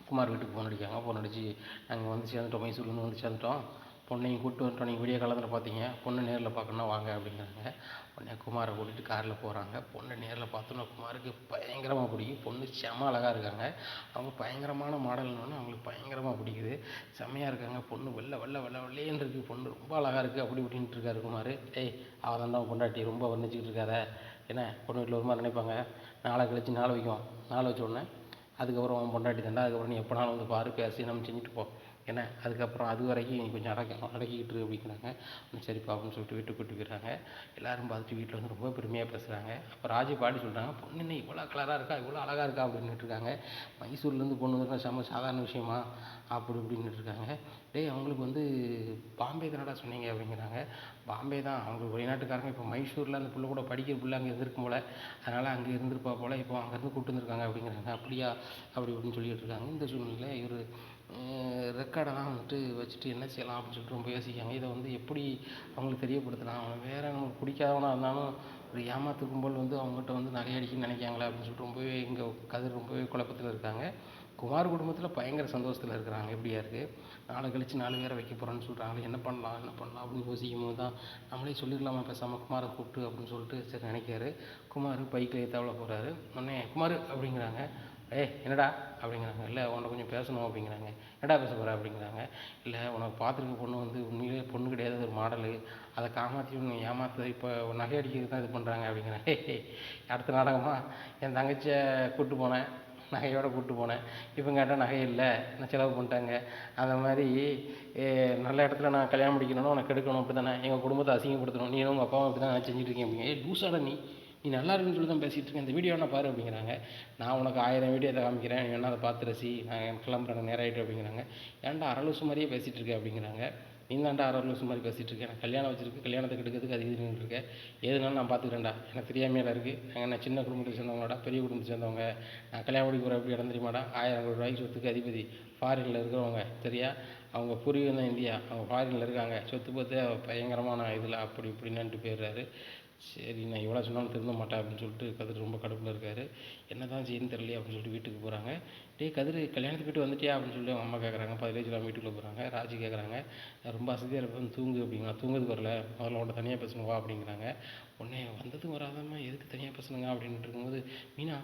குமார் வீட்டுக்கு ஃபோன் அடிக்காங்க. ஃபோன் அடித்து நாங்கள் வந்து சேர்ந்துட்டோம், மைசூர்லேருந்து வந்து சேர்ந்துட்டோம், பொண்ணையும் கூப்பிட்டு வந்துட்டோம், நீங்கள் வீடியோ காலத்தில் பார்த்தீங்க, பொண்ணை நேரில் பார்க்கணுன்னா வாங்க அப்படிங்கிறாங்க. உடனே குமாரை கூட்டிகிட்டு காரில் போகிறாங்க. பொண்ணை நேரில் பார்த்தோன்னா குமாருக்கு பயங்கரமாக பிடிக்கும். பொண்ணு செம அழகாக இருக்காங்க. அவங்க பயங்கரமான மாடல்னோடனே அவங்களுக்கு பயங்கரமாக பிடிக்குது. செம்மையாக இருக்காங்க. பொண்ணு வெள்ளையேன்னு இருக்குது, பொண்ணு ரொம்ப அழகாக இருக்குது அப்படி இப்படின்ட்டு இருக்காரு குமார். அவள் தான் பொண்டாட்டி, ரொம்ப வர்ணிச்சிக்கிட்டு இருக்காத, என்ன பொண்ணு வீட்டில் ஒரு மாதிரி நினைப்பாங்க. நாளை கழிச்சு நாளை வச்ச உடனே அதுக்கப்புறம் அவன் பொண்டாட்டி தாண்டா, அதுக்கப்புறம் நீ எப்போனாலும் வந்து பாரு, பேசி நம்ம செஞ்சுட்டு போ, என்ன அதுக்கப்புறம் அது வரைக்கும் நீ கொஞ்சம் அடக்கிக்கிட்டு அப்படிங்கிறாங்க. சரிப்பா அப்படின்னு சொல்லிட்டு வீட்டுக்கு கூட்டி போயிடுறாங்க. எல்லோரும் பார்த்துட்டு வீட்டில் வந்து ரொம்ப பெருமையாக பேசுகிறாங்க. அப்போ ராஜி பாட்டி சொல்கிறாங்க, பொண்ணு என்ன இவ்வளோ கலராக இருக்கா, இவ்வளோ அழகாக இருக்கா அப்படின்ட்டு இருக்காங்க. மைசூர்லேருந்து பொண்ணு வந்து சாதாரண விஷயமா அப்படி இப்படின்ட்டு இருக்காங்க. அவங்களுக்கு வந்து பாம்பே தானடா சொன்னீங்க அப்படிங்கிறாங்க. பாம்பே தான், அவங்க வெளிநாட்டுக்காரங்க. இப்போ மைசூரில் அந்த பிள்ளை கூட படிக்கிற பிள்ளை அங்கே இருந்திருக்கும் போல், அதனால் அங்கே இருந்திருப்பா போல், இப்போ அங்கேருந்து கூப்பிட்டு வந்துருக்காங்க அப்படிங்கிறாங்க. அப்படியா அப்படி இப்படின்னு சொல்லிட்டு இருக்காங்க. இந்த சூழ்நிலையில் இவர் ரெக்கார்டெல்லாம் வந்துட்டு வச்சுட்டு என்ன செய்யலாம் அப்படின்னு சொல்லிட்டு ரொம்ப யோசிக்காங்க. இதை வந்து எப்படி அவங்களுக்கு தெரியப்படுத்தலாம், அவன் வேறு நமக்கு பிடிக்காதவனாக இருந்தாலும் ஒரு ஏமாத்து கும்பல் வந்து அவங்ககிட்ட வந்து நகையடிக்கணும்னு நினைக்காங்களா அப்படின்னு சொல்லிட்டு ரொம்பவே இங்கே கதிர் ரொம்பவே குழப்பத்தில் இருக்காங்க. குமார் குடும்பத்தில் பயங்கர சந்தோஷத்தில் இருக்கிறாங்க. எப்படியா இருக்குது, நாளை கழித்து 4 பேரை வைக்க போகிறேன்னு சொல்கிறாங்களே, என்ன பண்ணலாம் அப்படின்னு யோசிக்கும் போது தான் நம்மளே சொல்லிடலாமா பேசாமல் குமாரை கூப்பிட்டு அப்படின்னு சொல்லிட்டு சரி நினைக்காரு. குமார் பைக்கில் ஏற்றாவில் போகிறாரு. உடனே குமார் அப்படிங்கிறாங்க. என்னடா அப்படிங்கிறாங்க. இல்லை உன்னை கொஞ்சம் பேசணும் அப்படிங்கிறாங்க. என்னடா பேச போகிற அப்படிங்கிறாங்க. இல்லை உனக்கு பார்த்துருக்க பொண்ணு வந்து உண்மையிலே பொண்ணு கிடையாது, ஒரு மாடலு, அதை காமாற்றி ஒன்று ஏமாற்ற இப்போ நகை அடிக்கிறது தான் இது பண்ணுறாங்க அப்படிங்கிறாங்க. அடுத்த நாடகமாக என் தங்கச்சியை கூப்பிட்டு போனேன், நகையோடு கூப்பிட்டு போனேன், இப்போ கேட்டால் நகை இல்லை, நான் செலவு பண்ணிட்டாங்க, அந்த மாதிரி நல்ல இடத்துல நான் கல்யாணம் முடிக்கணும்னு உனக்கு எடுக்கணும், அப்படி தானே எங்கள் குடும்பத்தை அசிங்கப்படுத்தணும், நீ உங்கள் அப்பாவும் அப்படி தான் செஞ்சுட்டு இருக்கீங்க அப்படிங்க. லூசாடா நீ நல்லா இருக்குன்னு சொல்லி தான் பேசிகிட்டு இருக்கேன், இந்த வீடியோ என்ன பாரு அப்படிங்கிறாங்க. நான் உனக்கு 1000 வீடியோ அதை காமிக்கிறேன், நீ வேணா அதை பார்த்து ரசி, நான் கிளம்புறேன், நேரம் ஆகிட்டு அப்படிங்கிறாங்க. ஏன்டா அரை லூசு மாதிரியே பேசிகிட்டு இருக்கேன் அப்படிங்கிறாங்க. நீ தான்டா அரை லூசு மாதிரி பேசிகிட்டு இருக்கேன், நான் கல்யாணம் வச்சுருக்கு, கல்யாணத்துக்கு எடுக்கிறதுக்கு அது இது இருக்கேன், எதுனாலும் நான் பார்த்துக்கிறேன்டா, எனக்கு தெரியாமையில இருக்குது, நான் சின்ன குடும்பத்தை சேர்ந்தவங்களோட பெரிய குடும்பத்தை சேர்ந்தவங்க, நான் கல்யாணம் முடிக்க போகிற எப்படி இடம் தெரியுமாடா, 1000 ரூபாய்க்கு சொத்துக்கு அதிபதி, ஃபாரினில் இருக்கிறவங்க, சரியா, அவங்க பூர்வீகம் தான் இந்தியா, அவங்க ஃபாரினில் இருக்காங்க, சொத்து பார்த்து பயங்கரமான இதில் அப்படி இப்படின்னுட்டு போயிடுறாரு. சரி நான் இவ்வளோ சொன்னாலும் திருந்த மாட்டேன் அப்படின்னு சொல்லிட்டு கதிர் ரொம்ப கடுப்பில் இருக்கார். என்ன தான் செய்யணும் தெரியலையே அப்படின்னு சொல்லிட்டு வீட்டுக்கு போகிறாங்க. கதிர் கல்யாணத்துக்கு போய்ட்டு வந்துட்டியா அப்படின்னு சொல்லிட்டு அவங்க அம்மா கேட்குறாங்க. 15 கிலோ வீட்டுக்குள்ளே போகிறாங்க. ராஜி கேட்குறாங்க, ரொம்ப அசதியாக இருப்பேன், தூங்கு அப்படிங்களா. தூங்குறதுக்கு வரல, முதல்ல உன்ட்ட தனியாக பேசணும் வா அப்படிங்கிறாங்க. உடனே வந்ததும் வராதம்மா எதுக்கு தனியாக பேசணுங்க அப்படின்ட்டு இருக்கும்போது, மீனா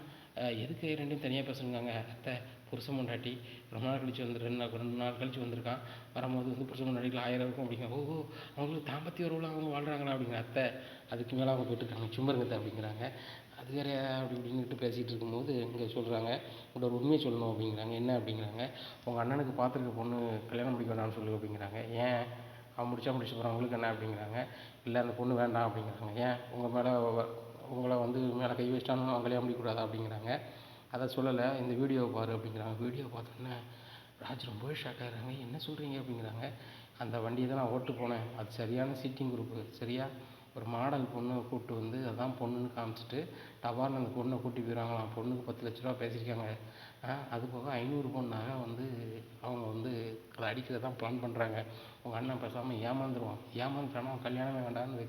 எதுக்கு ரெண்டையும் தனியாக பேசணுங்காங்க. அத்தை புருஷன் பொண்டாட்டி ரொம்ப நாள் கழிச்சு வந்து 2 நாள் கழிச்சு வந்திருக்கான், வரும்போது வந்து புருஷன் பொண்டாட்டியில் 1000 இருக்கும் அப்படிங்க. ஓஹோ அவங்களுக்கு தாம்பத்திய உறவுல அவங்க வாழ்கிறாங்களா அப்படிங்கிற. அத்தை அதுக்கு மேலே அவங்க போயிட்டுருக்காங்க, சும்மா இருங்கத்தை அப்படிங்கிறாங்க. அது வேறையா அப்படி இப்படின்னுட்டு பேசிகிட்டு இருக்கும்போது இங்கே சொல்கிறாங்க, உங்கள்கிட்ட ஒரு உண்மையை சொல்லணும் அப்படிங்கிறாங்க. என்ன அப்படிங்கிறாங்க, உங்கள் அண்ணனுக்கு பார்த்துருக்க பொண்ணு கல்யாணம் முடிக்க வேணாம்னு சொல்லு அப்படிங்கிறாங்க. ஏன், அவன் முடிச்சா முடிச்சு போகிறான், உங்களுக்கு என்ன அப்படிங்கிறாங்க. இல்லை அந்த பொண்ணு வேண்டாம் அப்படிங்கிறாங்க. ஏன், உங்கள் மேலே உங்களை வந்து மேலே கை வச்சிட்டான்னு அவன் கல்யாணம் முடிக்கக்கூடாதா அப்படிங்கிறாங்க. அதை சொல்லலை, இந்த வீடியோவை பாரு அப்படிங்கிறாங்க. வீடியோ பார்த்தோன்னே ராஜ் ரொம்பவே ஷாக் ஆகிறாங்க. என்ன சொல்கிறீங்க அப்படிங்கிறாங்க. அந்த வண்டியை தான் நான் ஓட்டு போனேன், அது சரியான சீட்டிங் குரூப்பு சரியா, ஒரு மாடல் பொண்ணை கூப்பிட்டு வந்து அதான் பொண்ணுன்னு காமிச்சிட்டு டபார்னு அந்த பொண்ணை கூட்டி போயிடுவாங்களாம். பொண்ணுக்கு 10 லட்ச ரூபா பேசியிருக்காங்க. அது போக 500 பவுன் நகை வந்து அவங்க வந்து அதை அடிக்கிறது தான் பிளான் பண்ணுறாங்க. உங்கள் அண்ணன் பேசாமல் ஏமாந்துருவான், ஏமாந்துட்டானா அவன் கல்யாணமே வேண்டாம்னு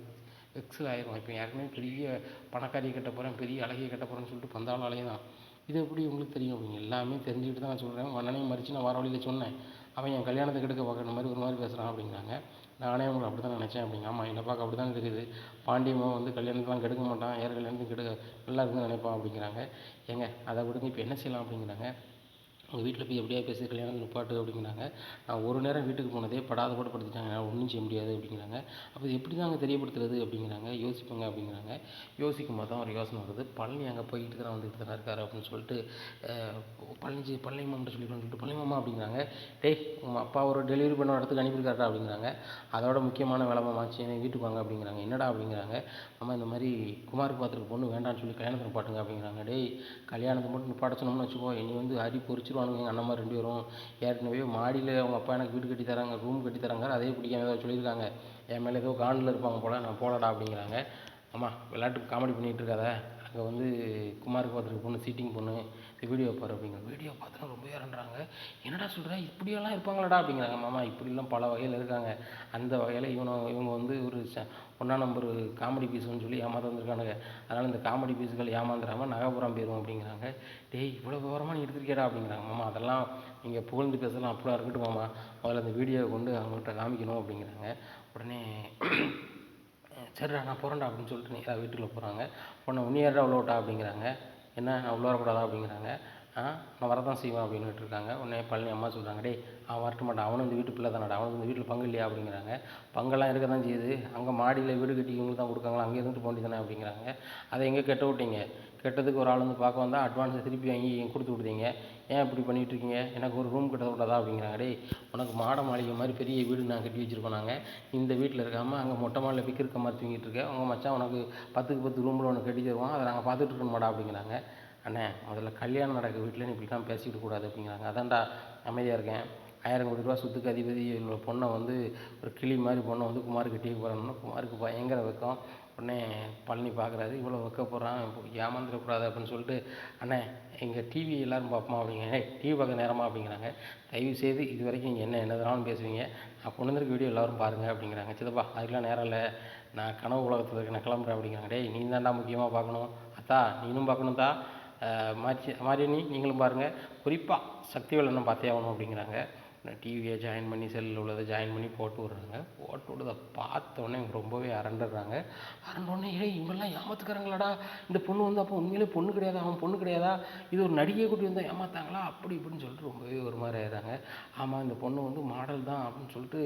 வெக்ஸில் ஆயிடுவான். இப்போ ஏற்கனவே பெரிய பணக்காரியை கட்ட போகிறேன், பெரிய அழகியை கட்ட போகிறேன்னு சொல்லிட்டு பந்தாலும் அலையதான். இது எப்படி உங்களுக்கு தெரியும் அப்படிங்க, எல்லாமே தெரிஞ்சுக்கிட்டு தான் நான் சொல்கிறேன். உங்கள் அண்ணனையும் மறித்து நான் வர வழியில் சொன்னேன், அவன் என் கல்யாணத்தை கெடுக்க பார்க்குற மாதிரி ஒரு மாதிரி பேசுகிறான் அப்படிங்கிறாங்க. நானே உங்களை அப்படி தான் நினச்சேன் அப்படிங்க. ஆமாம், என்னை பார்க்க அப்படி தான் தெரியுது. பாண்டியம்மா வந்து கல்யாணத்தெலாம் கெடுக்க மாட்டான், யார் கல்யாணத்தையும் கெடுக்க நல்லா இருக்குன்னு நினைப்பான் அப்படிங்கிறாங்க. ஏங்க அதை விடுங்க, இப்போ என்ன செய்யலாம் அப்படிங்கிறாங்க. உங்கள் வீட்டில் போய் எப்படியா பேசி கல்யாணம் நிப்பாட்டு அப்படிங்கிறாங்க. நான் ஒரு நேரம் வீட்டுக்கு போனதே படாத பாடு படுத்திட்டாங்க, என்னால் ஒன்றும் செய்ய முடியாது அப்படிங்கிறாங்க. அப்போ எப்படி தாங்க தெரியப்படுத்துறது அப்படிங்கிறாங்க. யோசிப்போங்க அப்படிங்கிறாங்க. யோசிக்கும் போது தான் ஒரு யோசனை வருது. பழனி அங்கே போய்கிட்டு தான் வந்துட்டு தான் இருக்காரு அப்படின்னு சொல்லிட்டு பழனி மாமன்ட்ட சொல்லிடுவோம்னு சொல்லிட்டு பழனி மாமா அப்படிங்கிறாங்க. டேய், உங்கள் அப்பா ஒரு டெலிவரி பண்ண இடத்துக்கு அனுப்பியிருக்காரா அப்படிங்கிறாங்க. அதோட முக்கியமான வேலை மாமாச்சு, வீட்டுக்கு வாங்க அப்படிங்கிறாங்க. என்னடா அப்படிங்கிறாங்க. அம்மா இந்த மாதிரி குமாருக்கு பார்த்துருக்க பொண்ணு வேண்டான்னு சொல்லி கல்யாணத்தை நிப்பாட்டுங்க அப்படிங்கிறாங்க. டேய், கல்யாணத்தை மட்டும் நிப்பாட்ட சொன்னோம்னு வச்சுக்கோ, இனி வந்து அடி பொறிச்சிருவானுங்க எங்கள் அண்ணன் மாதிரி 2 பேரும். ஏற்கனவே மாடியில் அவங்க அப்பா எனக்கு வீடு கட்டி தராங்க, ரூம் கட்டி தராங்க, அதே பிடிக்காம ஏதோ சொல்லியிருக்காங்க. என் மேலே ஏதோ காண்டில் இருப்பாங்க போல், நான் போகலடா அப்படிங்கிறாங்க. அம்மா விளையாட்டுக்கு காமெடி பண்ணிகிட்டு இருக்காத, அங்கே வந்து குமாருக்கு பார்த்துருக்க பொண்ணு சீட்டிங் பொண்ணு, இந்த வீடியோ பாரு அப்படிங்கிற. வீடியோ பார்த்தா ரொம்ப இறண்டுறாங்க. என்னடா சொல்கிற, இப்படியெல்லாம் இருப்பாங்களாடா அப்படிங்கிறாங்க. மாமா இப்படிலாம் பல வகையில் இருக்காங்க, அந்த வகையில் இவங்க வந்து ஒரு 1ஆம் நம்பர் காமெடி பீஸுன்னு சொல்லி ஏமாற்ற வந்திருக்கானுங்க. அதனால் இந்த காமெடி பீஸுகள் ஏமாந்துடாமல் நகைப்புறம் போயிடும் அப்படிங்கிறாங்க. டேய், இவ்வளோ விவரமாக நீ எடுத்துருக்கேடா அப்படிங்கிறாங்க. மாமா அதெல்லாம் நீங்கள் புகழ்ந்து பேசலாம், அப்படிலாம் இருக்கட்டும் மாமா, முதல்ல அந்த வீடியோவை கொண்டு அவங்கள்ட்ட காமிக்கணும் அப்படிங்கிறாங்க. உடனே சரிடா நான் போகிறேன்டா அப்படின்னு சொல்லிட்டு நேராக வீட்டுக்குள்ளே போகிறாங்க. உடனே உன்னியாரா உள்ள விட்டா அப்படிங்கிறாங்க. என்ன, நான் உள்ள வரக்கூடாதா அப்படிங்கிறாங்க. நான் வரதான் செய்வேன் அப்படின்னுட்டு இருக்காங்க. உடனே பழனி அம்மா சொல்கிறாங்க, டேய் அவன் வரட்ட மாட்டான், அவனும் இந்த வீட்டு பிள்ளை தானடா, அவனுக்கு இந்த வீட்டில் பங்கு இல்லையா அப்படிங்கிறாங்க. பங்கெல்லாம் இருக்க தான் செய்யுது, அங்கே மாடியில் வீடு கட்டி இவங்களுக்கு தான் கொடுக்காங்களா, அங்கே இருந்துட்டு போண்டி தானே அப்படிங்கிறாங்க. அதை எங்கே கெட்ட விட்டீங்க, கெட்டதுக்கு ஒரு ஆள் வந்து பார்க்க வந்தால் அட்வான்ஸை திருப்பி வாங்கி கொடுத்து விடுதீங்க, ஏன் இப்படி பண்ணிகிட்டு இருக்கீங்க, எனக்கு ஒரு ரூம் கட்ட விடாதா அப்படிங்கிறாங்க. டேய், உனக்கு மாட மாளிகை மாதிரி பெரிய வீடு நான் கட்டி வச்சுருக்கோம் நாங்கள், இந்த வீட்டில் இருக்காமல் அங்கே மொட்டை மாடியில் விற்கிற மாதிரி தூங்கிட்டு இருக்கேன், உங்கள் மச்சான் உனக்கு 10க்கு 10 ரூமில் ஒன்று கட்டி தருவான், அதை நாங்கள் பார்த்துட்டு இருக்கணும் மாடா அப்படிங்கிறாங்க. அண்ணே முதல்ல கல்யாணம் நடக்க வீட்டில் நீ இப்படிலாம் பேசிக்கிட்டு கூடாது அப்படிங்கிறாங்க. அதான்டா அமைதியாக இருக்கேன், 1000 கோடி ரூபா சொத்துக்கு அதிபதி உள்ள பொண்ணை வந்து ஒரு கிளி மாதிரி பொண்ணை வந்து குமார் கட்டியே போகிறோம்னா குமாருக்கு பயங்கர வெக்கம். உடனே பழனி பார்க்குறாரு, இவ்வளோ வெக்கப்படுறான், ஏமாந்துடக்கூடாது அப்படின்னு சொல்லிட்டு, அண்ணே எங்கள் டிவி எல்லோரும் பார்ப்போமா அப்படிங்க. டிவி பார்க்க நேரமா அப்படிங்கிறாங்க. தயவுசெய்து இது வரைக்கும் இங்கே என்ன என்னதுனாலும் பேசுவீங்க, நான் கொண்டு வந்திருக்க வீடியோ எல்லோரும் பாருங்கள் அப்படிங்கிறாங்க. சித்தப்பா அதுக்கெலாம் நேரம் இல்லை, நான் கனவு உலகத்தில் இருக்க, நான் கிளம்புறேன் அப்படிங்கிறாங்க. டேய், நீ தான்டா முக்கியமாக பார்க்கணும், அத்தா நீனும் பார்க்கணும் தா, மாரியணி நீங்களும் பாருங்கள், குறிப்பாக சக்திவேல் அண்ணன் பார்த்தே ஆகணும் அப்படிங்கிறாங்க. டிவியை ஜாயின் பண்ணி செல்லில் உள்ளதை ஜாயின் பண்ணி போட்டு விட்றாங்க. போட்டு விடுறத பார்த்தோன்னே ரொம்பவே அரண்டுறாங்க. அரண்டோடனே, ஏய் இவங்கெல்லாம் ஏமாத்துக்கிறாங்களாடா, இந்த பொண்ணு வந்து அப்போ உண்மையிலே பொண்ணு கிடையாதா, அவன் பொண்ணு கிடையாதா, இது ஒரு நடிகை கூட்டி வந்தால் ஏமாத்தாங்களா அப்படி இப்படின்னு சொல்லிட்டு ரொம்பவே ஒரு மாதிரி ஆயிடுறாங்க. ஆமாம் இந்த பொண்ணு வந்து மாடல் தான் அப்படின்னு சொல்லிட்டு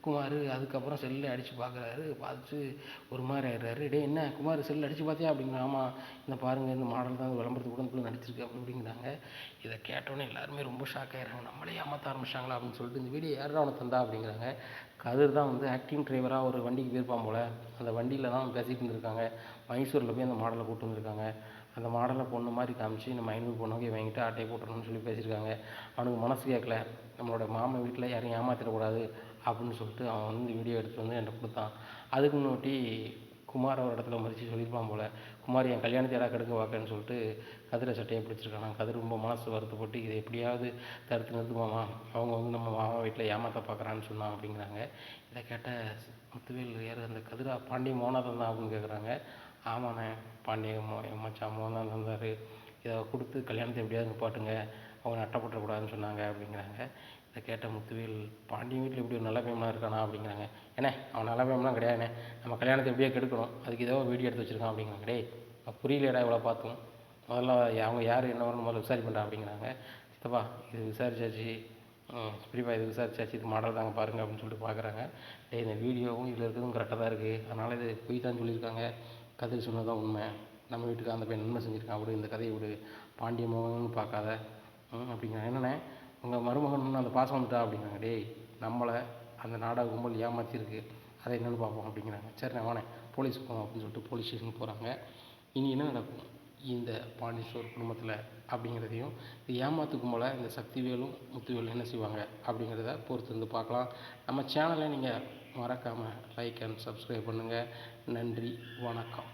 குமார் அதுக்கப்புறம் செல்லில் அடித்து பார்க்குறாரு. பார்த்துட்டு ஒரு மாதிரி ஆயிடுறாரு. டே என்ன குமார் செல்லில் அடித்து பார்த்தியா அப்படிங்கிற. ஆமாம் இந்த பாருங்கள் இந்த மாடல் தான் விளம்பரத்துக்கு கூட நடிச்சிருக்கு அப்படிங்கிறாங்க. இதை கேட்டோன்னே எல்லாருமே ரொம்ப ஷாக் ஆகிடுறாங்க. நம்மளே ஏமாற்ற ஆரம்பிச்சிட்டாங்களா அப்படின்னு சொல்லிட்டு, இந்த வீடியோ யாரும் அவனை தந்தா அப்படிங்கிறாங்க. கதிர் தான் வந்து ஆக்டிங் டிரைவராக ஒரு வண்டிக்கு போயிருப்பான் போல், அந்த வண்டியில் தான் பேசிகிட்டு இருந்திருக்காங்க. மைசூரில் போய் அந்த மாடலை கூப்பிட்டு வந்திருக்காங்க. அந்த மாடலை பொண்ணு மாதிரி காமிச்சு நம்ம 500 பொண்ணுங்க வாங்கிட்டு ஆட்டையை போட்டுறணும்னு சொல்லி பேசியிருக்காங்க. அவனுக்கு மனசு கேட்கல, நம்மளோட மாமன் வீட்டில் யாரையும் ஏமாற்றிடக்கூடாது அப்படின்னு சொல்லிட்டு அவன் வந்து வீடியோ எடுத்துகிட்டு வந்து என்கிட்ட கொடுத்தான். அதுக்கு முன்னாடி குமார் ஒரு இடத்துல மதித்து சொல்லியிருப்பான் போல், குமார் என் கல்யாணத்தை யாராவது கெடுக்க பார்க்கன்னு சொல்லிட்டு கதிரை சட்டையை பிடிச்சிருக்காங்க. கதிர் ரொம்ப மனசு வருத்தப்பட்டு இதை எப்படியாவது தடுத்து நிறுத்துமாமா, அவங்க வந்து நம்ம மாமா வீட்டில் ஏமாற்ற பார்க்குறான்னு சொன்னான் அப்படிங்கிறாங்க. இதை கேட்ட முத்துவேல், யார் அந்த கதிரா, பாண்டிய மோகனாதான் தான் அப்படின்னு கேட்குறாங்க. ஆமாண்ணே, பாண்டிய மச்சான் மோகன் தந்தார், இதை கொடுத்து கல்யாணத்தை எப்படியாவது நிப்பாட்டுங்க, அவங்க நட்டப்பட்டுறக்கூடாதுன்னு சொன்னாங்க அப்படிங்கிறாங்க. இதை கேட்ட முத்துவேல், பாண்டியன் வீட்டில் எப்படி ஒரு நல்ல பையனாக இருக்கானா அப்படிங்கிறாங்க. ஏன்னா அவன் நல்ல பையன்லாம் கிடையாதுண்ணே, நம்ம கல்யாணத்தை எப்படியோ கெடுக்கணும், அதுக்கு ஏதோ வீடியோ எடுத்து வச்சுருக்கான் அப்படிங்கிறாங்க. டேய் புரியலையடா இவ்வளோ பார்த்தும், முதல்ல அவங்க யார் என்ன வரணும் முதல்ல விசாரி பண்ணுறா அப்படிங்கிறாங்க. சித்தப்பா இது விசாரிச்சாச்சு, இப்படிப்பா இது விசாரிச்சாச்சு, இது மாடல் தாங்க பாருங்கள் அப்படின்னு சொல்லிட்டு பார்க்குறாங்க. டேய் இந்த வீடியோவும் இதில் இருக்கிறதும் கரெக்டாக தான் இருக்குது, அதனால் இது பொய் தான் சொல்லியிருக்காங்க, கதிர் சொன்னதான் உண்மை, நம்ம வீட்டுக்கு அந்த பையன் நன்மை செஞ்சுருக்கான் விடு, இந்த கதையை விடு, பாண்டிய மகன் பார்க்காத அப்படிங்கிறாங்க. என்னண்ணே உங்கள் மருமகன் அந்த பாசம் வந்துட்டா அப்படிங்கிறாங்க. டேய் நம்மளை அந்த நாடக கும்பல் ஏமாற்றிருக்கு, அதை என்னென்னு பார்ப்போம் அப்படிங்கிறாங்க. சரிண்ணே வானே போலீஸுக்கு போவோம் அப்படின்னு சொல்லிட்டு போலீஸ் ஸ்டேஷனுக்கு போகிறாங்க. இனி என்ன நடக்கும் இந்த பாண்டியஸ்டோர் குடும்பத்தில் அப்படிங்கிறதையும், இந்த ஏமாத்து கும்பலை இந்த சக்திவேலும் முத்துவேலும் என்ன செய்வாங்க அப்படிங்கிறத பொறுத்து இருந்து பார்க்கலாம். நம்ம சேனலை நீங்கள் மறக்காமல் லைக் அண்ட் சப்ஸ்கிரைப் பண்ணுங்கள். நன்றி, வணக்கம்.